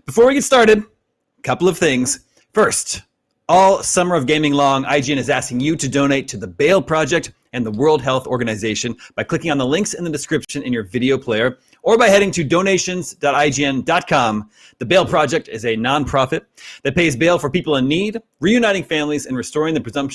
Before we get started, a couple of things. First, all Summer of Gaming long, IGN is asking you to donate to the Bail Project and the World Health Organization by clicking on the links in the description in your video player, or by heading to donations.ign.com. The Bail Project is a nonprofit that pays bail for people in need, reuniting families, and restoring the presumption